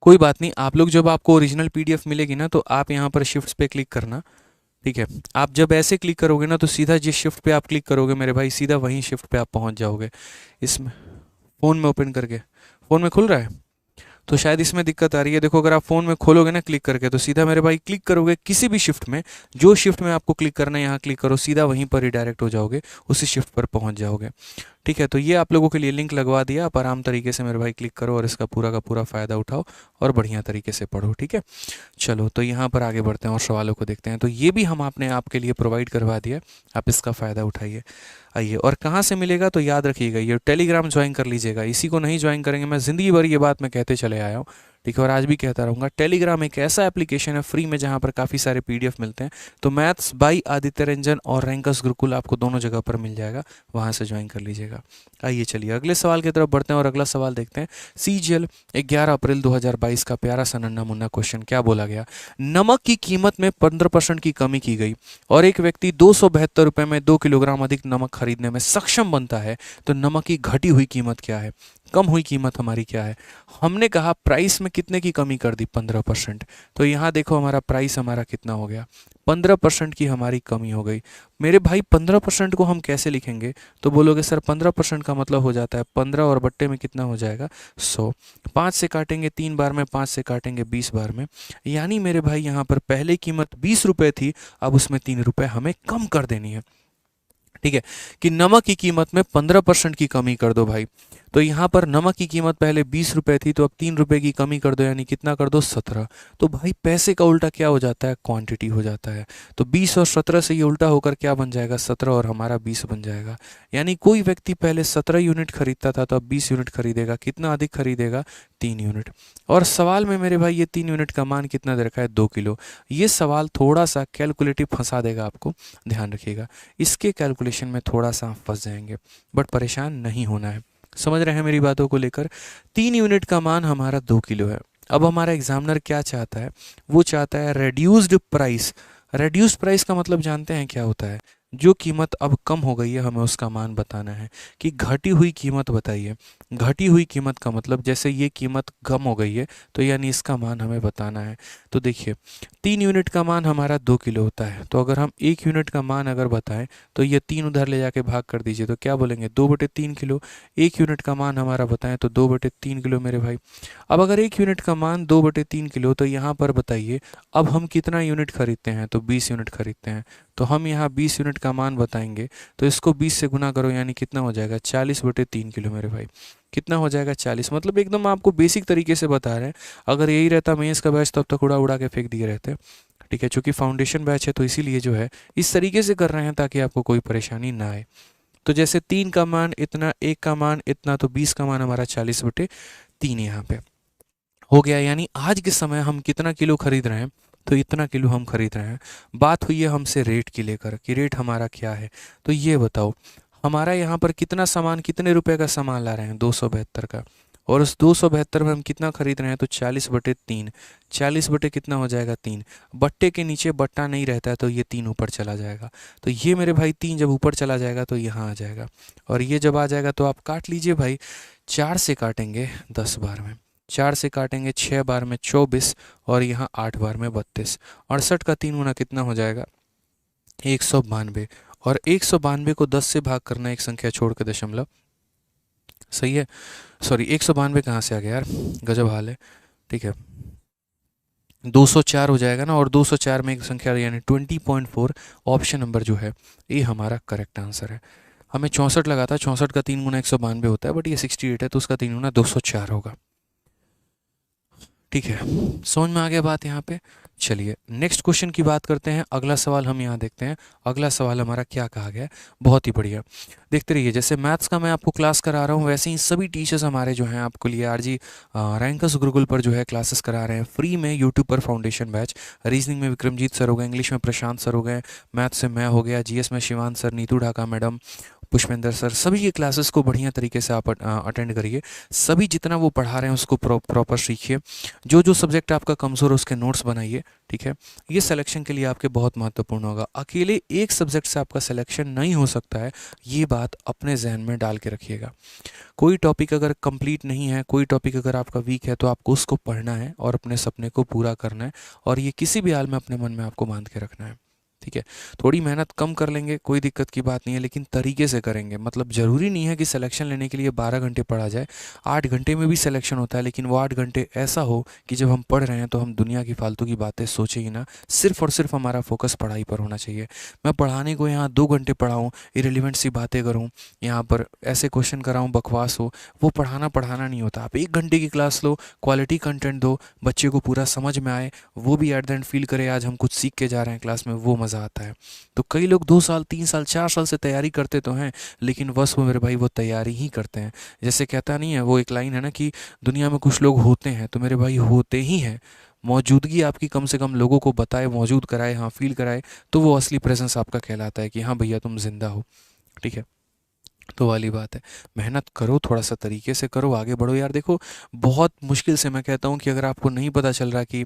कोई बात नहीं, आप लोग जब आपको ओरिजिनल PDF मिलेगी ना तो आप यहाँ पर शिफ्ट्स पे क्लिक करना। ठीक है, आप जब ऐसे क्लिक करोगे ना तो सीधा जिस शिफ्ट पे आप क्लिक करोगे मेरे भाई, सीधा वहीं शिफ्ट पे आप पहुँच जाओगे। इसमें फ़ोन में ओपन करके, फ़ोन में खुल रहा है तो शायद इसमें दिक्कत आ रही है। देखो, अगर आप फ़ोन में खोलोगे ना क्लिक करके, तो सीधा मेरे भाई क्लिक करोगे किसी भी शिफ्ट में, जो शिफ्ट में आपको क्लिक करना है यहाँ क्लिक करो, सीधा वहीं पर रिडायरेक्ट हो जाओगे, उसी शिफ्ट पर पहुँच जाओगे। ठीक है, तो ये आप लोगों के लिए लिंक लगवा दिया, आप आराम तरीके से मेरे भाई क्लिक करो और इसका पूरा का पूरा फ़ायदा उठाओ और बढ़िया तरीके से पढ़ो। ठीक है, चलो तो यहाँ पर आगे बढ़ते हैं और सवालों को देखते हैं। तो ये भी हम आपने आपके लिए प्रोवाइड करवा दिया, आप इसका फ़ायदा उठाइए। आइए, और कहाँ से मिलेगा तो याद रखिएगा, ये टेलीग्राम ज्वाइन कर लीजिएगा। इसी को नहीं ज्वाइन करेंगे, मैं ज़िंदगी भर ये बात मैं कहते चले आया हूँ। ठीक है, और आज भी कहता रहूँगा, टेलीग्राम एक ऐसा एप्लीकेशन है फ्री में जहाँ पर काफ़ी सारे PDF मिलते हैं। तो मैथ्स बाई आदित्य रंजन और रैंकर्स गुरुकुल आपको दोनों जगह पर मिल जाएगा, वहाँ से ज्वाइन कर लीजिएगा। आइए चलिए अगले सवाल की तरफ बढ़ते हैं और अगला सवाल देखते हैं। CGL 11 अप्रैल 2022 का प्यारा सा नन्ना मुन्ना क्वेश्चन क्या बोला गया। नमक की कीमत में 15% की कमी की गई और एक व्यक्ति 272 रुपये में 2 किलोग्राम अधिक नमक खरीदने में सक्षम बनता है, तो नमक की घटी हुई कीमत क्या है। कम हुई कीमत हमारी क्या है? हमने कहा प्राइस में कितने की कमी कर दी? 15%। तो यहाँ देखो हमारा प्राइस हमारा कितना हो गया? 15% की हमारी कमी हो गई। मेरे भाई 15% को हम कैसे लिखेंगे? तो बोलोगे सर 15% का मतलब हो जाता है 15 और बट्टे में कितना हो जाएगा? 100। 5 से काटेंगे 3 बार में, 5 से काटेंगे 20 बार में। यानी मेरे भाई यहाँ पर पहले कीमत 20 रुपये थी, अब उसमें 3 रुपये हमें कम कर देनी है। ठीक है, कि नमक की कीमत में 15% की कमी कर दो भाई। तो यहाँ पर नमक की कीमत पहले 20 रुपये थी, तो अब 3 रुपये की कमी कर दो, यानी कितना कर दो? 17। तो भाई पैसे का उल्टा क्या हो जाता है? क्वांटिटी हो जाता है। तो 20 और 17 से ये उल्टा होकर क्या बन जाएगा? 17 और हमारा 20 बन जाएगा। यानी कोई व्यक्ति पहले 17 यूनिट खरीदता था, तो अब 20 यूनिट खरीदेगा। कितना अधिक खरीदेगा? 3 यूनिट। और सवाल में मेरे भाई ये 3 यूनिट का मान कितना दे रखा है? 2 किलो। ये सवाल थोड़ा सा कैलकुलेटिव फंसा देगा आपको, ध्यान रखिएगा। इसके कैलकुलेशन में थोड़ा सा आप फंस जाएंगे, बट परेशान नहीं होना है। समझ रहे हैं मेरी बातों को लेकर? 3 यूनिट का मान हमारा 2 किलो है। अब हमारा एग्जामिनर क्या चाहता है? वो चाहता है रेड्यूस्ड प्राइस। रेड्यूस्ड प्राइस का मतलब जानते हैं क्या होता है? जो कीमत अब कम हो गई है हमें उसका मान बताना है, कि घटी हुई कीमत बताइए। घटी हुई कीमत का मतलब जैसे ये कीमत कम हो गई है, तो यानी इसका मान हमें बताना है। तो देखिए 3 यूनिट का मान हमारा 2 किलो होता है, तो अगर हम 1 यूनिट का मान अगर बताएं तो ये 3 उधर ले जाके भाग कर दीजिए, तो क्या बोलेंगे? 2/3 किलो। 1 यूनिट का मान हमारा बताएं तो 2/3 किलो मेरे भाई। अब अगर 1 यूनिट का मान 2/3 किलो, तो यहाँ पर बताइए अब हम कितना यूनिट खरीदते हैं? तो 20 यूनिट खरीदते हैं। तो हम यहाँ 20 यूनिट का मान बताएंगे, तो इसको 20 से गुना करो, यानी कितना हो जाएगा? 40/3 किलो मेरे भाई। कितना हो जाएगा? 40। मतलब एकदम आपको बेसिक तरीके से बता रहे हैं। अगर यही रहता मेंस का बैच, तब तक उड़ा उड़ा के फेंक दिए रहते। ठीक है, चूंकि फाउंडेशन बैच है तो इसीलिए जो है इस तरीके से कर रहे हैं, ताकि आपको कोई परेशानी ना आए। तो जैसे 3 का मान इतना, 1 का मान इतना, तो 20 का मान हमारा 40/3 यहाँ पे हो गया। यानी आज के समय हम कितना किलो खरीद रहे हैं? तो इतना किलो हम खरीद रहे हैं। बात हुई है हमसे रेट की लेकर, कि रेट हमारा क्या है। तो ये बताओ हमारा यहाँ पर कितना सामान, कितने रुपए का सामान ला रहे हैं? 272 का। और उस 272 में हम कितना खरीद रहे हैं? तो 40/3। 40 बटे कितना हो जाएगा? 3। बट्टे के नीचे बट्टा नहीं रहता है, तो ये 3 ऊपर चला जाएगा। तो ये मेरे भाई 3 जब ऊपर चला जाएगा तो यहाँ आ जाएगा, और ये जब आ जाएगा तो आप काट लीजिए भाई। 4 से काटेंगे 10 बार में, 4 से काटेंगे 6 बार में 24, और यहाँ 8 बार में 32। 68 का 3 गुना कितना हो जाएगा? 192। और 192 को 10 से भाग करना, एक संख्या छोड़ के दशमलव। सही है? सॉरी 192 कहाँ से आ गया यार, गजब हाल है। ठीक है, 204 हो जाएगा ना, और 204 में एक संख्या यानी 20.4। ऑप्शन नंबर जो है ये हमारा करेक्ट आंसर है। हमें 64 लगा था, 64 का 3 गुना 192 होता है, बट ये 68 है तो उसका 3 गुना 204 होगा। ठीक है, समझ में आ गया बात यहाँ पे? चलिए नेक्स्ट क्वेश्चन की बात करते हैं। अगला सवाल हम यहाँ देखते हैं। अगला सवाल हमारा क्या कहा गया है? बहुत ही बढ़िया, देखते रहिए। जैसे मैथ्स का मैं आपको क्लास करा रहा हूँ, वैसे ही सभी टीचर्स हमारे जो हैं आपके लिए आरजी रैंकर्स गुरुकुल पर जो है क्लासेस करा रहे हैं फ्री में, यूट्यूब पर फाउंडेशन बैच। रीजनिंग में विक्रमजीत सर हो गए, इंग्लिश में प्रशांत सर हो गए, मैथ्स से मैं हो गया, जीएस में Shivan sir, Neetu Dhaka madam, Pushpendra sir, सभी ये क्लासेस को बढ़िया तरीके से आप अटेंड करिए। सभी जितना वो पढ़ा रहे हैं उसको प्रॉपर सीखिए। जो जो सब्जेक्ट आपका कमज़ोर है उसके नोट्स बनाइए। ठीक है, ये सिलेक्शन के लिए आपके बहुत महत्वपूर्ण होगा। अकेले एक सब्जेक्ट से आपका सिलेक्शन नहीं हो सकता है, ये बात अपने जहन में डाल के रखिएगा। कोई टॉपिक अगर कंप्लीट नहीं है, कोई टॉपिक अगर आपका वीक है, तो आपको उसको पढ़ना है और अपने सपने को पूरा करना है, और ये किसी भी हाल में अपने मन में आपको बांध के रखना है। ठीक है, थोड़ी मेहनत कम कर लेंगे, कोई दिक्कत की बात नहीं है, लेकिन तरीके से करेंगे। मतलब ज़रूरी नहीं है कि सिलेक्शन लेने के लिए 12 घंटे पढ़ा जाए, 8 घंटे में भी सिलेक्शन होता है, लेकिन वो 8 घंटे ऐसा हो कि जब हम पढ़ रहे हैं तो हम दुनिया की फालतू की बातें सोचें ही ना, सिर्फ और सिर्फ हमारा फोकस पढ़ाई पर होना चाहिए। मैं पढ़ाने को यहाँ 2 घंटे पढ़ाऊँ, इरेलीवेंट सी बातें करूँ, यहाँ पर ऐसे क्वेश्चन कराऊँ बकवास हो, वो पढ़ाना नहीं होता। आप 1 घंटे की क्लास लो, क्वालिटी कंटेंट दो, बच्चे को पूरा समझ में आए, वो भी एट द एंड फील करे आज हम कुछ सीख के जा रहे हैं क्लास में, वो मज़ा आता है। तो कई लोग 2 साल 3 साल 4 साल से तैयारी करते तो हैं, लेकिन बस वो मेरे भाई वो तैयारी ही करते हैं। जैसे कहता नहीं है, वो एक लाइन है ना कि दुनिया में कुछ लोग होते हैं, तो मेरे भाई होते ही हैं। मौजूदगी आपकी कम से कम लोगों को बताए, मौजूद कराए, हाँ फील कराए, तो वो असली प्रेजेंस आपका कहलाता है कि हाँ भैया तुम जिंदा हो। ठीक है, तो वाली बात है। मेहनत करो, थोड़ा सा तरीके से करो, आगे बढ़ो यार। देखो बहुत मुश्किल से मैं कहता हूँ कि अगर आपको नहीं पता चल रहा कि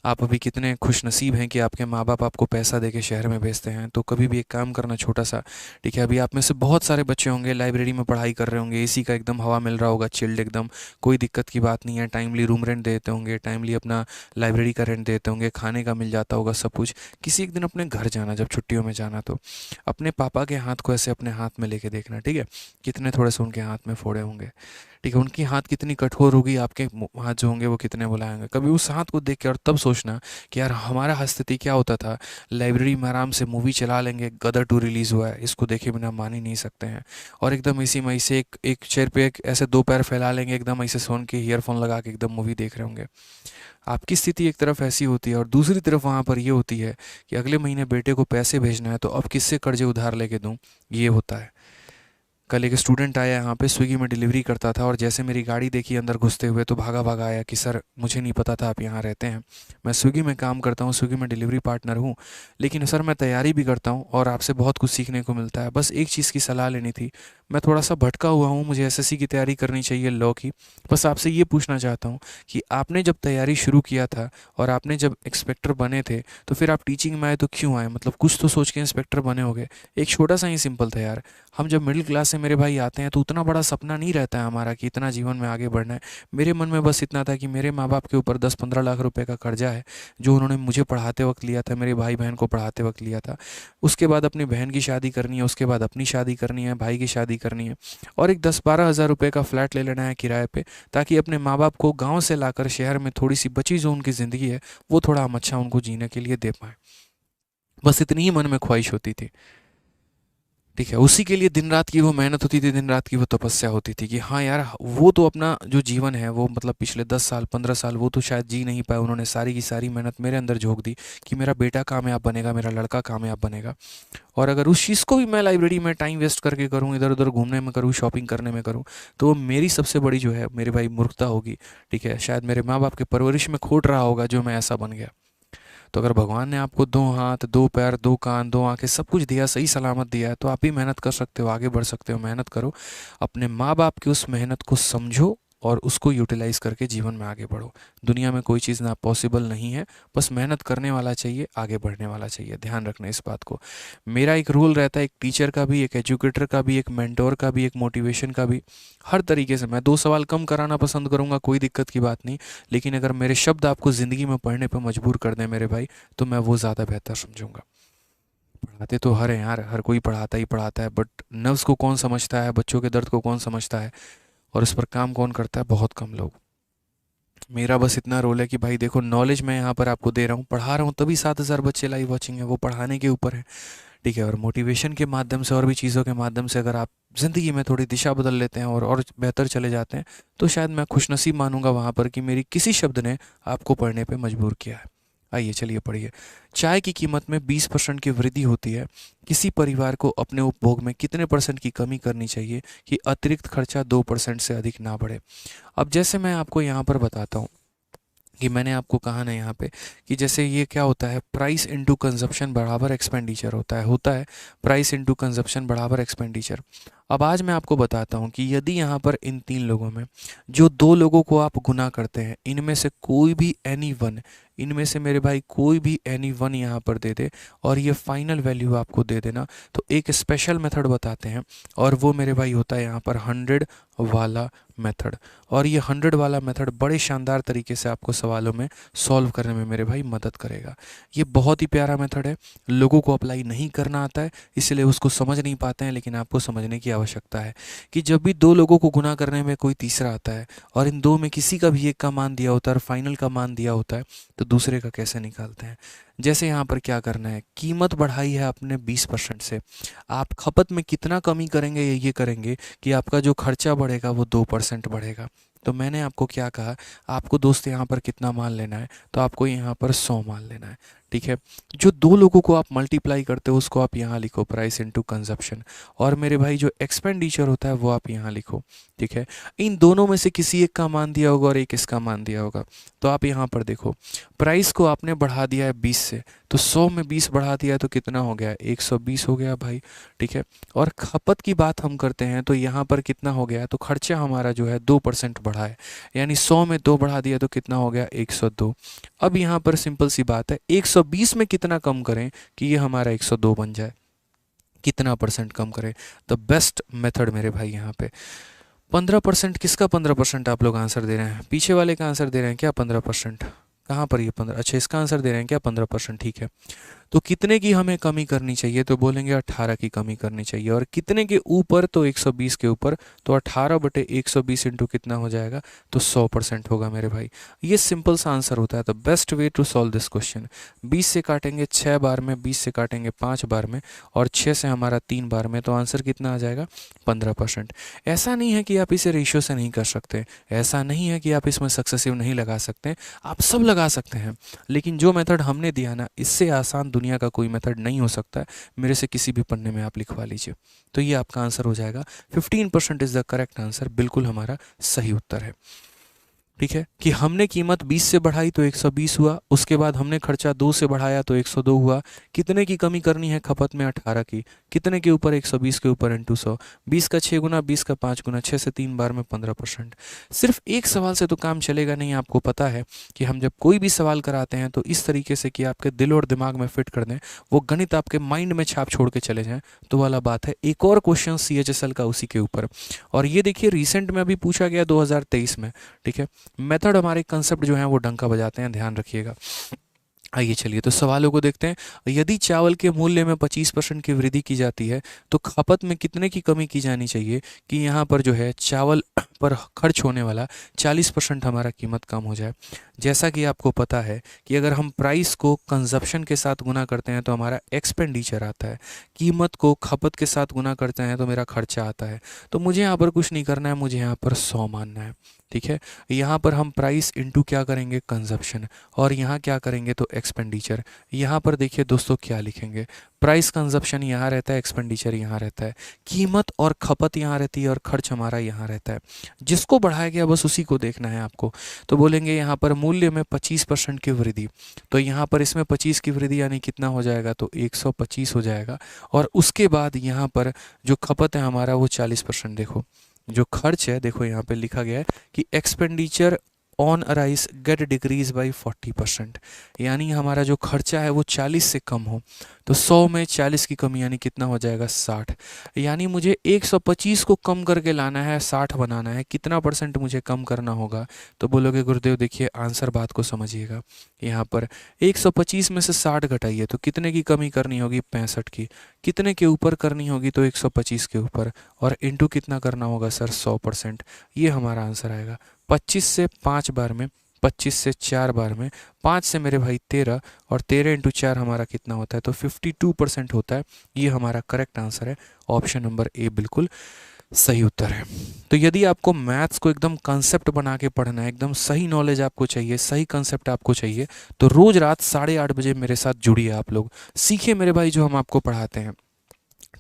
आप अभी कितने खुशनसीब हैं कि आपके माँ बाप आपको पैसा देके शहर में भेजते हैं। तो कभी भी एक काम करना छोटा सा, ठीक है, अभी आप में से बहुत सारे बच्चे होंगे लाइब्रेरी में पढ़ाई कर रहे होंगे, एसी का एकदम हवा मिल रहा होगा, चिल्ड एकदम, कोई दिक्कत की बात नहीं है, टाइमली रूम रेंट देते होंगे, टाइमली अपना लाइब्रेरी का रेंट देते होंगे, खाने का मिल जाता होगा सब कुछ। किसी एक दिन अपने घर जाना, जब छुट्टियों में जाना, तो अपने पापा के हाथ को ऐसे अपने हाथ में लेके देखना, ठीक है, कितने थोड़े से उनके हाथ में फोड़े होंगे, ठीक है, उनकी हाथ कितनी कठोर होगी, आपके हाथ जो होंगे वो कितने बुलाएंगे। कभी उस हाथ को देख के और तब सोचना कि यार हमारा स्थिति क्या होता था, लाइब्रेरी में आराम से मूवी चला लेंगे, गदर 2 रिलीज़ हुआ है, इसको देखे बिना मान ही नहीं सकते हैं, और एकदम इसी में से एक एक चेयर पे एक ऐसे 2 पैर फैला लेंगे, एकदम ऐसे सोन के ईयरफोन लगा के एकदम मूवी देख रहे होंगे। आपकी स्थिति एक तरफ ऐसी होती है और दूसरी तरफ वहाँ पर ये होती है कि अगले महीने बेटे को पैसे भेजना है, तो अब किससे कर्जे उधार लेके दूँ, ये होता है। कल एक स्टूडेंट आया यहाँ पे, स्विगी में डिलीवरी करता था, और जैसे मेरी गाड़ी देखी अंदर घुसते हुए तो भागा भागा आया कि सर मुझे नहीं पता था आप यहाँ रहते हैं, मैं स्विगी में काम करता हूँ, स्विगी में डिलीवरी पार्टनर हूँ, लेकिन सर मैं तैयारी भी करता हूँ और आपसे बहुत कुछ सीखने को मिलता है, बस एक चीज़ की सलाह लेनी थी, मैं थोड़ा सा भटका हुआ हूँ, मुझे एसएससी की तैयारी करनी चाहिए लॉ की, बस आपसे ये पूछना चाहता हूँ कि आपने जब तैयारी शुरू किया था और आपने जब इंस्पेक्टर बने थे, तो फिर आप टीचिंग में आए तो क्यों आए, मतलब कुछ तो सोच के इंस्पेक्टर बने होंगे। एक छोटा सा ही सिंपल था यार। हम जब मिडिल क्लास से मेरे भाई आते हैं तो उतना बड़ा सपना नहीं रहता है हमारा कि इतना जीवन में आगे बढ़ना है। मेरे मन में बस इतना था कि मेरे माँ बाप के ऊपर 10-15 लाख रुपए का कर्जा है, जो उन्होंने मुझे पढ़ाते वक्त लिया था, मेरे भाई बहन को पढ़ाते वक्त लिया था। उसके बाद अपनी बहन की शादी करनी है, उसके बाद अपनी शादी करनी है, भाई की शादी करनी है, और एक 10-12 हज़ार रुपये का फ्लैट ले लेना है किराए पे, ताकि अपने माँ बाप को गाँव से लाकर शहर में थोड़ी सी बची जो उनकी ज़िंदगी है वो थोड़ा हम अच्छा उनको जीने के लिए दे पाएँ। बस इतनी ही मन में ख्वाहिश होती थी, ठीक है, उसी के लिए दिन रात की वो मेहनत होती थी, दिन रात की वो तपस्या होती थी कि हाँ यार, वो तो अपना जो जीवन है वो मतलब पिछले 10 साल 15 साल वो तो शायद जी नहीं पाए, उन्होंने सारी की सारी मेहनत मेरे अंदर झोंक दी कि मेरा बेटा कामयाब बनेगा, मेरा लड़का कामयाब बनेगा। और अगर उस चीज़ को भी मैं लाइब्रेरी में टाइम वेस्ट करके करूँ, इधर उधर घूमने में करूँ, शॉपिंग करने में करूँ, तो वो मेरी सबसे बड़ी जो है मेरे भाई मूर्खता होगी, ठीक है, शायद मेरे माँ बाप के परवरिश में खोट रहा होगा जो मैं ऐसा बन गया। तो अगर भगवान ने आपको 2 हाथ 2 पैर 2 कान 2 आंखें सब कुछ दिया, सही सलामत दिया है, तो आप भी मेहनत कर सकते हो, आगे बढ़ सकते हो, मेहनत करो, अपने माँ बाप की उस मेहनत को समझो और उसको यूटिलाइज करके जीवन में आगे बढ़ो। दुनिया में कोई चीज़ ना पॉसिबल नहीं है, बस मेहनत करने वाला चाहिए, आगे बढ़ने वाला चाहिए, ध्यान रखना इस बात को। मेरा एक रूल रहता है, एक टीचर का भी, एक एजुकेटर का भी, एक मेंटोर का भी, एक मोटिवेशन का भी, हर तरीके से मैं 2 सवाल कम कराना पसंद करूंगा, कोई दिक्कत की बात नहीं, लेकिन अगर मेरे शब्द आपको ज़िंदगी में पढ़ने पर मजबूर कर दें मेरे भाई, तो मैं वो ज़्यादा बेहतर समझूंगा। पढ़ाते तो हर हैं यार, हर कोई पढ़ाता ही पढ़ाता है, बट नर्व्स को कौन समझता है, बच्चों के दर्द को कौन समझता है, और उस पर काम कौन करता है, बहुत कम लोग। मेरा बस इतना रोल है कि भाई देखो, नॉलेज मैं यहाँ पर आपको दे रहा हूँ, पढ़ा रहा हूँ, तभी 7,000 बच्चे लाइव वॉचिंग है, वो पढ़ाने के ऊपर है, ठीक है, और मोटिवेशन के माध्यम से और भी चीज़ों के माध्यम से अगर आप ज़िंदगी में थोड़ी दिशा बदल लेते हैं और बेहतर चले जाते हैं, तो शायद मैं खुशनसीब मानूंगा वहाँ पर कि मेरी किसी शब्द ने आपको पढ़ने पे मजबूर किया है। आइए चलिए पढ़िए। चाय की कीमत में 20% की वृद्धि होती है, किसी परिवार को अपने उपभोग में कितने परसेंट की कमी करनी चाहिए कि अतिरिक्त खर्चा 2% से अधिक ना बढ़े। अब जैसे मैं आपको यहाँ पर बताता हूँ कि मैंने आपको कहा ना यहाँ पे कि जैसे ये क्या होता है, प्राइस इनटू कंजप्शन बराबर एक्सपेंडिचर होता है प्राइस इनटू कंजप्शन बराबर एक्सपेंडिचर। अब आज मैं आपको बताता हूँ कि यदि यहाँ पर इन 3 लोगों में जो 2 लोगों को आप गुना करते हैं, इनमें से कोई भी एनी वन, इनमें से मेरे भाई कोई भी एनी वन यहाँ पर दे दे और ये फाइनल वैल्यू आपको दे देना, तो एक स्पेशल मेथड बताते हैं, और वो मेरे भाई होता है यहाँ पर 100 वाला मेथड। और ये 100 वाला मेथड बड़े शानदार तरीके से आपको सवालों में सॉल्व करने में मेरे भाई मदद करेगा। ये बहुत ही प्यारा मेथड है, लोगों को अप्लाई नहीं करना आता है, इसलिए उसको समझ नहीं पाते हैं, लेकिन आपको समझने की आवश्यकता है कि जब भी 2 लोगों को गुना करने में कोई तीसरा आता है और इन दो में किसी का भी एक का मान दिया होता है और फाइनल का मान दिया होता है, तो दूसरे का कैसे निकालते हैं। जैसे यहाँ पर क्या करना है, कीमत बढ़ाई है आपने 20% से, आप खपत में कितना कमी करेंगे ये करेंगे कि आपका जो खर्चा बढ़ेगा वो 2% बढ़ेगा। तो मैंने आपको क्या कहा, आपको दोस्त यहाँ पर कितना मान लेना है, तो आपको यहाँ पर 100 मान लेना है, ठीक है। जो दो लोगों को आप मल्टीप्लाई करते हो उसको आप यहाँ लिखो, प्राइस इनटू कंजप्शन। और मेरे भाई जो एक्सपेंडिचर होता है वो आप यहाँ लिखो, ठीक है। इन दोनों में से किसी एक का मान दिया होगा और एक इसका मान दिया होगा। तो आप यहाँ पर देखो, प्राइस को आपने बढ़ा दिया है 20 से, तो 100 में 20 बढ़ा दिया है तो कितना हो गया, 120 हो गया भाई, ठीक है। और खपत की बात हम करते हैं तो यहाँ पर कितना हो गया, तो खर्चा हमारा जो है 2% बढ़ा है, यानी 100 में 2 बढ़ा दिया तो कितना हो गया, 102। अब यहाँ पर सिंपल सी बात है, 120 में कितना कम करें कि ये हमारा 102 बन जाए, कितना परसेंट कम करें। द बेस्ट मेथड मेरे भाई यहाँ पे 15%। किसका 15% आप लोग आंसर दे रहे हैं, पीछे वाले का आंसर दे रहे हैं क्या 15%, कहाँ पर ये 15, अच्छा इसका आंसर दे रहे हैं क्या 15%, ठीक है। तो कितने की हमें कमी करनी चाहिए, तो बोलेंगे 18 की कमी करनी चाहिए। और कितने के ऊपर, तो 120 के ऊपर, तो 18/120 इंटू कितना हो जाएगा, तो 100% होगा मेरे भाई। ये सिंपल सा आंसर होता है। The best way to solve this question, 20 से काटेंगे 6 बार में, 20 से काटेंगे 5 बार में, और 6 से हमारा 3 बार में, तो आंसर कितना आ जाएगा, 15%। ऐसा नहीं है कि आप इसे रेशियो से नहीं कर सकते, ऐसा नहीं है कि आप इसमें सक्सेसिव नहीं लगा सकते, आप सब लगा सकते हैं। लेकिन जो मेथड हमने दिया ना, इससे आसान दुनिया का कोई मेथड नहीं हो सकता है। मेरे से किसी भी पन्ने में आप लिखवा लीजिए, तो ये आपका आंसर हो जाएगा। 15% इज द करेक्ट आंसर, बिल्कुल हमारा सही उत्तर है, ठीक है। कि हमने कीमत 20 से बढ़ाई तो 120 हुआ, उसके बाद हमने खर्चा 2 से बढ़ाया तो 102 हुआ। कितने की कमी करनी है खपत में, 18 की। कितने के ऊपर, 120 के ऊपर इंटू 100, 20 का 6 गुना, 20 का 5 गुना, 6 से 3 बार में 15%। सिर्फ एक सवाल से तो काम चलेगा नहीं, आपको पता है कि हम जब कोई भी सवाल कराते हैं तो इस तरीके से कि आपके दिल और दिमाग में फिट कर दें, वो गणित आपके माइंड में छाप छोड़ के चले जाएं, तो वाला बात है। एक और क्वेश्चन CHSL का उसी के ऊपर, और ये देखिए रिसेंट में अभी पूछा गया 2023 में, ठीक है। मेथड हमारे कंसेप्ट जो हैं वो डंका बजाते हैं, ध्यान रखिएगा। आइए चलिए तो सवालों को देखते हैं। यदि चावल के मूल्य में 25% की वृद्धि की जाती है तो खपत में कितने की कमी की जानी चाहिए कि यहाँ पर जो है चावल पर खर्च होने वाला 40% हमारा कीमत कम हो जाए। जैसा कि आपको पता है कि अगर हम प्राइस को कंजप्शन के साथ गुना करते हैं तो हमारा एक्सपेंडिचर आता है, कीमत को खपत के साथ गुना करते हैं तो मेरा खर्चा आता है। तो मुझे यहाँ पर कुछ नहीं करना है, मुझे यहाँ पर 100 मानना है, ठीक है। यहाँ पर हम प्राइस इंटू क्या करेंगे, कंजप्शन, और यहाँ क्या करेंगे तो एक्सपेंडिचर। यहाँ पर देखिए दोस्तों क्या लिखेंगे, प्राइस कंजप्शन यहाँ रहता है, एक्सपेंडिचर यहाँ रहता है, कीमत और खपत यहाँ रहती है, और खर्च हमारा यहाँ रहता है। जिसको बढ़ाया गया बस उसी को देखना है आपको। तो बोलेंगे यहाँ पर मूल्य में 25% की वृद्धि, तो यहाँ पर इसमें 25 की वृद्धि यानी कितना हो जाएगा, तो 125 हो जाएगा। और उसके बाद यहाँ पर जो खपत है हमारा वो 40%। देखो जो खर्च है, देखो यहाँ पे लिखा गया है कि expenditure on rice gate decrease by 40%, यानी हमारा जो खर्चा है वो 40 से कम हो। तो 100 में 40 की कमी यानी कितना हो जाएगा, 60। यानी मुझे 125 को कम करके लाना है, 60 बनाना है। कितना परसेंट मुझे कम करना होगा, तो बोलोगे गुरुदेव देखिए आंसर बात को समझिएगा। यहाँ पर 125 में से 60 घटाइए तो कितने की कमी करनी होगी, 65 की। कितने के ऊपर करनी होगी, तो 125 के ऊपर, और इंटू कितना करना होगा सर, 100%। ये हमारा आंसर आएगा। 25 से 5 बार में, 25 से 4 बार में, 5 से मेरे भाई 13, और 13 इंटू 4 हमारा कितना होता है, तो 52% होता है। ये हमारा करेक्ट आंसर है, ऑप्शन नंबर ए बिल्कुल सही उत्तर है। तो यदि आपको मैथ्स को एकदम कंसेप्ट बना के पढ़ना है, एकदम सही नॉलेज आपको चाहिए, सही कंसेप्ट आपको चाहिए, तो रोज रात 8:30 बजे मेरे साथ जुड़िए। आप लोग सीखिए मेरे भाई जो हम आपको पढ़ाते हैं,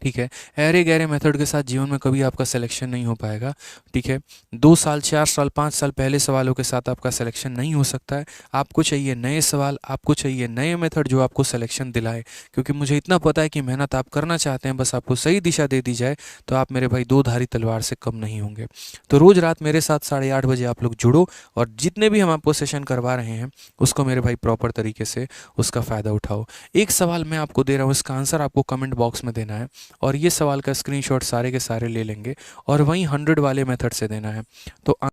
ठीक है। ऐरे गहरे मेथड के साथ जीवन में कभी आपका सिलेक्शन नहीं हो पाएगा, ठीक है। 2 साल 4 साल 5 साल पहले सवालों के साथ आपका सिलेक्शन नहीं हो सकता है। आपको चाहिए नए सवाल, आपको चाहिए नए मेथड जो आपको सिलेक्शन दिलाए, क्योंकि मुझे इतना पता है कि मेहनत आप करना चाहते हैं, बस आपको सही दिशा दे दी जाए तो आप मेरे भाई 2 धारी तलवार से कम नहीं होंगे। तो रोज़ रात मेरे साथ 8:30 बजे आप लोग जुड़ो, और जितने भी हम आपको सेशन करवा रहे हैं उसको मेरे भाई प्रॉपर तरीके से उसका फ़ायदा उठाओ। एक सवाल मैं आपको दे रहा हूँ, इसका आंसर आपको कमेंट बॉक्स में देना है, और ये सवाल का स्क्रीनशॉट सारे के सारे ले लेंगे और वहीं 100 वाले मेथड से देना है। तो